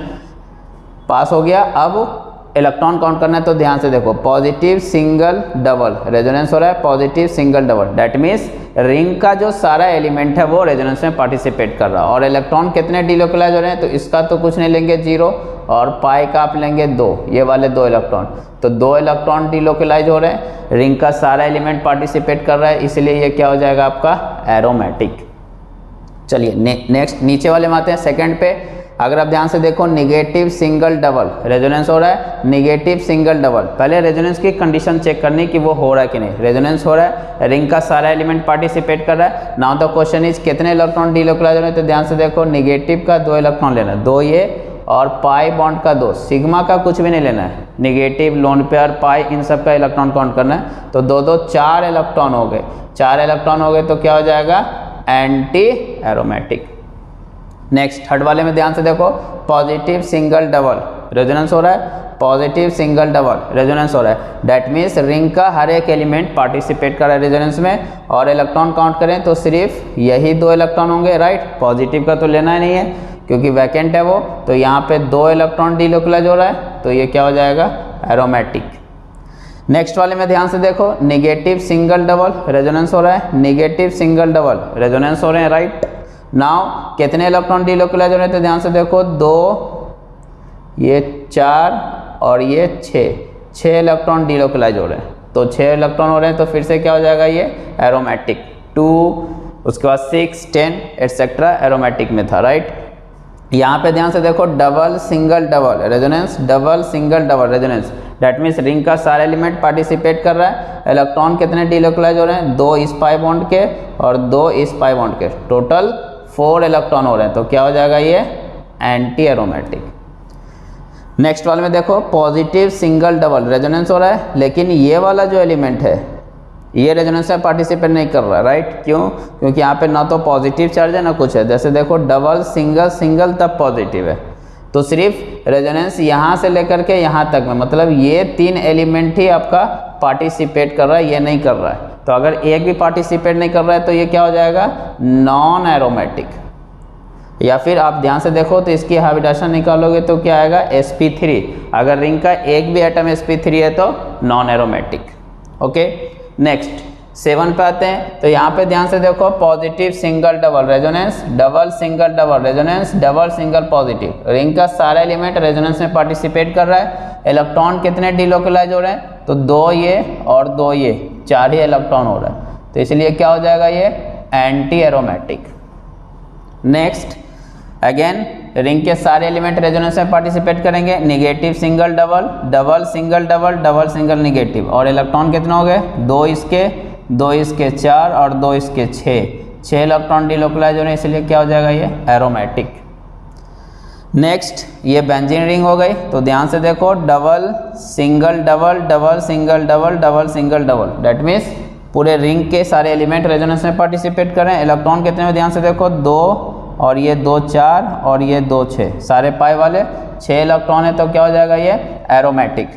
पास हो गया। अब इलेक्ट्रॉन काउंट करना है तो ध्यान से देखो, पॉजिटिव सिंगल डबल रेजोनेंस हो रहा है, positive single double, that means ring का जो सारा एलिमेंट है वो रेजोनेंस में पार्टिसिपेट कर रहा है। और इलेक्ट्रॉन कितने डिलोकलाइज हो रहे हैं, तो इसका तो कुछ नहीं लेंगे 0, और पाई का आप लेंगे 2, ये वाले 2 इलेक्ट्रॉन, तो 2 इलेक्ट्रॉन डिलोकलाइज हो रहे हैं, रिंग का सारा एलिमेंट पार्टिसिपेट कर रहा है, इसलिए ये क्या हो जाएगा आपका एरोमेटिक। चलिए नेक्स्ट नीचे वाले में आते हैं, सेकेंड पे। अगर आप ध्यान से देखो, नेगेटिव सिंगल डबल रेजोनेंस हो रहा है, नेगेटिव सिंगल डबल, पहले रेजोनेंस की कंडीशन चेक करनी कि वो हो रहा है कि नहीं। रेजोनेंस हो रहा है, रिंग का सारा एलिमेंट पार्टिसिपेट कर रहा है। नाउ द क्वेश्चन इज कितने इलेक्ट्रॉन डिलोकलाइज हो रहे हैं, तो ध्यान से देखो, नेगेटिव का 2 इलेक्ट्रॉन लेना है, 2 ये, और पाई बॉन्ड का 2, सिग्मा का कुछ भी नहीं लेना है, नेगेटिव लोन पेयर पाई इन सब का इलेक्ट्रॉन काउंट करना है। तो 2 2 4 इलेक्ट्रॉन हो गए, 4 इलेक्ट्रॉन हो गए तो क्या हो जाएगा, एंटी एरोमेटिक। नेक्स्ट थर्ड वाले में ध्यान से देखो, पॉजिटिव सिंगल डबल रेजोनेंस हो रहा है, पॉजिटिव सिंगल डबल रेजोनेंस हो रहा है, दैट मीन्स रिंग का हर एक एलिमेंट पार्टिसिपेट कर रहा है रेजोनेंस में। और इलेक्ट्रॉन काउंट करें तो सिर्फ यही 2 इलेक्ट्रॉन होंगे, राइट, पॉजिटिव का तो लेना ही नहीं है क्योंकि वैकेंट है वो, तो यहाँ पे 2 इलेक्ट्रॉन डिलोकलाइज हो रहा है, तो ये क्या हो जाएगा, एरोमेटिक। नेक्स्ट वाले में ध्यान से देखो, नेगेटिव सिंगल डबल रेजोनेंस हो रहा है, नेगेटिव सिंगल डबल रेजोनेंस हो रहे हैं, राइट। नाउ कितने इलेक्ट्रॉन डिलोकलाइज हो रहे हैं, तो ध्यान से देखो, 2 ये 4 और ये 6 इलेक्ट्रॉन डिलोकलाइज हो रहे हैं, तो 6 इलेक्ट्रॉन हो रहे हैं, तो फिर से क्या हो जाएगा, ये एरोमेटिक। 2 उसके बाद 6 10 एटसेट्रा एरोमेटिक में था, राइट। यहाँ पे ध्यान से देखो, double single double resonance, double single double resonance, that means ring का सारा एलिमेंट पार्टिसिपेट कर रहा है। इलेक्ट्रॉन कितने डिलोकलाइज हो रहे हैं, 2 इस पाई बॉन्ड के और 2 इस पाई बॉन्ड के, टोटल 4 इलेक्ट्रॉन हो रहे हैं, तो क्या हो जाएगा, ये एंटी एरोमेटिक। नेक्स्ट वाले में देखो, पॉजिटिव सिंगल डबल रेजोनेंस हो रहा है, लेकिन ये वाला जो एलिमेंट है ये रेजोनेंस में पार्टिसिपेट नहीं कर रहा है, राइट। क्यों? क्योंकि यहाँ पे ना तो पॉजिटिव चार्ज है ना कुछ है। जैसे देखो डबल सिंगल सिंगल तब पॉजिटिव है, तो सिर्फ रेजोनेंस यहाँ से लेकर के यहाँ तक में, मतलब ये 3 एलिमेंट ही आपका पार्टिसिपेट कर रहा है, ये नहीं कर रहा है। तो अगर एक भी पार्टिसिपेट नहीं कर रहा है तो ये क्या हो जाएगा? Non aromatic. या फिर आप ध्यान से देखो तो इसकी हाइब्रिडेशन निकालोगे तो क्या आएगा? sp3। अगर रिंग का एक भी एटम sp3 है तो नॉन एरोमेटिक। ओके, नेक्स्ट 7 पे आते हैं। तो यहाँ पे ध्यान से देखो, positive single double resonance, double single double resonance, double single positive. Ring का सारा एलिमेंट रेजोनेंस में पार्टिसिपेट कर रहा है। इलेक्ट्रॉन कितने डिलोकलाइज हो रहे हैं? तो 2 ये और 2 ये, 4 ही इलेक्ट्रॉन हो रहा है, तो इसलिए क्या हो जाएगा? ये anti aromatic. Next again, ring के सारे एलिमेंट रेजोनेंस में पार्टिसिपेट करेंगे। Negative single double, double single double, double single negative. और इलेक्ट्रॉन कितने हो गए? 2 इसके 2 इसके 4 और 2 इसके 6 इलेक्ट्रॉन डिलोकलाइज हो रहे हैं, इसलिए क्या हो जाएगा? ये एरोमेटिक। नेक्स्ट ये बेंजीन रिंग हो गई। तो ध्यान से देखो, double single double, double single double, double single double, that means पूरे रिंग के सारे एलिमेंट रेजोनेंस में पार्टिसिपेट कर रहे हैं। इलेक्ट्रॉन कितने में? ध्यान से देखो, 2 और ये 2 4 और ये 2 6, सारे पाई वाले 6 इलेक्ट्रॉन है, तो क्या हो जाएगा? ये एरोमेटिक।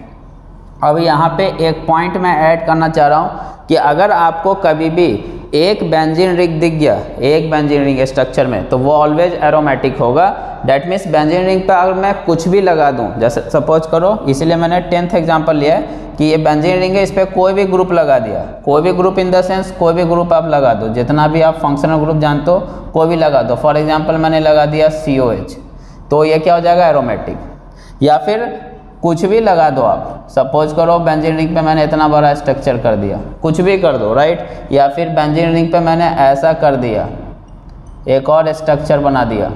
अब यहाँ पे एक पॉइंट मैं ऐड करना चाह रहा हूँ कि अगर आपको कभी भी एक बेंजीन रिंग दिख गया, एक बेंजीन रिंग स्ट्रक्चर में, तो वो ऑलवेज एरोमेटिक होगा। डैट मीन्स बेंजीन रिंग पे अगर मैं कुछ भी लगा दूं, जैसे सपोज करो, इसीलिए मैंने 10th एग्जांपल लिया है कि ये बेंजीन रिंग है, इस पर कोई भी ग्रुप लगा दिया, कोई भी ग्रुप इन द सेंस कोई भी ग्रुप आप लगा दो, जितना भी आप फंक्शनल ग्रुप जानते हो कोई भी लगा दो। फॉर एग्जाम्पल मैंने लगा दिया COH, तो ये क्या हो जाएगा? एरोमेटिक। या फिर कुछ भी लगा दो आप, सपोज करो बेंजीन रिंग पे मैंने इतना बड़ा स्ट्रक्चर कर दिया, कुछ भी कर दो, राइट। या फिर बेंजीन रिंग पे मैंने ऐसा कर दिया, एक और स्ट्रक्चर बना दिया,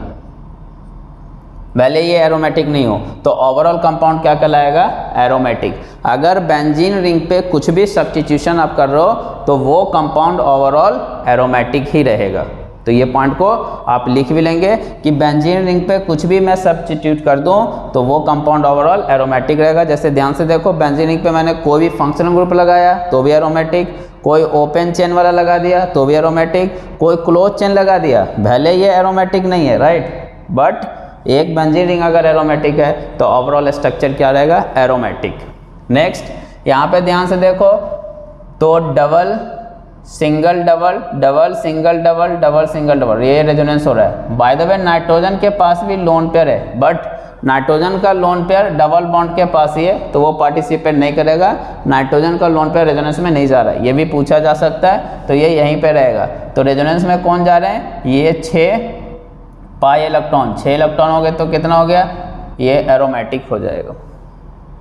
भले ये एरोमेटिक नहीं हो, तो ओवरऑल कंपाउंड क्या कहलाएगा? एरोमेटिक। अगर बेंजीन रिंग पे कुछ भी सब्स्टिट्यूशन आप कर रहे हो तो वो कंपाउंड ओवरऑल एरोमेटिक ही रहेगा। तो ये पॉइंट को आप लिख भी लेंगे कि बेंजीन रिंग पे कुछ भी मैं सब्स्टिट्यूट कर दूं तो वो कंपाउंड ओवरऑल एरोमेटिक रहेगा। जैसे ध्यान से देखो, बेंजीन रिंग पे मैंने कोई भी फंक्शनल ग्रुप लगाया तो भी एरोमेटिक, कोई ओपन चेन वाला लगा दिया तो भी एरोमेटिक, कोई क्लोज चेन लगा दिया, भले ये एरोमेटिक नहीं है, राइट, बट एक बेंजीन रिंग अगर एरोमेटिक है तो ओवरऑल स्ट्रक्चर क्या रहेगा? एरोमेटिक। नेक्स्ट यहाँ पे ध्यान से देखो, तो double single double, double single double, double single double, ये रेजोनेंस हो रहा है। बाय द वे नाइट्रोजन के पास भी लोन पेयर है, बट नाइट्रोजन का लोन पेयर डबल बॉन्ड के पास ही है, तो वो पार्टिसिपेट नहीं करेगा। नाइट्रोजन का लोन पेयर रेजोनेंस में नहीं जा रहा है, ये भी पूछा जा सकता है, तो ये यहीं पे रहेगा। तो रेजोनेंस में कौन जा रहे हैं? ये 6 पाई इलेक्ट्रॉन, 6 इलेक्ट्रॉन हो गए तो कितना हो गया? ये एरोमेटिक हो जाएगा।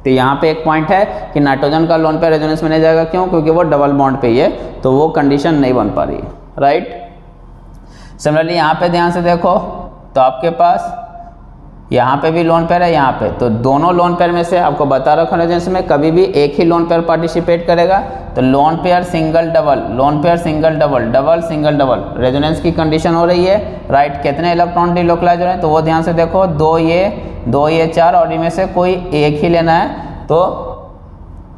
तो यहाँ पे एक पॉइंट है कि नाइट्रोजन का लोन पेयर रेजोनेंस में नहीं जाएगा, क्यों? क्योंकि वो डबल बॉन्ड पे ही है, तो वो कंडीशन नहीं बन पा रही है, राइट। सिमिलरली यहाँ पे ध्यान से देखो, तो आपके पास यहाँ पे भी लोन पेयर है, यहाँ पे, तो दोनों लोन पेयर में से आपको बता रखा रेजोनेंस में कभी भी एक ही लोन पेयर पार्टिसिपेट करेगा। तो loan pair single double, loan pair single double, double single double, resonance की कंडीशन हो रही है, राइट। कितने इलेक्ट्रॉन डिलोकलाइज हो रहे हैं? तो वो ध्यान से देखो, 2 ये 4 और इनमें से कोई एक ही लेना है, तो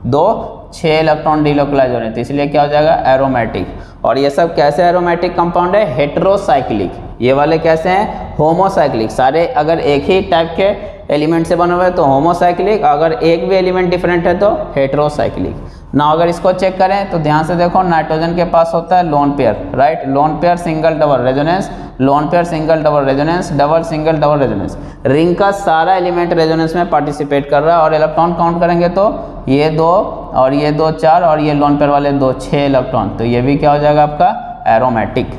2 6 इलेक्ट्रॉन डिलोकलाइज हो रहे हैं, तो इसलिए क्या हो जाएगा? एरोमेटिक। और ये सब कैसे एरोमेटिक कंपाउंड है? हेटेरोसाइक्लिक। ये वाले कैसे हैं? होमोसाइक्लिक। सारे अगर एक ही टाइप के एलिमेंट से बने हुए हैं तो होमोसाइक्लिक, अगर एक भी एलिमेंट डिफरेंट है तो हेटेरोसाइक्लिक। ना अगर इसको चेक करें तो ध्यान से देखो, नाइट्रोजन के पास होता है lone pair, right, loan pair single double resonance, loan pair single double resonance, double single double resonance. Ring का सारा एलिमेंट रेजोनेंस में पार्टिसिपेट कर रहा है, और इलेक्ट्रॉन काउंट करेंगे तो ये 2 और ये 2 4 और ये लोन पेयर वाले 2 6 इलेक्ट्रॉन, तो ये भी क्या हो जाएगा? आपका aromatic.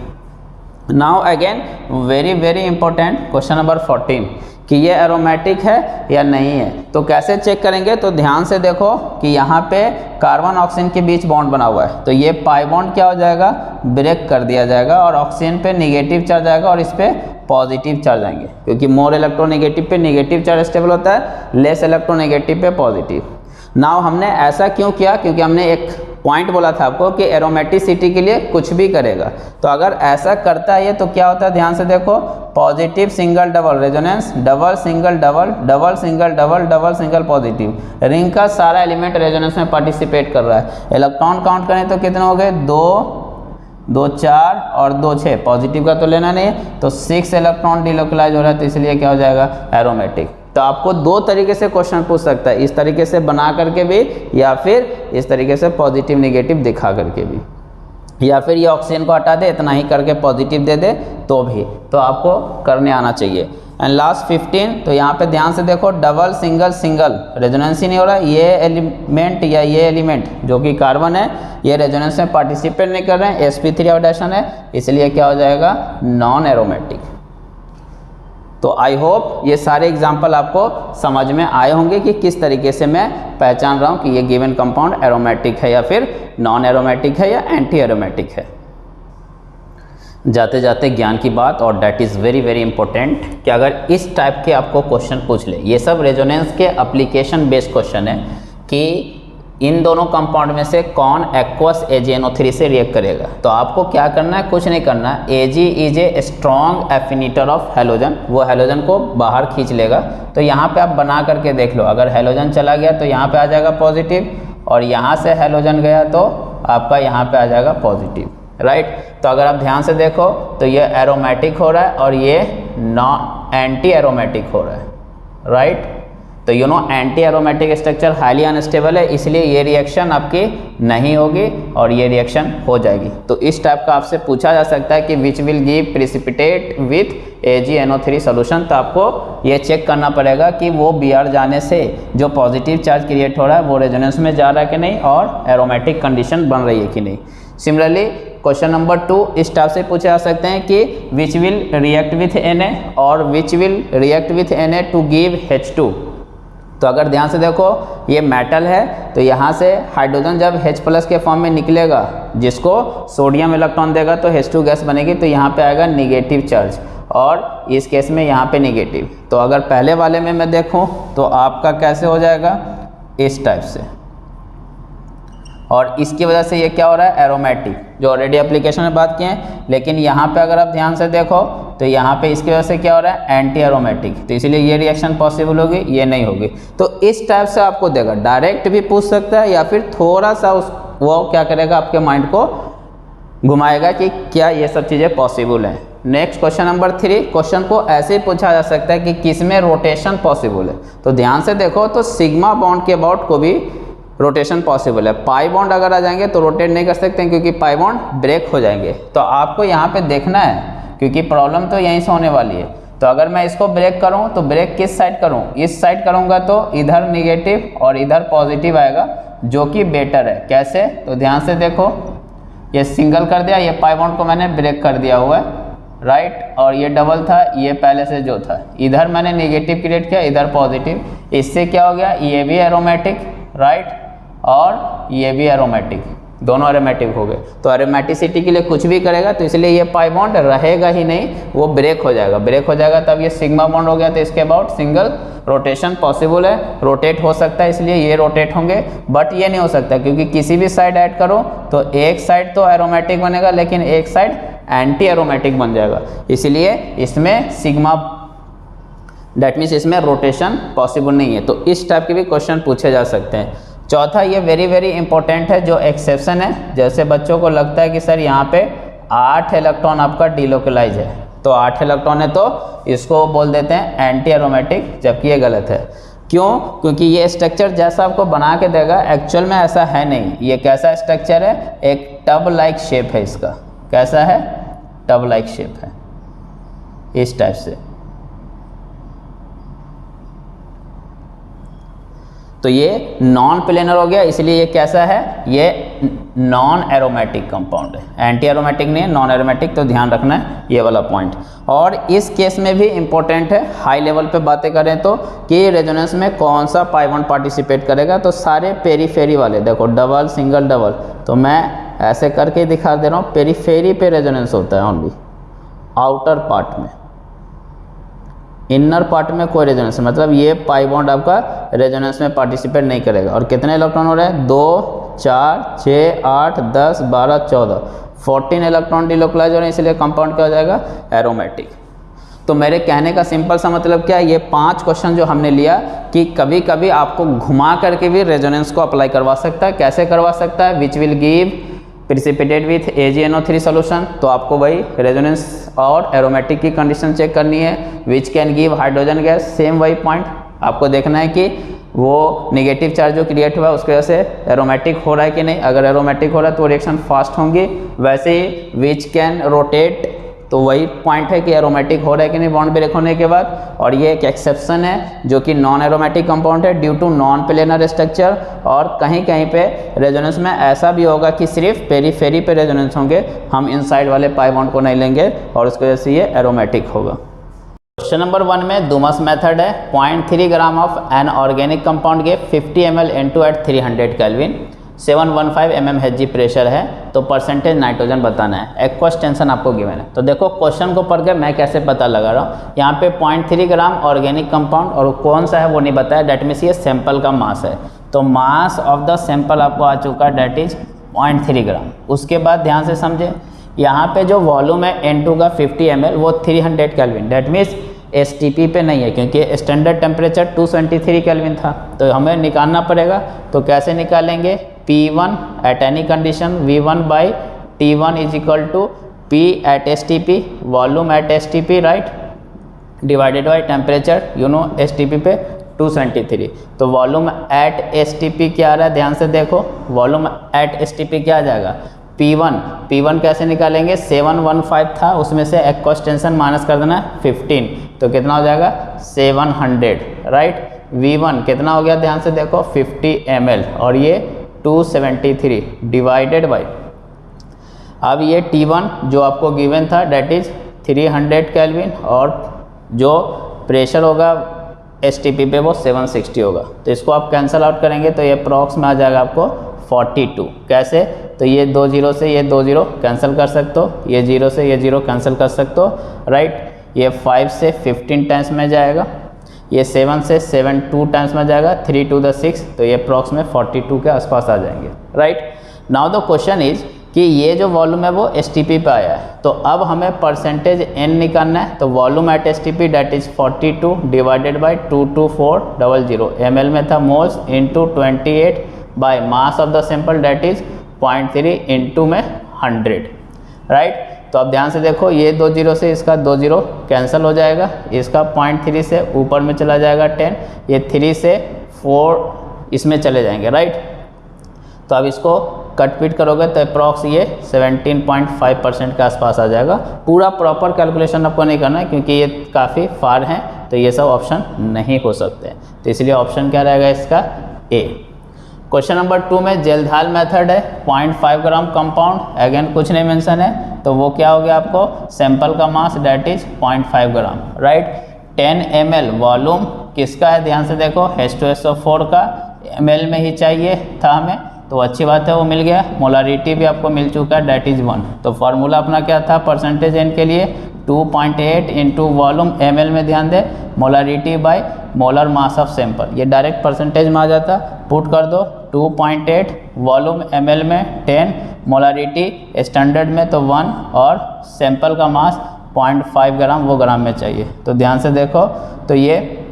Now again very very important question number 14 कि ये एरोमेटिक है या नहीं है। तो कैसे चेक करेंगे? तो ध्यान से देखो कि यहाँ पे कार्बन ऑक्सीजन के बीच बॉन्ड बना हुआ है, तो ये पाई बॉन्ड क्या हो जाएगा? ब्रेक कर दिया जाएगा, और ऑक्सीजन पे निगेटिव चार्ज आएगा और इस पे पॉजिटिव चार्ज आएंगे, क्योंकि मोर इलेक्ट्रोनेगेटिव पे निगेटिव चार्ज स्टेबल होता है, लेस इलेक्ट्रोनेगेटिव पे पॉजिटिव। नाउ हमने ऐसा क्यों किया? क्योंकि हमने एक पॉइंट बोला था आपको कि एरोमेटिसिटी के लिए कुछ भी करेगा। तो अगर ऐसा करता है ये तो क्या होता है, ध्यान से देखो, positive single double resonance, double single double, double single double, double single positive, ring का सारा एलिमेंट रेजोनेंस में पार्टिसिपेट कर रहा है। इलेक्ट्रॉन काउंट करें तो कितने हो गए, 2 4 और 2 6, पॉजिटिव का तो लेना नहीं है, तो 6 इलेक्ट्रॉन डिलोकलाइज हो रहा है, तो इसलिए क्या हो जाएगा, एरोमेटिक। तो आपको दो तरीके से क्वेश्चन पूछ सकता है, इस तरीके से बना करके भी या फिर इस तरीके से पॉजिटिव निगेटिव दिखा करके भी, या फिर ये ऑक्सीजन को हटा दे इतना ही करके पॉजिटिव दे दे तो भी, तो आपको करने आना चाहिए। एंड लास्ट 15, तो यहाँ पे ध्यान से देखो, डबल सिंगल सिंगल रेजोनेंस ही नहीं हो रहा, ये एलिमेंट या ये एलिमेंट जो कि कार्बन है ये रेजोनेंस में पार्टिसिपेट नहीं कर रहे हैं, sp3 ऑक्सीडेशन है, इसलिए क्या हो जाएगा, नॉन एरोमेटिक। तो आई होप ये सारे एग्जाम्पल आपको समझ में आए होंगे कि किस तरीके से मैं पहचान रहा हूँ कि ये गिवन कंपाउंड एरोमेटिक है या फिर नॉन एरोमेटिक है या एंटी एरोमेटिक है। जाते जाते ज्ञान की बात, और that is very very important, कि अगर इस टाइप के आपको क्वेश्चन पूछ ले, ये सब रेजोनेंस के एप्लीकेशन बेस्ड क्वेश्चन है कि इन दोनों कंपाउंड में से कौन एक्वस AgNO3 से रिएक्ट करेगा। तो आपको क्या करना है, कुछ नहीं करना है, Ag is a strong affinity of halogen, वो हेलोजन को बाहर खींच लेगा। तो यहाँ पे आप बना करके देख लो, अगर हेलोजन चला गया तो यहाँ पे आ जाएगा पॉजिटिव, और यहाँ से हेलोजन गया तो आपका यहाँ पे आ जाएगा पॉजिटिव, राइट। तो अगर आप ध्यान से देखो तो ये एरोमेटिक हो रहा है और ये एंटी एरोमेटिक हो रहा है, राइट। तो you know anti aromatic structure highly unstable है, इसलिए ये रिएक्शन आपकी नहीं होगी और ये रिएक्शन हो जाएगी। तो इस टाइप का आपसे पूछा जा सकता है कि which will give precipitate with AgNO3 solution. तो आपको ये चेक करना पड़ेगा कि वो Br जाने से जो पॉजिटिव चार्ज क्रिएट हो रहा है वो रेजोनेंस में जा रहा है कि नहीं, और एरोमेटिक कंडीशन बन रही है कि नहीं। सिमिलरली क्वेश्चन नंबर 2 इस टाइप से पूछे जा सकते हैं कि which will react with Na और which will react with Na to give H2। तो अगर ध्यान से देखो ये मेटल है, तो यहाँ से हाइड्रोजन जब H+ के फॉर्म में निकलेगा, जिसको सोडियम इलेक्ट्रॉन देगा तो H2 गैस बनेगी, तो यहाँ पे आएगा निगेटिव चार्ज, और इस केस में यहाँ पे निगेटिव। तो अगर पहले वाले में मैं देखूँ तो आपका कैसे हो जाएगा, इस टाइप से, और इसकी वजह से ये क्या हो रहा है, एरोमेटिक, जो ऑलरेडी एप्लीकेशन में बात किए हैं। लेकिन यहाँ पे अगर आप ध्यान से देखो तो यहाँ पे इसकी वजह से क्या हो रहा है, एंटी एरोमेटिक, तो इसलिए ये रिएक्शन पॉसिबल होगी, ये नहीं होगी। तो इस टाइप से आपको देगा, डायरेक्ट भी पूछ सकता है या फिर थोड़ा सा वो क्या करेगा, आपके माइंड को घुमाएगा कि क्या ये सब चीज़ें पॉसिबल हैं। नेक्स्ट क्वेश्चन नंबर 3, क्वेश्चन को ऐसे ही पूछा जा सकता है कि किस में रोटेशन पॉसिबल है। तो ध्यान से देखो तो सिग्मा बॉन्ड के अबाउट को भी रोटेशन पॉसिबल है, पाई बॉन्ड अगर आ जाएंगे तो रोटेट नहीं कर सकते हैं क्योंकि पाई बॉन्ड ब्रेक हो जाएंगे। तो आपको यहाँ पे देखना है क्योंकि प्रॉब्लम तो यहीं से होने वाली है। तो अगर मैं इसको ब्रेक करूँ तो ब्रेक किस साइड करूँ, इस साइड करूँगा तो इधर निगेटिव और इधर पॉजिटिव आएगा, जो कि बेटर है। कैसे, तो ध्यान से देखो, ये सिंगल कर दिया, ये पाई बॉन्ड को मैंने ब्रेक कर दिया हुआ है, राइट। और ये डबल था, ये पहले से जो था, इधर मैंने निगेटिव क्रिएट किया, इधर पॉजिटिव, इससे क्या हो गया, ये भी एरोमेटिक, राइट, और ये भी एरोमेटिक, दोनों एरोमेटिक हो गए। तो एरोमेटिसिटी के लिए कुछ भी करेगा तो इसलिए ये पाई बॉन्ड रहेगा ही नहीं, वो ब्रेक हो जाएगा। ब्रेक हो जाएगा तब ये सिग्मा बॉन्ड हो गया, तो इसके अबाउट सिंगल रोटेशन पॉसिबल है, रोटेट हो सकता है, इसलिए ये रोटेट होंगे। बट ये नहीं हो सकता क्योंकि किसी भी साइड ऐड करो तो एक साइड तो एरोमेटिक बनेगा लेकिन एक साइड एंटी एरोमेटिक बन जाएगा, इसलिए इसमें सिग्मा, दैट मीन्स इसमें रोटेशन पॉसिबल नहीं है। तो इस टाइप के भी क्वेश्चन पूछे जा सकते हैं। चौथा, ये वेरी वेरी इंपॉर्टेंट है, जो एक्सेप्शन है, जैसे बच्चों को लगता है कि सर यहाँ पे 8 इलेक्ट्रॉन आपका डिलोकलाइज है, तो 8 इलेक्ट्रॉन है तो इसको बोल देते हैं एंटी एरोमेटिक, जबकि ये गलत है। क्यों, क्योंकि ये स्ट्रक्चर जैसा आपको बना के देगा एक्चुअल में ऐसा है नहीं। ये कैसा स्ट्रक्चर है, एक टब लाइक शेप है इसका। कैसा है, टब लाइक शेप है, इस टाइप से। तो ये नॉन प्लेनर हो गया, इसलिए ये कैसा है, ये नॉन एरोमेटिक कंपाउंड है, एंटी एरोमेटिक नहीं है, नॉन एरोमेटिक। तो ध्यान रखना है ये वाला पॉइंट। और इस केस में भी इंपॉर्टेंट है, हाई लेवल पे बातें करें तो, कि रेजोनेंस में कौन सा पाई बॉन्ड पार्टिसिपेट करेगा। तो सारे पेरीफेरी वाले देखो, डबल सिंगल डबल, तो मैं ऐसे करके दिखा दे रहा हूँ, पेरीफेरी पे रेजोनेंस होता है ओनली, आउटर पार्ट में, इनर पार्ट में कोई रेजोनेंस, मतलब ये पाई बॉन्ड आपका रेजोनेंस में पार्टिसिपेट नहीं करेगा। और कितने इलेक्ट्रॉन हो रहे हैं, 2 4, 6, 8, 10, 12, 14, 14 इलेक्ट्रॉन डिलोकलाइज हो रहे हैं, इसलिए कंपाउंड क्या हो जाएगा, एरोमेटिक। तो मेरे कहने का सिंपल सा मतलब क्या है, ये 5 क्वेश्चन जो हमने लिया कि कभी कभी आपको घुमा करके भी रेजोनेंस को अप्लाई करवा सकता है। कैसे करवा सकता है, which will give precipitate with AgNO3 solution, तो आपको वही रेजोनेंस और एरोमेटिक की कंडीशन चेक करनी है। Which can give hydrogen gas, same वही पॉइंट आपको देखना है कि वो नेगेटिव चार्ज जो क्रिएट हुआ है उसकी वजह से एरोमेटिक हो रहा है कि नहीं। अगर एरोमेटिक हो रहा है तो रिएक्शन फास्ट होंगी। वैसे ही विच कैन रोटेट, तो वही पॉइंट है कि एरोमेटिक हो रहा है कि नहीं बॉन्ड ब्रेक होने के बाद। और ये एक एक्सेप्शन है जो कि नॉन एरोमेटिक कंपाउंड है due to non planar structure. और कहीं कहीं पे रेजोनेंस में ऐसा भी होगा कि सिर्फ पेरीफेरी पे रेजोनेंस होंगे, हम इनसाइड वाले पाई बॉन्ड को नहीं लेंगे और उसकी वजह से ये एरोमेटिक होगा। क्वेश्चन नंबर 1 में दुमस मेथड है। 0.3 gram of an organic compound के 50 ml N2 at 300 kelvin, 715 mm Hg pressure है, तो परसेंटेज नाइट्रोजन बताना है। एक्वस टेंशन आपको गिवन है। तो देखो क्वेश्चन को पढ़ के मैं कैसे पता लगा रहा हूँ। यहाँ पे 0.3 ग्राम ऑर्गेनिक कंपाउंड और कौन सा है वो नहीं बताया, डैट मीन्स ये सैंपल का मास है। तो मास ऑफ द सैंपल आपको आ चुका है, डैट इज 0.3 ग्राम। उसके बाद ध्यान से समझे, यहाँ पे जो वॉल्यूम है N2 का 50 ml वो 300 केल्विन, डैट मीन्स STP पे नहीं है क्योंकि स्टैंडर्ड टेम्परेचर 223 केल्विन था। तो हमें निकालना पड़ेगा। तो कैसे निकालेंगे, P1 at any condition V1 by T1 is equal to P at STP, volume at STP right, divided by temperature, you know STP पे 223। तो वॉल्यूम एट STP क्या आ रहा है, ध्यान से देखो, वॉल्यूम एट STP क्या आ जाएगा, P1 कैसे निकालेंगे, 715 था, उसमें से एक्वस टेंशन माइनस कर देना 15, तो कितना हो जाएगा 700 राइट। V1 कितना हो गया, ध्यान से देखो 50 ml और ये 273 डिवाइडेड बाई, अब ये T1 जो आपको गिवन था डैट इज 300 केल्विन और जो प्रेशर होगा STP पे वो 760 होगा। तो इसको आप कैंसल आउट करेंगे तो ये अप्रॉक्स में आ जाएगा आपको 42। कैसे, तो ये 2 0 से ये 2 0 कैंसिल कर सकते हो, ये 0 से ये 0 कैंसिल कर सकते हो राइट। ये 5 से 15 टाइम्स में जाएगा, ये 7 से 7 2 टाइम्स में जाएगा, 3 to the 6, तो ये अप्रॉक्स में 42 के आसपास आ जाएंगे right. Now the question is कि ये जो वॉल्यूम है वो STP पे आया है, तो अब हमें परसेंटेज N निकालना है। तो volume at STP that is 42 divided by 22400 ml में था moles into 28 by mass of the sample that is 0.3 into में 100 राइट। तो अब ध्यान से देखो, ये 2 0 से इसका 2 0 कैंसिल हो जाएगा, इसका 0.3 से ऊपर में चला जाएगा 10, ये 3 से 4 इसमें चले जाएंगे राइट। तो अब इसको कट पीट करोगे तो अप्रॉक्स ये 17.5% के आसपास आ जाएगा। पूरा प्रॉपर कैलकुलेशन आपको नहीं करना है क्योंकि ये काफ़ी फार हैं, तो ये सब ऑप्शन नहीं हो सकते, तो इसलिए ऑप्शन क्या रहेगा इसका A। क्वेश्चन नंबर 2 में जेलधाल मेथड है। 0.5 ग्राम कंपाउंड, अगेन कुछ नहीं मेंशन है, तो वो क्या हो गया आपको, सैंपल का mass that is 0.5 gram right. 10 ml volume किसका है, ध्यान से देखो H2SO4 का, ml में ही चाहिए था हमें, तो अच्छी बात है वो मिल गया। मोलारिटी भी आपको मिल चुका है डैट इज 1। तो फार्मूला अपना क्या था परसेंटेज N के लिए, 2.8 इंटू वॉल्यूम ml में ध्यान दे, molarity by molar mass of sample, ये डायरेक्ट परसेंटेज में आ जाता। पुट कर दो 2.8 वॉल्यूम ml में 10, मोलारिटी स्टैंडर्ड में तो 1 और सैंपल का मास 0.5 ग्राम, वो ग्राम में चाहिए। तो ध्यान से देखो, तो ये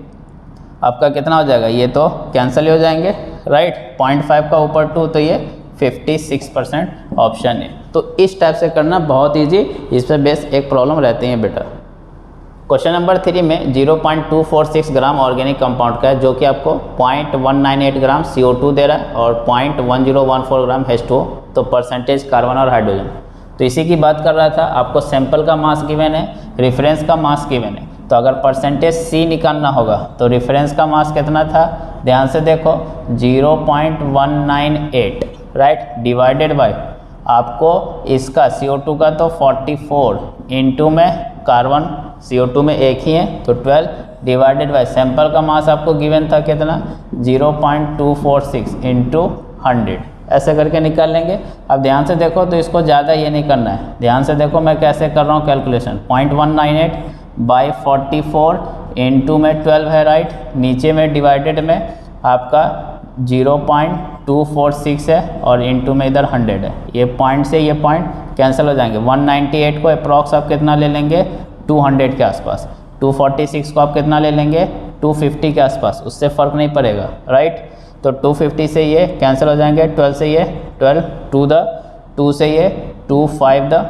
आपका कितना हो जाएगा, ये तो कैंसिल हो जाएंगे राइट। 0.5 का ऊपर 2 तो ये 56% ऑप्शन है। तो इस टाइप से करना बहुत इजी, इस पर बेस एक प्रॉब्लम रहती है बेटा। क्वेश्चन नंबर 3 में 0.246 ग्राम ऑर्गेनिक कंपाउंड का है जो कि आपको 0.198 ग्राम CO2 दे रहा है और 0.1014 ग्राम H2O, तो परसेंटेज कार्बन और हाइड्रोजन। तो इसी की बात कर रहा था, आपको सैंपल का मास गिवन है, रेफरेंस का मास गिवन है, तो अगर परसेंटेज C निकालना होगा तो रेफरेंस का मास कितना था, ध्यान से देखो 0.198 राइट, डिवाइडेड बाय आपको इसका CO2 का तो 44 इंटू में कार्बन CO2 में एक ही है तो 12 डिवाइडेड बाय सैंपल का मास आपको गिवन था कितना 0.246 इंटू 100, ऐसे करके निकाल लेंगे। अब ध्यान से देखो, तो इसको ज़्यादा ये नहीं करना है, ध्यान से देखो मैं कैसे कर रहा हूँ कैलकुलेशन। 0.198 बाई 44 इंटू में 12 है राइट, नीचे में डिवाइडेड में आपका 0.246 246 है और इनटू में इधर 100 है, ये पॉइंट से ये पॉइंट कैंसिल हो जाएंगे। 198 को अप्रॉक्स आप कितना ले लेंगे 200 के आसपास, 246 को आप कितना ले लेंगे 250 के आसपास, उससे फ़र्क नहीं पड़ेगा, राइट। तो 250 से ये कैंसिल हो जाएंगे, 12 से ये 12, 2 से ये 2 5 द,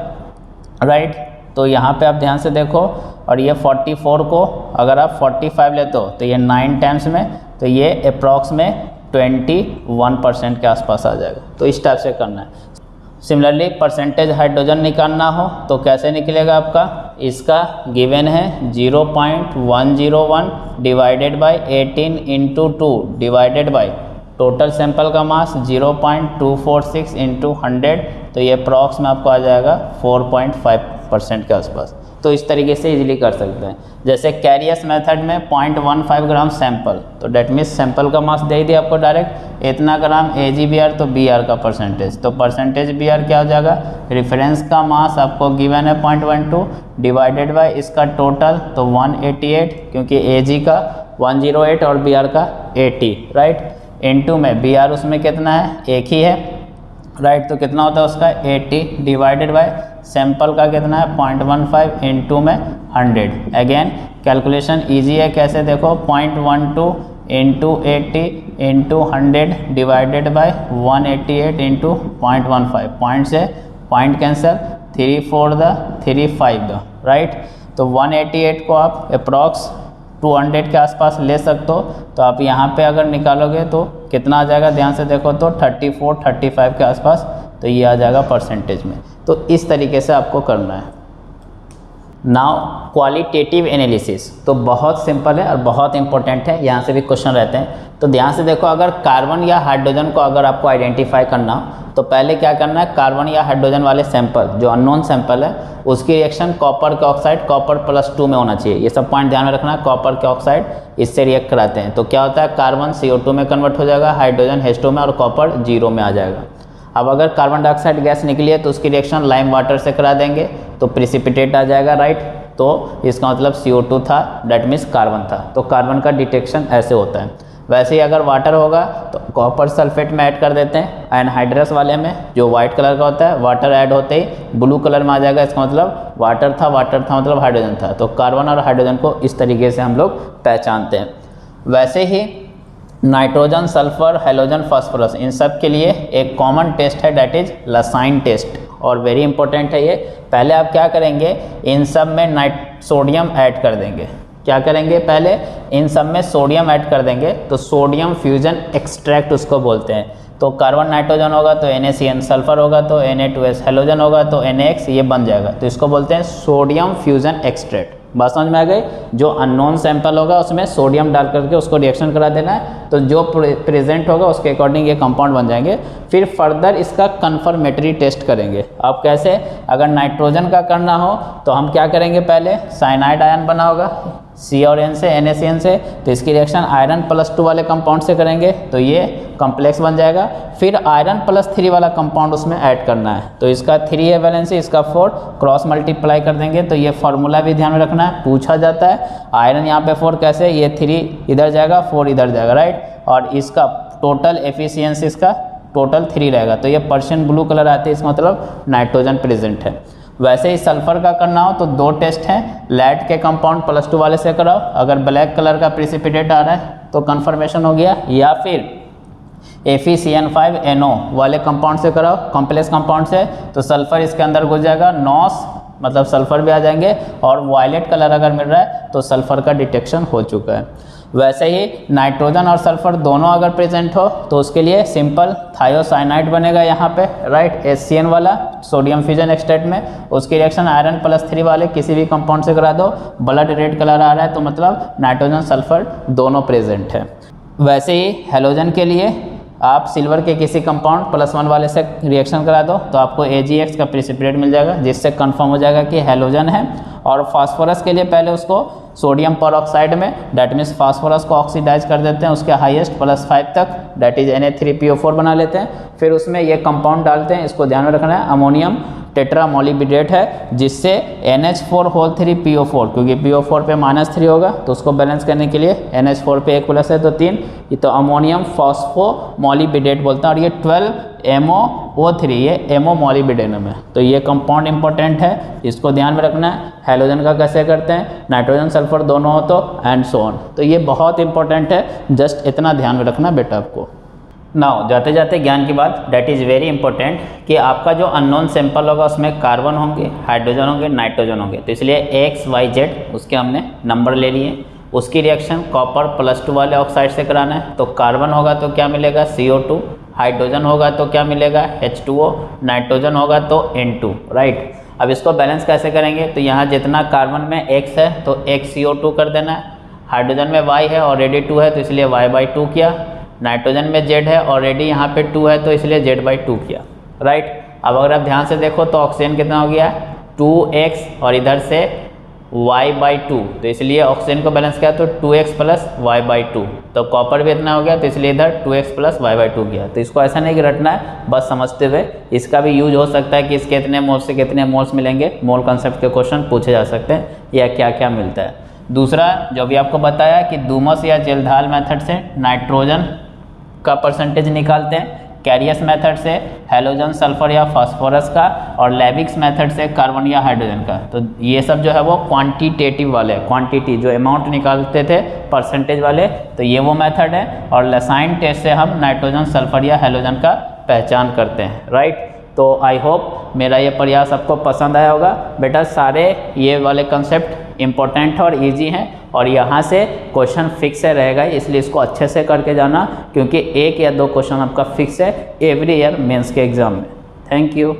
राइट। तो यहाँ पे आप ध्यान से देखो, और ये 44 को अगर आप 45 लेते हो तो ये 9 टाइम्स में, तो ये अप्रॉक्स में 21% के आसपास आ जाएगा। तो इस टाइप से करना है। सिमिलरली परसेंटेज हाइड्रोजन निकालना हो तो कैसे निकलेगा आपका, इसका गिवन है 0.101 divided by 18 into 2 divided by total sample का मास 0.246 इंटू 100, तो ये अप्रॉक्स में आपको आ जाएगा 4.5% के आसपास। तो इस तरीके से इजीली कर सकते हैं। जैसे कैरियस मेथड में 0.15 ग्राम सैंपल, तो डेट मीन्स सैंपल का मास दे दिया आपको डायरेक्ट इतना ग्राम AgBr, तो Br का परसेंटेज, तो परसेंटेज Br क्या हो जाएगा, रेफरेंस का मास आपको गिवन है 0.12 डिवाइडेड बाय इसका टोटल, तो 188, क्योंकि Ag का 108 और Br का 80, राइट। इनटू में Br उसमें कितना है, एक ही है, राइट। तो कितना होता है उसका 80 डिवाइडेड बाय सैंपल का कितना है 0.15 इंटू में 100। अगेन कैलकुलेशन इजी है, कैसे देखो 0.12 into 80 into 100 divided by 188 into 0.15, point से पॉइंट कैंसिल, 3 4 द 3 5 द, राइट। तो 188 को आप अप्रॉक्स 200 के आसपास ले सकते हो। तो आप यहाँ पे अगर निकालोगे तो कितना आ जाएगा, ध्यान से देखो तो 34 35 के आसपास, तो ये आ जाएगा परसेंटेज में। तो इस तरीके से आपको करना है। नाउ क्वालिटेटिव एनालिसिस तो बहुत सिंपल है और बहुत इंपॉर्टेंट है, यहाँ से भी क्वेश्चन रहते हैं। तो ध्यान से देखो, अगर कार्बन या हाइड्रोजन को अगर आपको आइडेंटिफाई करना हो तो पहले क्या करना है, कार्बन या हाइड्रोजन वाले सैंपल जो अननोन सैंपल है उसकी रिएक्शन कॉपर के ऑक्साइड कॉपर +2 में होना चाहिए। ये सब पॉइंट ध्यान में रखना है। कॉपर के ऑक्साइड इससे रिएक्ट कराते हैं तो क्या होता है, कार्बन CO2 में कन्वर्ट हो जाएगा, हाइड्रोजन H2 में, और कॉपर 0 में आ जाएगा। अब अगर कार्बन डाइऑक्साइड गैस निकली है तो उसकी रिएक्शन लाइम वाटर से करा देंगे तो प्रिसिपिटेट आ जाएगा, राइट। तो इसका मतलब CO2 था, डेट मीन्स कार्बन था। तो कार्बन का डिटेक्शन ऐसे होता है। वैसे ही अगर वाटर होगा तो कॉपर सल्फेट में ऐड कर देते हैं, एनहाइड्रस वाले में जो वाइट कलर का होता है, वाटर ऐड होते ही ब्लू कलर में आ जाएगा, इसका मतलब वाटर था मतलब हाइड्रोजन था। तो कार्बन और हाइड्रोजन को इस तरीके से हम लोग पहचानते हैं। वैसे ही नाइट्रोजन, सल्फर, हेलोजन, फास्फोरस, इन सब के लिए एक कॉमन टेस्ट है, डेट इज लसाइन टेस्ट, और वेरी इंपॉर्टेंट है ये। पहले आप क्या करेंगे, इन सब में सोडियम ऐड कर देंगे। क्या करेंगे, पहले इन सब में सोडियम ऐड कर देंगे, तो सोडियम फ्यूजन एक्सट्रैक्ट उसको बोलते हैं। तो कार्बन नाइट्रोजन होगा तो NaCN, सल्फर होगा तो Na2S, हेलोजन होगा तो NaX, ये बन जाएगा। तो इसको बोलते हैं सोडियम फ्यूजन एक्सट्रैक्ट। बात समझ में आ गई। जो अननोन सैंपल होगा उसमें सोडियम डाल करके उसको रिएक्शन करा देना है, तो जो प्रेजेंट होगा उसके अकॉर्डिंग ये कंपाउंड बन जाएंगे। फिर फर्दर इसका कन्फर्मेटरी टेस्ट करेंगे। अब कैसे, अगर नाइट्रोजन का करना हो तो हम क्या करेंगे, पहले साइनाइड आयन बना होगा C और N से, NaCN से, तो इसकी रिएक्शन आयरन +2 वाले कंपाउंड से करेंगे तो ये कॉम्प्लेक्स बन जाएगा। फिर आयरन +3 वाला कंपाउंड उसमें ऐड करना है, तो इसका 3 है वैलेंसी, इसका 4, क्रॉस मल्टीप्लाई कर देंगे। तो ये फार्मूला भी ध्यान में रखना है, पूछा जाता है। आयरन यहाँ पे 4 कैसे, ये 3 इधर जाएगा, 4 इधर जाएगा, राइट। और इसका टोटल एफिशिएंसी इसका टोटल 3 रहेगा, तो ये पर्शियन ब्लू कलर आते हैं, इसका मतलब नाइट्रोजन प्रेजेंट है। वैसे ही सल्फर का करना हो तो 2 टेस्ट हैं, लैड के कंपाउंड +2 वाले से कराओ, अगर ब्लैक कलर का प्रेसिपिटेट आ रहा है तो कंफर्मेशन हो गया, या फिर FeCN5NO वाले कंपाउंड से कराओ, कॉम्प्लेक्स कंपाउंड से, तो सल्फर इसके अंदर घुस जाएगा, नॉस मतलब सल्फर भी आ जाएंगे, और वायलेट कलर अगर मिल रहा है तो सल्फर का डिटेक्शन हो चुका है। वैसे ही नाइट्रोजन और सल्फर दोनों अगर प्रेजेंट हो तो उसके लिए सिंपल थायोसाइनाइड बनेगा यहाँ पे, राइट, HCN वाला सोडियम फ्यूजन एक्सट्रैक्ट में। उसकी रिएक्शन आयरन +3 वाले किसी भी कंपाउंड से करा दो, ब्लड रेड कलर आ रहा है तो मतलब नाइट्रोजन सल्फर दोनों प्रेजेंट है। वैसे ही हेलोजन के लिए आप सिल्वर के किसी कंपाउंड +1 वाले से रिएक्शन करा दो तो आपको AgX का प्रेसिपिटेट मिल जाएगा, जिससे कंफर्म हो जाएगा कि हेलोजन है। और फास्फोरस के लिए पहले उसको सोडियम परऑक्साइड में, डेट मीन्स फास्फोरस को ऑक्सीडाइज कर देते हैं उसके हाईएस्ट +5 तक, डेट इज Na3PO4 बना लेते हैं। फिर उसमें ये कंपाउंड डालते हैं, इसको ध्यान में रखना है, अमोनियम टेट्रामोलिबिडेट है, जिससे NH4 क्योंकि PO4 पे -3 होगा तो उसको बैलेंस करने के लिए NH4 पे 1 प्लस है तो 3, ये तो अमोनियम फॉस्फोमोलिबिडेट बोलता है। और ये 12MOO3 ये एमोमोलिबिडेनम है। तो ये कंपाउंड इंपॉर्टेंट है, इसको ध्यान में रखना है। हैलोजन का कैसे करते हैं, नाइट्रोजन सल्फर दोनों हो तो एंड सो ऑन। तो ये बहुत इंपॉर्टेंट है, जस्ट इतना ध्यान में रखना बेटा आपको। नाउ जाते जाते ज्ञान की बात, दैट इज़ वेरी इंपॉर्टेंट कि आपका जो अननोन सैंपल होगा उसमें कार्बन होंगे, हाइड्रोजन होंगे, नाइट्रोजन होंगे। तो इसलिए XYZ उसके हमने नंबर ले लिए। उसकी रिएक्शन कॉपर +2 वाले ऑक्साइड से कराना है। तो कार्बन होगा तो क्या मिलेगा CO2, हाइड्रोजन होगा तो क्या मिलेगा H2O, नाइट्रोजन होगा तो N2, राइट। अब इसको बैलेंस कैसे करेंगे, तो यहाँ जितना कार्बन में X है तो X CO2 कर देना है, हाइड्रोजन में Y है ऑलरेडी 2 है तो इसलिए Y/2 किया, नाइट्रोजन में Z है ऑलरेडी यहाँ पे 2 है तो इसलिए Z/2 किया, राइट। अब अगर आप ध्यान से देखो तो ऑक्सीजन कितना हो गया 2x और इधर से Y/2, तो इसलिए ऑक्सीजन को बैलेंस किया तो 2x + Y/2। तो कॉपर भी इतना हो गया तो इसलिए इधर 2x + Y/2 गया। तो इसको ऐसा नहीं रटना है, बस समझते हुए। इसका भी यूज हो सकता है कि इसके इतने मोल्स से कितने मोल्स मिलेंगे, मोल कंसेप्ट के क्वेश्चन पूछे जा सकते हैं, या क्या क्या मिलता है। दूसरा जो भी आपको बताया कि डूमस या जेलधाल मेथड से नाइट्रोजन का परसेंटेज निकालते हैं, कैरियस मेथड से हैलोजन सल्फर या फास्फोरस का, और लेविक्स मेथड से कार्बन या हाइड्रोजन का। तो ये सब जो है वो क्वांटिटेटिव वाले, क्वांटिटी जो अमाउंट निकालते थे परसेंटेज वाले, तो ये वो मेथड है। और लसाइन टेस्ट से हम नाइट्रोजन सल्फर या हैलोजन का पहचान करते हैं, राइट। तो आई होप मेरा ये प्रयास आपको पसंद आया होगा बेटा। सारे ये वाले कंसेप्ट इम्पोर्टेंट और इजी हैं और यहाँ से क्वेश्चन फिक्स है रहेगा, इसलिए इसको अच्छे से करके जाना, क्योंकि 1 या 2 क्वेश्चन आपका फिक्स है एवरी ईयर मेंस के एग्जाम में। Thank you.